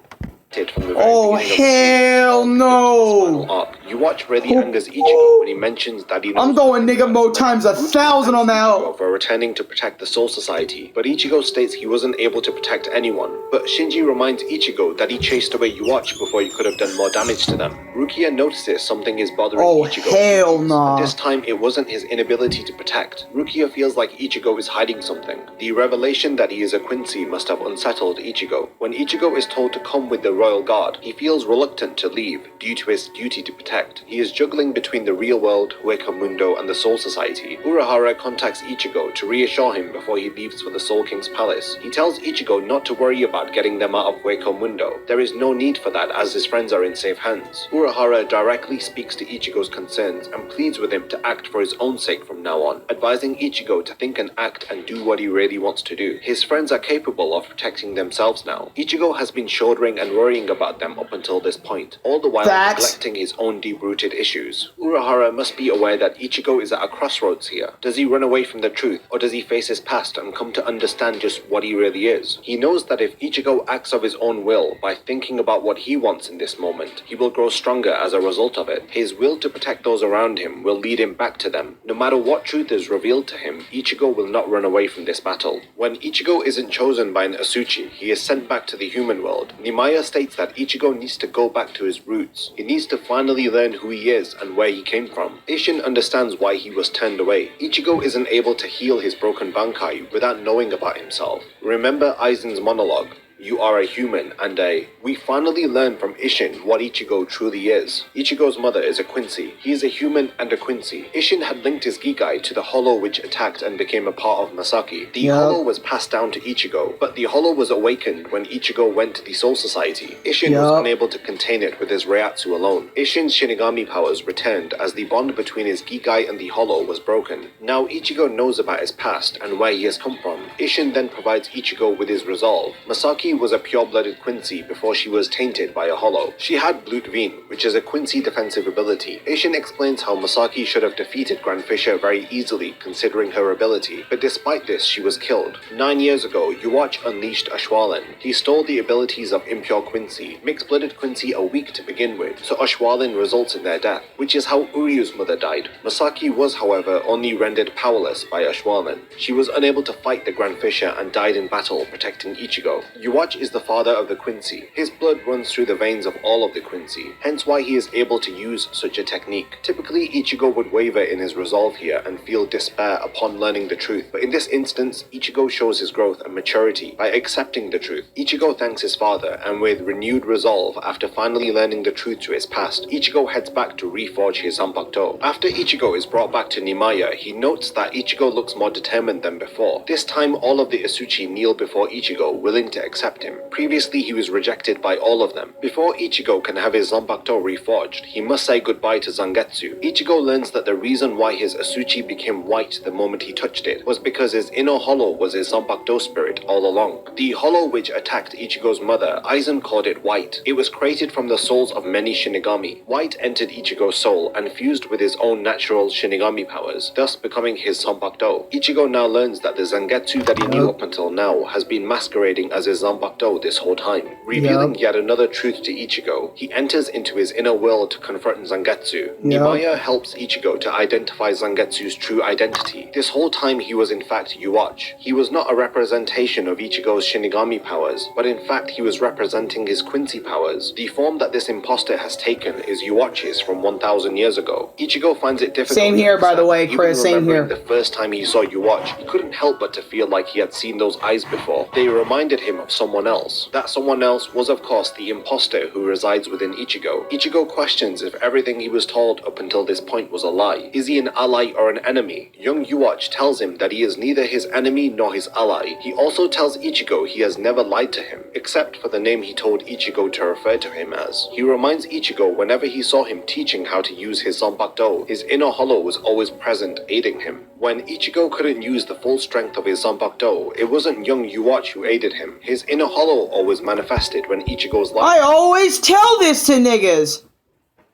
Oh, hell no. You Watch really angers Ichigo when he mentions that he knows I'm going nigga mode times 1,000 on that. For returning to protect the Soul Society, but Ichigo states he wasn't able to protect anyone. But Shinji reminds Ichigo that he chased away You Watch before he could have done more damage to them. Rukia notices something is bothering Ichigo. Oh, hell no. This time it wasn't his inability to protect. Rukia feels like Ichigo is hiding something. The revelation that he is a Quincy must have unsettled Ichigo. When Ichigo is told to come with the Royal Guard, he feels reluctant to leave due to his duty to protect. He is juggling between the real world, Hueco Mundo, and the Soul Society. Urahara contacts Ichigo to reassure him before he leaves for the Soul King's palace. He tells Ichigo not to worry about getting them out of Hueco Mundo. There is no need for that as his friends are in safe hands. Urahara directly speaks to Ichigo's concerns and pleads with him to act for his own sake from now on, advising Ichigo to think and act and do what he really wants to do. His friends are capable of protecting themselves now. Ichigo has been shouldering and worrying about them up until this point, all the while neglecting his own deep-rooted issues. Urahara must be aware that Ichigo is at a crossroads here. Does he run away from the truth, or does he face his past and come to understand just what he really is? He knows that if Ichigo acts of his own will by thinking about what he wants in this moment, he will grow stronger as a result of it. His will to protect those around him will lead him back to them. No matter what truth is revealed to him, Ichigo will not run away from this battle. When Ichigo isn't chosen by an Asuchi, he is sent back to the human world. Nimaya states that Ichigo needs to go back to his roots. He needs to finally learn who he is and where he came from. Isshin understands why he was turned away. Ichigo isn't able to heal his broken Bankai without knowing about himself. Remember Aizen's monologue? You are a human and we finally learn from Isshin what Ichigo truly is. Ichigo's mother is a Quincy. He is a human and a Quincy. Isshin had linked his Gigai to the hollow which attacked and became a part of Masaki. The hollow was passed down to Ichigo, but the hollow was awakened when Ichigo went to the Soul Society. Isshin was unable to contain it with his Reiatsu alone. Isshin's Shinigami powers returned as the bond between his Gigai and the hollow was broken. Now Ichigo knows about his past and where he has come from. Isshin then provides Ichigo with his resolve. Masaki Masaki was a pure-blooded Quincy before she was tainted by a hollow. She had Blutveen, which is a Quincy defensive ability. Ishin explains how Masaki should have defeated Grand Fisher very easily considering her ability, but despite this she was killed. 9 years ago, Yuwatch unleashed Ashwalin. He stole the abilities of impure Quincy. Mixed-blooded Quincy are weak to begin with, so Ashwalin results in their death, which is how Uryu's mother died. Masaki was, however, only rendered powerless by Ashwalin. She was unable to fight the Grand Fisher and died in battle protecting Ichigo. Yuwatch is the father of the Quincy. His blood runs through the veins of all of the Quincy, hence why he is able to use such a technique. Typically, Ichigo would waver in his resolve here and feel despair upon learning the truth, but in this instance, Ichigo shows his growth and maturity by accepting the truth. Ichigo thanks his father, and with renewed resolve, after finally learning the truth to his past, Ichigo heads back to reforge his Zanpakuto. After Ichigo is brought back to Nimaya, he notes that Ichigo looks more determined than before. This time, all of the Asuchi kneel before Ichigo, willing to accept him. Previously, he was rejected by all of them. Before Ichigo can have his Zanpakuto reforged, he must say goodbye to Zangetsu. Ichigo learns that the reason why his Asuchi became white the moment he touched it was because his inner hollow was his Zanpakuto spirit all along. The hollow which attacked Ichigo's mother, Aizen called it white. It was created from the souls of many Shinigami. White entered Ichigo's soul and fused with his own natural Shinigami powers, thus becoming his Zanpakuto. Ichigo now learns that the Zangetsu that he knew up until now has been masquerading as his Zanpakuto this whole time. Revealing yet another truth to Ichigo, he enters into his inner world to confront Zangetsu. Nimaya helps Ichigo to identify Zangetsu's true identity. This whole time he was in fact Yuwatch. He was not a representation of Ichigo's Shinigami powers, but in fact he was representing his Quincy powers. The form that this imposter has taken is Yuwatch's from 1000 years ago. Ichigo finds it difficult. Same here, by the way, Chris, same here. The first time he saw Yuwatch, he couldn't help but to feel like he had seen those eyes before. They reminded him of someone else. That someone else was of course the imposter who resides within Ichigo. Ichigo questions if everything he was told up until this point was a lie. Is he an ally or an enemy? Young Yuwatch tells him that he is neither his enemy nor his ally. He also tells Ichigo he has never lied to him, except for the name he told Ichigo to refer to him as. He reminds Ichigo whenever he saw him teaching how to use his Zanpakuto, his inner hollow was always present, aiding him. When Ichigo couldn't use the full strength of his Zanpakuto, it wasn't young Yuwatch who aided him. His inner hollow always manifested when Ichigo's life. I always tell this to niggas.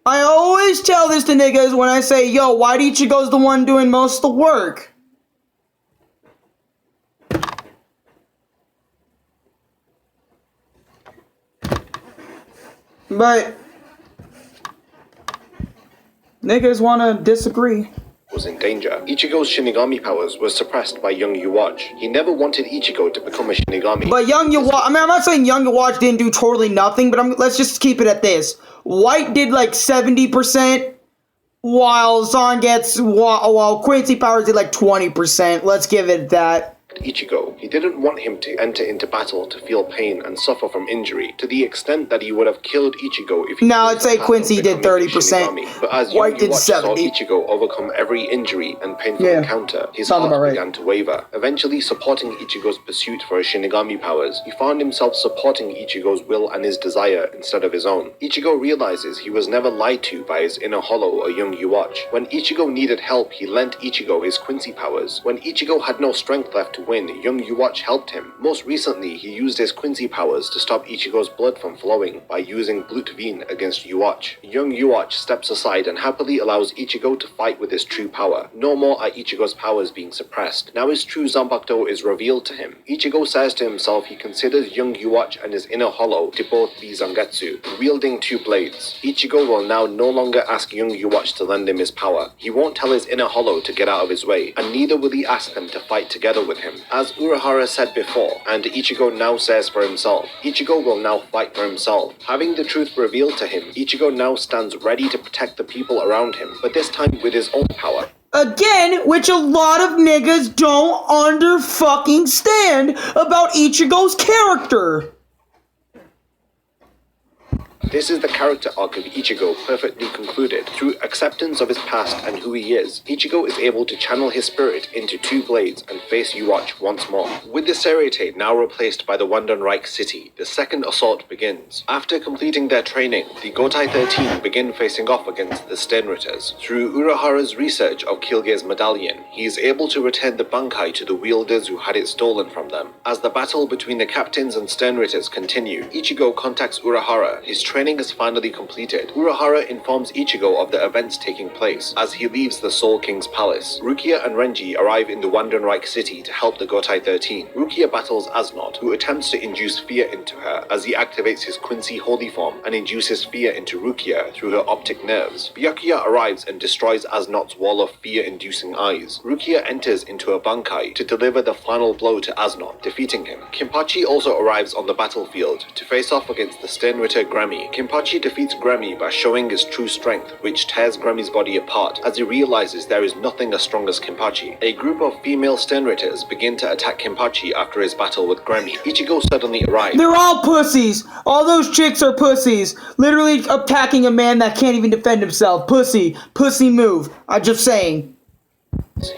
I always tell this to niggas when I say, yo, why Ichigo's the one doing most of the work? But niggas wanna disagree. Was in danger. Ichigo's Shinigami powers were suppressed by young Yuwatch. He never wanted Ichigo to become a Shinigami. But young Yuwatch, I mean, I'm not saying young Yuwatch didn't do totally nothing, but let's just keep it at this. White did like 70%, while while Quincy powers did like 20%. Let's give it that. Ichigo. He didn't want him to enter into battle to feel pain and suffer from injury, to the extent that he would have killed Ichigo if he... Now, I'd say Quincy did 30%. But as White did 70%. Saw Ichigo overcome every injury and painful encounter, his heart began to waver, eventually supporting Ichigo's pursuit for his Shinigami powers. He found himself supporting Ichigo's will and his desire instead of his own. Ichigo realizes he was never lied to by his inner hollow or young Yuwatch. When Ichigo needed help, he lent Ichigo his Quincy powers. When Ichigo had no strength left to win, young Yuwatch helped him. Most recently, he used his Quincy powers to stop Ichigo's blood from flowing by using Blutveen against Yuwatch. Young Yuwatch steps aside and happily allows Ichigo to fight with his true power. No more are Ichigo's powers being suppressed. Now his true Zanpakuto is revealed to him. Ichigo says to himself he considers young Yuwatch and his inner hollow to both be Zangetsu, wielding two blades. Ichigo will now no longer ask young Yuwatch to lend him his power. He won't tell his inner hollow to get out of his way, and neither will he ask them to fight together with him. As Urahara said before, and Ichigo now says for himself, Ichigo will now fight for himself. Having the truth revealed to him, Ichigo now stands ready to protect the people around him, but this time with his own power. Again, which a lot of niggas don't stand about Ichigo's character. This is the character arc of Ichigo perfectly concluded. Through acceptance of his past and who he is, Ichigo is able to channel his spirit into two blades and face Yuwatch once more. With the Serete now replaced by the Wandenreich city, the second assault begins. After completing their training, the Gotai 13 begin facing off against the Stenritters. Through Urahara's research of Kilge's medallion, he is able to return the Bankai to the wielders who had it stolen from them. As the battle between the captains and Stenritters continue, Ichigo contacts Urahara. His training is finally completed. Urahara informs Ichigo of the events taking place as he leaves the Soul King's palace. Rukia and Renji arrive in the Wandenreich city to help the Gotai 13. Rukia battles Asnot, who attempts to induce fear into her as he activates his Quincy holy form and induces fear into Rukia through her optic nerves. Byakuya arrives and destroys Asnot's wall of fear-inducing eyes. Rukia enters into a Bankai to deliver the final blow to Asnot, defeating him. Kenpachi also arrives on the battlefield to face off against the Stenritter Gremmy. Kenpachi defeats Gremmy by showing his true strength, which tears Gremmy's body apart as he realizes there is nothing as strong as Kenpachi. A group of female Stenritters begin to attack Kenpachi after his battle with Gremmy. Ichigo suddenly arrives. They're all pussies. All those chicks are pussies. Literally attacking a man that can't even defend himself. Pussy. Pussy move. I'm just saying.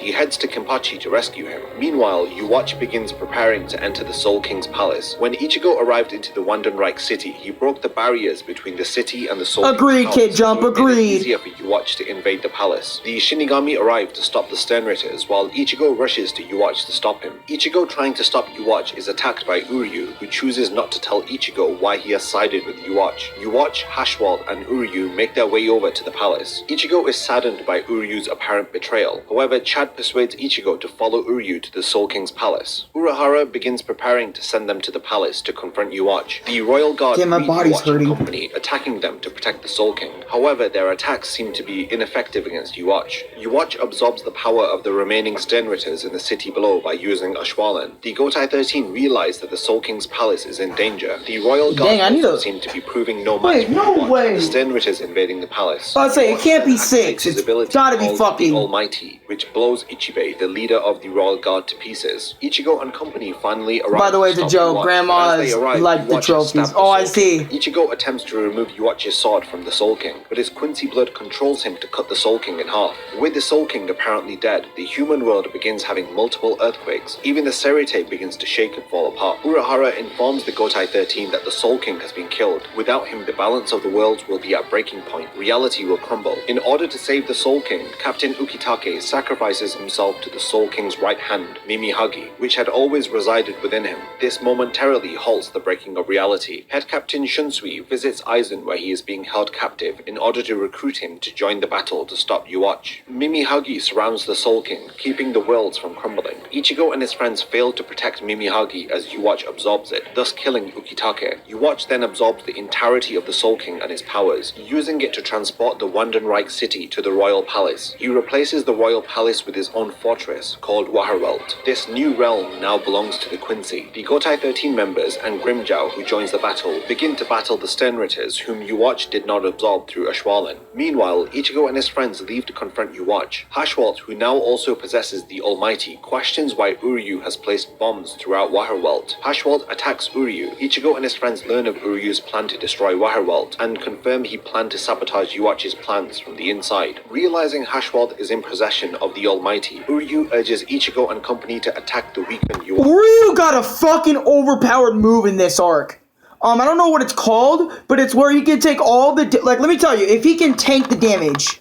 He heads to Kenpachi to rescue him. Meanwhile, Yuwatch begins preparing to enter the Soul King's palace. When Ichigo arrived into the Wandenreich city, he broke the barriers between the city and the Soul Agreed, King's Kid palace, Jump, so it made it agreed. easier for Yuwatch to invade the palace. The Shinigami arrive to stop the Stenritters, while Ichigo rushes to Yuwatch to stop him. Ichigo trying to stop Yuwatch is attacked by Uryu, who chooses not to tell Ichigo why he has sided with Yuwatch. Yuwatch, Hashwald, and Uryu make their way over to the palace. Ichigo is saddened by Uryu's apparent betrayal. However, Chad persuades Ichigo to follow Uryu to the Soul King's palace. Urahara begins preparing to send them to the palace to confront Yuwatch. The royal guard Damn, my greet body's Yuwatch and hurting. company, attacking them to protect the Soul King. However, their attacks seem to be ineffective against Yuwatch. Yuwatch absorbs the power of the remaining Stenritters in the city below by using Ashwalen. The Gotai 13 realize that the Soul King's palace is in danger. The royal guard Dang, I need also to- seem to be proving no match Wait, for no Yuwatch. way. The Stenritters invading the palace. I was saying, it Yuwatch can't be then activates 6. his It's ability gotta be called fucking- the Almighty, which blows Ichibei, the leader of the royal guard, to pieces. Ichigo and company finally arrive. By the way, to it's a stop joke. Yuwatch, Grandma's but as they arrive, like the Yuwatch trophies. stabs the Oh, I Soul King. see. Ichigo attempts to remove Yuwatch's sword from the Soul King, but his Quincy blood controls him to cut the Soul King in half. With the Soul King apparently dead, the human world begins having multiple earthquakes. Even the Serete begins to shake and fall apart. Urahara informs the Gotai 13 that the Soul King has been killed. Without him, the balance of the worlds will be at breaking point. Reality will crumble. In order to save the Soul King, Captain Ukitake sacrifices himself to the Soul King's right hand, Mimihagi, which had always resided within him. This momentarily halts the breaking of reality. Head Captain Shunsui visits Aizen where he is being held captive in order to recruit him to join the battle to stop Yuwatch. Mimihagi surrounds the Soul King, keeping the worlds from crumbling. Ichigo and his friends fail to protect Mimihagi as Yuwatch absorbs it, thus killing Ukitake. Yuwatch then absorbs the entirety of the Soul King and his powers, using it to transport the Wandenreich city to the royal palace. He replaces the royal palace with his own fortress, called Waterwelt. This new realm now belongs to the Quincy. The Gotai 13 members and Grimjow, who joins the battle, begin to battle the Stenritters, whom Yuwatch did not absorb through Ashwalen. Meanwhile, Ichigo and his friends leave to confront Yuwatch. Hashwalt, who now also possesses the Almighty, questions why Uryu has placed bombs throughout Waterwelt. Hashwalt attacks Uryu. Ichigo and his friends learn of Uryu's plan to destroy Waterwelt and confirm he planned to sabotage Yuwatch's plans from the inside. Realizing Hashwalt is in possession of the Almighty, Uryu urges Ichigo and company to attack the weakened Yuwatch. Uryu got a fucking overpowered move in this arc. I don't know what it's called, but it's where he can take all the... Like, let me tell you, if he can tank the damage...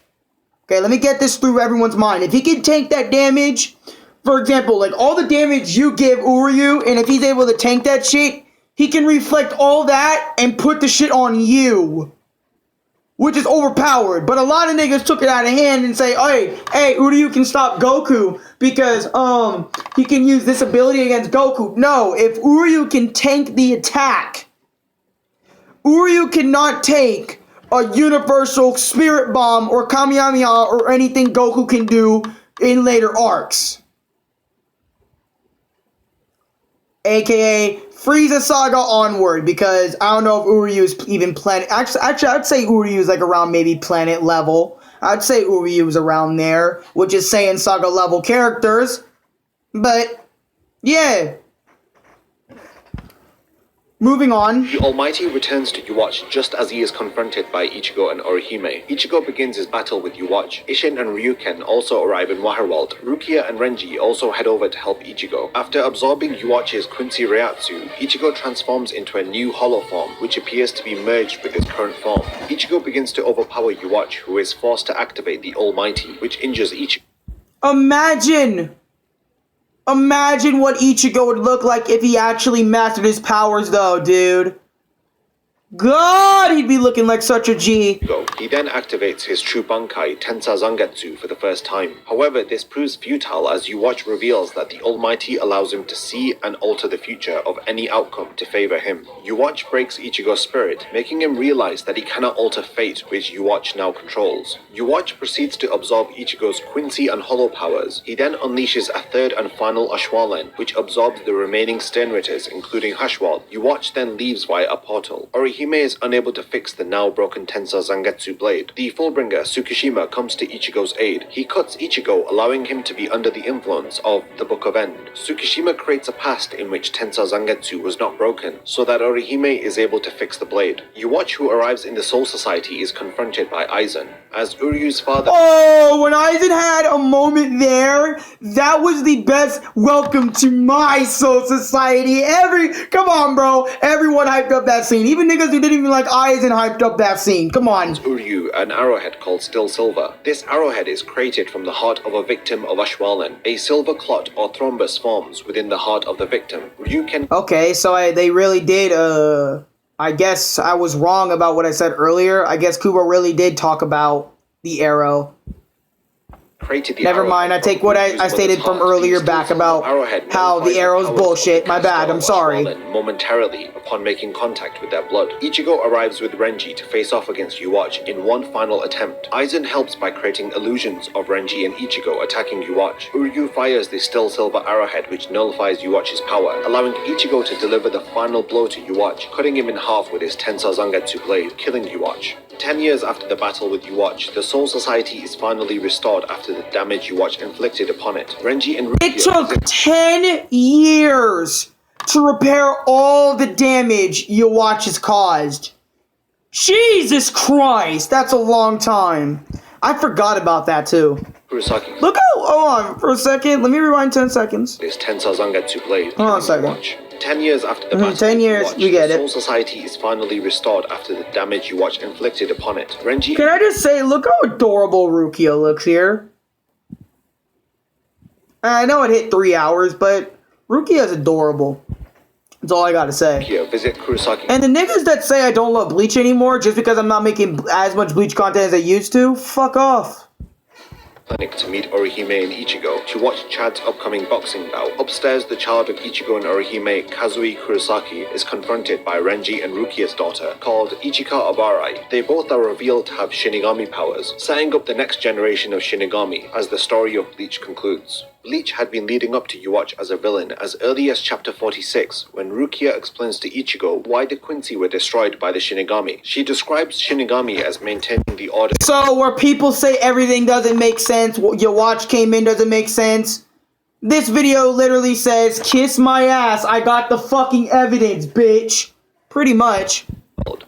Okay, let me get this through everyone's mind. If he can tank that damage... For example, like, all the damage you give Uryu, and if he's able to tank that shit, he can reflect all that and put the shit on you. Which is overpowered. But a lot of niggas took it out of hand and say, hey, Uryu can stop Goku because, he can use this ability against Goku. No, if Uryu can tank the attack, Uryu cannot take a universal spirit bomb or Kamehameha or anything Goku can do in later arcs. AKA Frieza Saga onward, because I don't know if Uryu is even planet... Actually, I'd say Uryu is like around maybe planet level. I'd say Uryu is around there, which is Saiyan Saga level characters. But, yeah. Moving on. The Almighty returns to Yuwatch just as he is confronted by Ichigo and Orihime. Ichigo begins his battle with Yuwatch. Isshin and Ryuken also arrive in Waterworld. Rukia and Renji also head over to help Ichigo. After absorbing Yuwatch's Quincy Reiatsu, Ichigo transforms into a new hollow form, which appears to be merged with his current form. Ichigo begins to overpower Yuwatch, who is forced to activate the Almighty, which injures Ichigo. Imagine what Ichigo would look like if he actually mastered his powers, though, dude. God, he'd be looking like such a G. He then activates his true Bankai, Tensa Zangetsu, for the first time. However, this proves futile as Yuwatch reveals that the Almighty allows him to see and alter the future of any outcome to favor him. Yuwatch breaks Ichigo's spirit, making him realize that he cannot alter fate, which Yuwatch now controls. Yuwatch proceeds to absorb Ichigo's Quincy and Hollow powers. He then unleashes a third and final Ashwaulen, which absorbs the remaining Sternritters, including Hashwal. Yuwatch then leaves via a portal. Orihime is unable to fix the now broken Tensa Zangetsu blade. The Fullbringer, Tsukishima, comes to Ichigo's aid. He cuts Ichigo, allowing him to be under the influence of the Book of End. Tsukishima creates a past in which Tensa Zangetsu was not broken, so that Orihime is able to fix the blade. Yuwatch, who arrives in the Soul Society, is confronted by Aizen. As Uryu's father... Oh, when Aizen had a moment there, that was the best welcome to my Soul Society. Come on, bro. Everyone hyped up that scene. Even niggas who didn't even like Aizen hyped up that scene. Come on. Uryu, an arrowhead called Still Silver. This arrowhead is created from the heart of a victim of Ashwaulen. A silver clot or thrombus forms within the heart of the victim. Ryuken... Okay, so they really did, I guess I was wrong about what I said earlier. I guess Kubo really did talk about the arrow. Never mind, I take what I stated from earlier back about how the arrow's bullshit. My bad, I'm sorry. Momentarily upon making contact with their blood. Ichigo arrives with Renji to face off against Yuwatch in one final attempt. Aizen helps by creating illusions of Renji and Ichigo attacking Yuwatch. Uryu fires the Still Silver arrowhead which nullifies Yuwatch's power, allowing Ichigo to deliver the final blow to Yuwatch, cutting him in half with his Tensa Zangetsu blade, killing Yuwatch. 10 years after the battle with Yuwatch, the Soul Society is finally restored after the damage Yuwatch inflicted upon it. Renji and Rukia... It took 10 years to repair all the damage Yuwatch has caused. Jesus Christ, that's a long time. I forgot about that too. Kurosaki. Look how... Hold on for a second. Let me rewind 10 seconds. This Tensa Zangetsu blade. Hold on a second. Yuwatch. 10 years after the battle 10 years, Yuwatch, we get the it. Soul Society is finally restored after the damage Yuwatch inflicted upon it. Renji... Can I just say, look how adorable Rukia looks here. I know it hit 3 hours, but Rukia's adorable. That's all I gotta say. Visit Kurosaki. And the niggas that say I don't love Bleach anymore just because I'm not making as much Bleach content as I used to, fuck off. Clinic to meet Orihime and Ichigo to watch Chad's upcoming boxing bout. Upstairs, the child of Ichigo and Orihime, Kazui Kurosaki, is confronted by Renji and Rukia's daughter, called Ichika Abarai. They both are revealed to have Shinigami powers, setting up the next generation of Shinigami as the story of Bleach concludes. Bleach had been leading up to Yuwatch as a villain as early as chapter 46, when Rukia explains to Ichigo why the Quincy were destroyed by the Shinigami. She describes Shinigami as maintaining the order. So, where people say everything doesn't make sense, Yuwatch came in doesn't make sense, this video literally says, kiss my ass, I got the fucking evidence, bitch. Pretty much.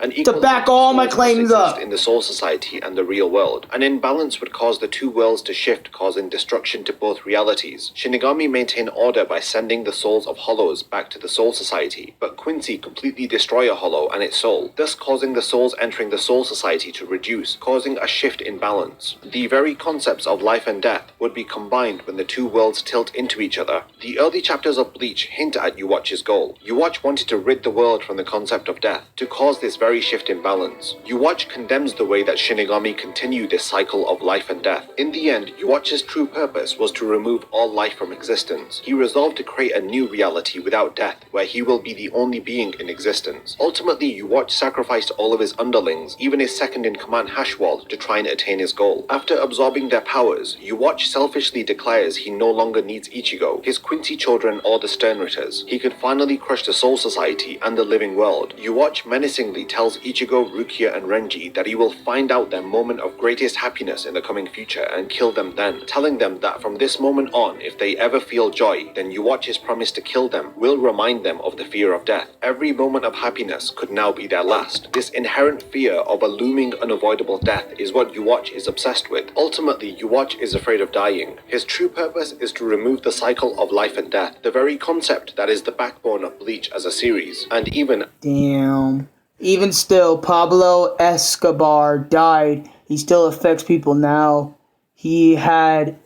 And to back all my claims up. In the Soul Society and the real world. An imbalance would cause the two worlds to shift, causing destruction to both realities. Shinigami maintain order by sending the souls of Hollows back to the Soul Society, but Quincy completely destroy a Hollow and its soul, thus causing the souls entering the Soul Society to reduce, causing a shift in balance. The very concepts of life and death would be combined when the two worlds tilt into each other. The early chapters of Bleach hint at Yuwatch's goal. Yuwatch wanted to rid the world from the concept of death, to cause this very shift in balance. Yuwatch condemns the way that Shinigami continue this cycle of life and death. In the end, Yuwatch's true purpose was to remove all life from existence. He resolved to create a new reality without death, where he will be the only being in existence. Ultimately, Yuwatch sacrificed all of his underlings, even his second-in-command Hashwal, to try and attain his goal. After absorbing their powers, Yuwatch selfishly declares he no longer needs Ichigo, his Quincy children, or the Sternritters. He could finally crush the Soul Society and the living world. Yuwatch menacingly unrelentingly tells Ichigo, Rukia, and Renji that he will find out their moment of greatest happiness in the coming future and kill them then, telling them that from this moment on, if they ever feel joy, then Yuwatch's promise to kill them will remind them of the fear of death. Every moment of happiness could now be their last. This inherent fear of a looming, unavoidable death is what Yuwatch is obsessed with. Ultimately, Yuwatch is afraid of dying. His true purpose is to remove the cycle of life and death, the very concept that is the backbone of Bleach as a series, and even... Damn. Even still, Pablo Escobar died. He still affects people now. He had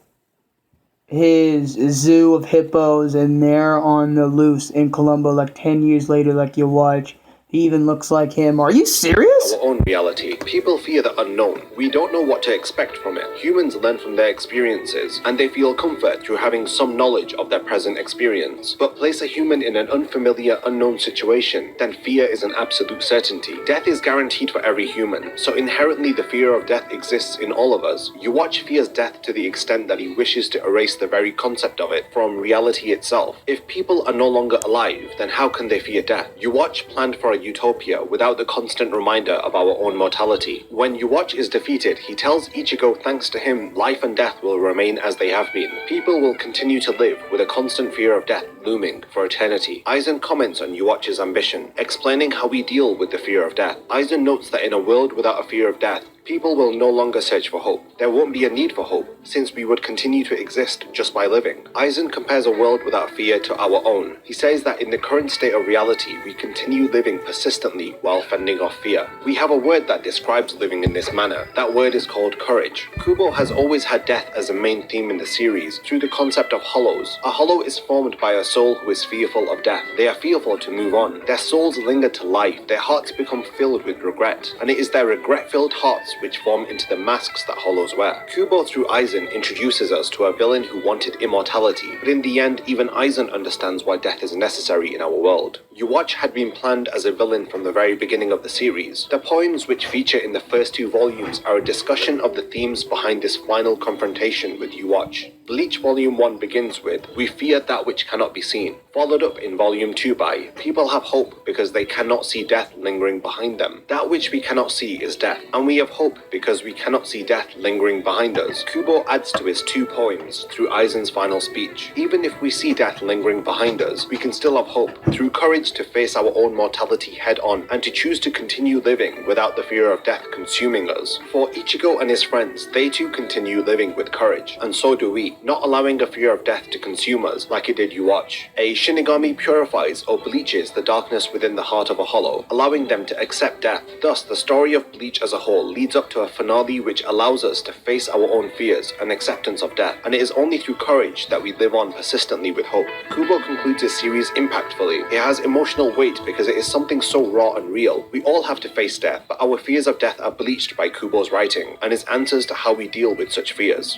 his zoo of hippos and they're on the loose in Colombo like 10 years later, like you watch. He even looks like him. Are you serious? Our own reality. People fear the unknown. We don't know what to expect from it. Humans learn from their experiences, and they feel comfort through having some knowledge of their present experience. But place a human in an unfamiliar, unknown situation, then fear is an absolute certainty. Death is guaranteed for every human, so inherently the fear of death exists in all of us. Yuwatch fears death to the extent that he wishes to erase the very concept of it from reality itself. If people are no longer alive, then how can they fear death? Yuwatch planned for a utopia without the constant reminder of our own mortality. When Yuwatch is defeated, he tells Ichigo thanks to him, life and death will remain as they have been. People will continue to live with a constant fear of death looming for eternity. Aizen comments on Yuwatch's ambition, explaining how we deal with the fear of death. Aizen notes that in a world without a fear of death, people will no longer search for hope. There won't be a need for hope, since we would continue to exist just by living. Aizen compares a world without fear to our own. He says that in the current state of reality, we continue living persistently while fending off fear. We have a word that describes living in this manner. That word is called courage. Kubo has always had death as a main theme in the series, through the concept of hollows. A hollow is formed by a soul who is fearful of death. They are fearful to move on. Their souls linger to life. Their hearts become filled with regret. And it is their regret-filled hearts which form into the masks that hollows wear. Kubo through Aizen introduces us to a villain who wanted immortality, but in the end even Aizen understands why death is necessary in our world. Yuwatch had been planned as a villain from the very beginning of the series. The poems which feature in the first 2 volumes are a discussion of the themes behind this final confrontation with Yuwatch. Bleach Volume 1 begins with, "We fear that which cannot be seen," followed up in Volume 2 by, "People have hope because they cannot see death lingering behind them. That which we cannot see is death, and we have hope because we cannot see death lingering behind us." Kubo adds to his 2 poems through Aizen's final speech. Even if we see death lingering behind us, we can still have hope, through courage to face our own mortality head on, and to choose to continue living without the fear of death consuming us. For Ichigo and his friends, they too continue living with courage, and so do we, not allowing a fear of death to consume us like it did Yuwatch. A Shinigami purifies or bleaches the darkness within the heart of a hollow, allowing them to accept death. Thus, the story of Bleach as a whole leads up to a finale which allows us to face our own fears and acceptance of death, and it is only through courage that we live on persistently with hope. Kubo concludes his series impactfully. It has emotional weight because it is something so raw and real. We all have to face death, but our fears of death are bleached by Kubo's writing, and his answers to how we deal with such fears.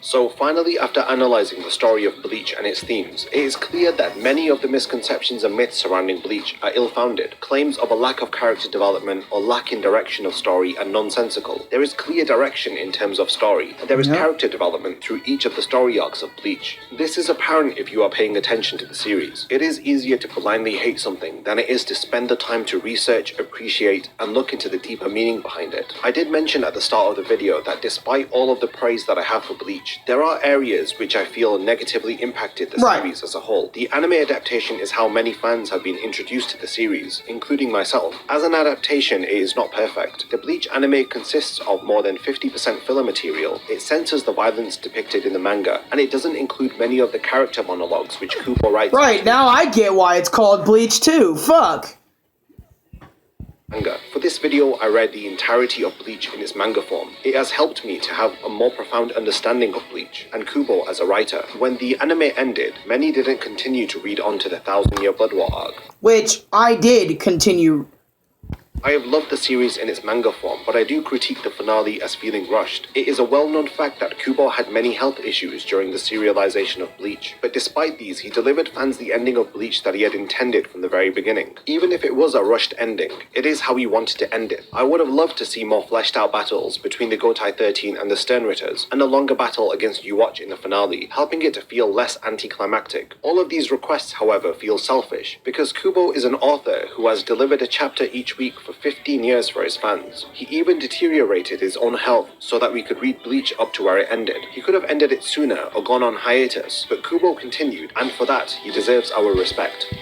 So finally, after analysing the story of Bleach and its themes, it is clear that many of the misconceptions and myths surrounding Bleach are ill-founded. Claims of a lack of character development or lack in direction of story are nonsensical. There is clear direction in terms of story, and there is character development through each of the story arcs of Bleach. This is apparent if you are paying attention to the series. It is easier to blindly hate something than it is to spend the time to research, appreciate, and look into the deeper meaning behind it. I did mention at the start of the video that despite all of the praise that I have for Bleach, there are areas which I feel negatively impacted the series as a whole. The anime adaptation is how many fans have been introduced to the series, including myself. As an adaptation, it is not perfect. The Bleach anime consists of more than 50% filler material. It censors the violence depicted in the manga, and it doesn't include many of the character monologues which Kubo writes. Right, now I get why it's called Bleach too. Fuck. Manga. For this video, I read the entirety of Bleach in its manga form. It has helped me to have a more profound understanding of Bleach and Kubo as a writer. When the anime ended, many didn't continue to read on to the 1000-Year Blood War arc. Which I did continue I have loved the series in its manga form, but I do critique the finale as feeling rushed. It is a well-known fact that Kubo had many health issues during the serialization of Bleach, but despite these, he delivered fans the ending of Bleach that he had intended from the very beginning. Even if it was a rushed ending, it is how he wanted to end it. I would have loved to see more fleshed out battles between the Gotai 13 and the Sternritters, and a longer battle against Yuwatch in the finale, helping it to feel less anticlimactic. All of these requests, however, feel selfish, because Kubo is an author who has delivered a chapter each week for 15 years for his fans. He even deteriorated his own health so that we could read Bleach up to where it ended. He could have ended it sooner or gone on hiatus, but Kubo continued, and for that, he deserves our respect.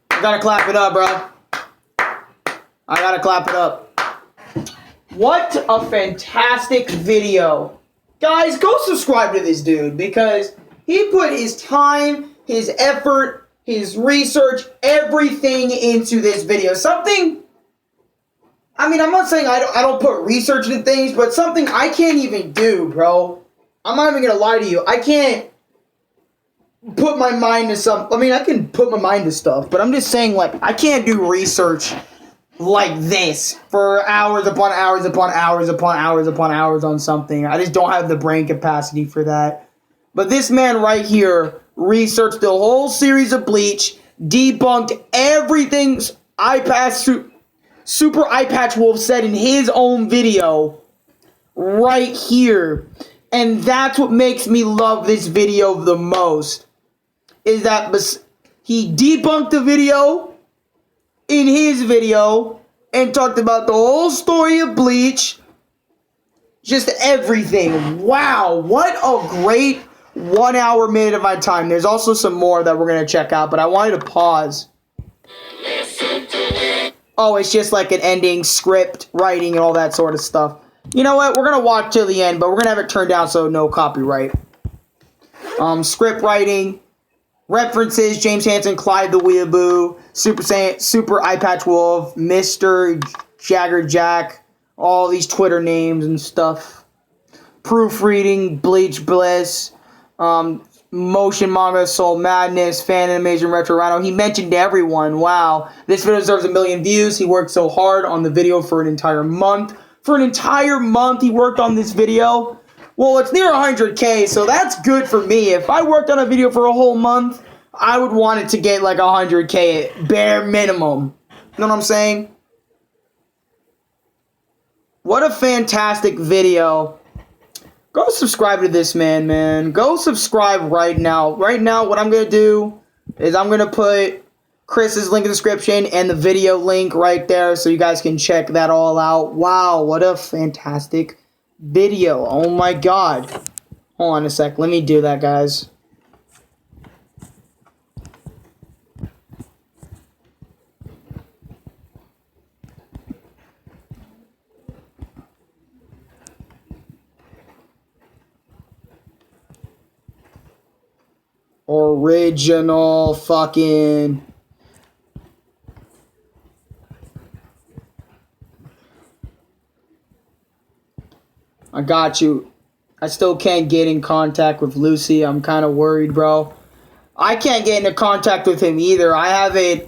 I gotta clap it up, bro. I gotta clap it up. What a fantastic video. Guys, go subscribe to this dude because he put his time, his effort, his research, everything into this video. Something, I mean, I'm not saying I don't put research into things, but something I can't even do, bro. I'm not even gonna lie to you. I can't put my mind to something. I mean, I can put my mind to stuff, but I'm just saying, like, I can't do research like this for hours upon hours upon hours upon hours upon hours on something. I just don't have the brain capacity for that. But this man right here researched the whole series of Bleach, debunked everything Super Eye Patch Wolf said in his own video right here. And that's what makes me love this video the most. Is that he debunked the video in his video and talked about the whole story of Bleach. Just everything. Wow, what a great 1 hour minute of my time. There's also some more that we're going to check out, but I wanted to pause. Oh, it's just like an ending, script, writing, and all that sort of stuff. You know what? We're going to watch till the end, but we're going to have it turned down so no copyright. Script writing. References, James Hansen, Clyde the Weeaboo, Super Eye Patch Wolf, Mr. Jagger Jack, all these Twitter names and stuff. Proofreading, Bleach Bliss, Motion Manga, Soul Madness, Fan Animation, Retro Rhino. He mentioned everyone. Wow. This video deserves 1 million views. He worked so hard on the video for an entire month. For an entire month, he worked on this video. Well, it's near 100K, so that's good for me. If I worked on a video for a whole month, I would want it to get like 100K, bare minimum. You know what I'm saying? What a fantastic video. Go subscribe to this man. Go subscribe right now. Right now, what I'm going to do is I'm going to put Chris's link in the description and the video link right there so you guys can check that all out. Wow, what a fantastic video. Oh my god. Hold on a sec. Let me do that, guys. Original fucking... I got you. I still can't get in contact with Lucy. I'm kind of worried, bro. I can't get into contact with him either. I have it,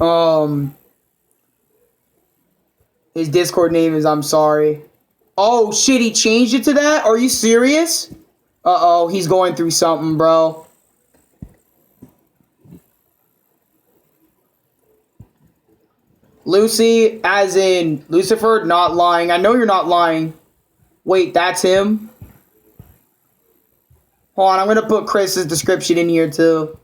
his Discord name is I'm sorry. Oh, shit, he changed it to that? Are you serious? Uh-oh, he's going through something, bro. Lucy, as in Lucifer, not lying. I know you're not lying. Wait, that's him? Hold on, I'm going to put Chris's description in here too.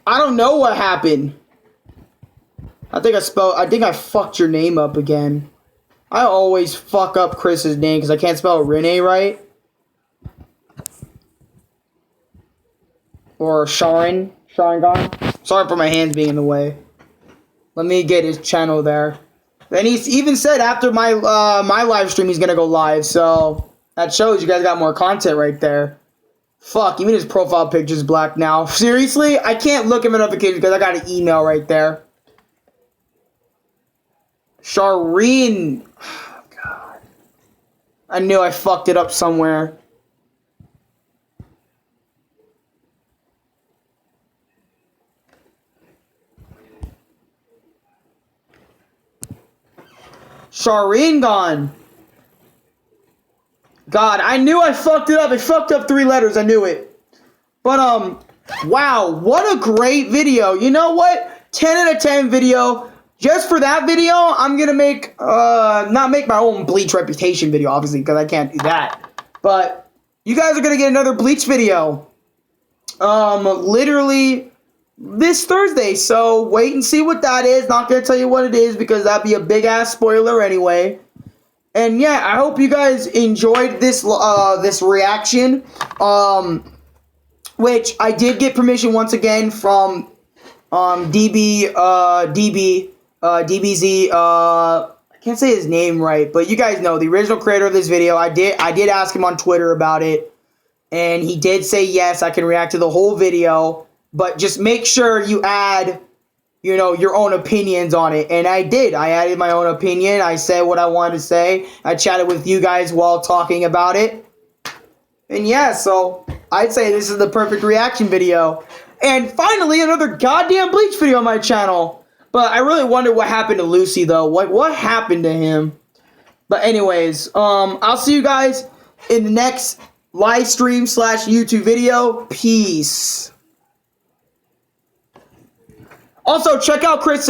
I don't know what happened. I think I fucked your name up again. I always fuck up Chris's name because I can't spell Renee right. Or Sharon Gone. Sorry for my hands being in the way. Let me get his channel there. And he's even said after my my live stream he's gonna go live. So that shows you guys got more content right there. Fuck, even his profile picture's black now. Seriously? I can't look at my notifications because I got an email right there. Shireen. Oh, God. I knew I fucked it up somewhere. Shireen gone. God, I knew I fucked it up. I fucked up 3 letters. I knew it. But, wow. What a great video. You know what? 10 out of 10 video. Just for that video, I'm gonna make, not make my own Bleach reputation video, obviously, because I can't do that. But, you guys are gonna get another Bleach video. Literally this Thursday. So, wait and see what that is. Not gonna tell you what it is, because that'd be a big-ass spoiler anyway. And yeah, I hope you guys enjoyed this this reaction, which I did get permission once again from DBZ. I can't say his name right, but you guys know the original creator of this video. I did ask him on Twitter about it, and he did say yes, I can react to the whole video, but just make sure you add, you know, your own opinions on it. And I did. I added my own opinion. I said what I wanted to say. I chatted with you guys while talking about it. And yeah, so I'd say this is the perfect reaction video. And finally, another goddamn Bleach video on my channel. But I really wonder what happened to Lucy, though. What happened to him? But anyways, I'll see you guys in the next live stream / YouTube video. Peace. Also, check out Chris,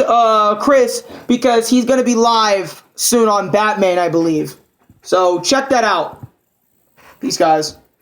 because he's going to be live soon on Batman, I believe. So, check that out. Peace, guys.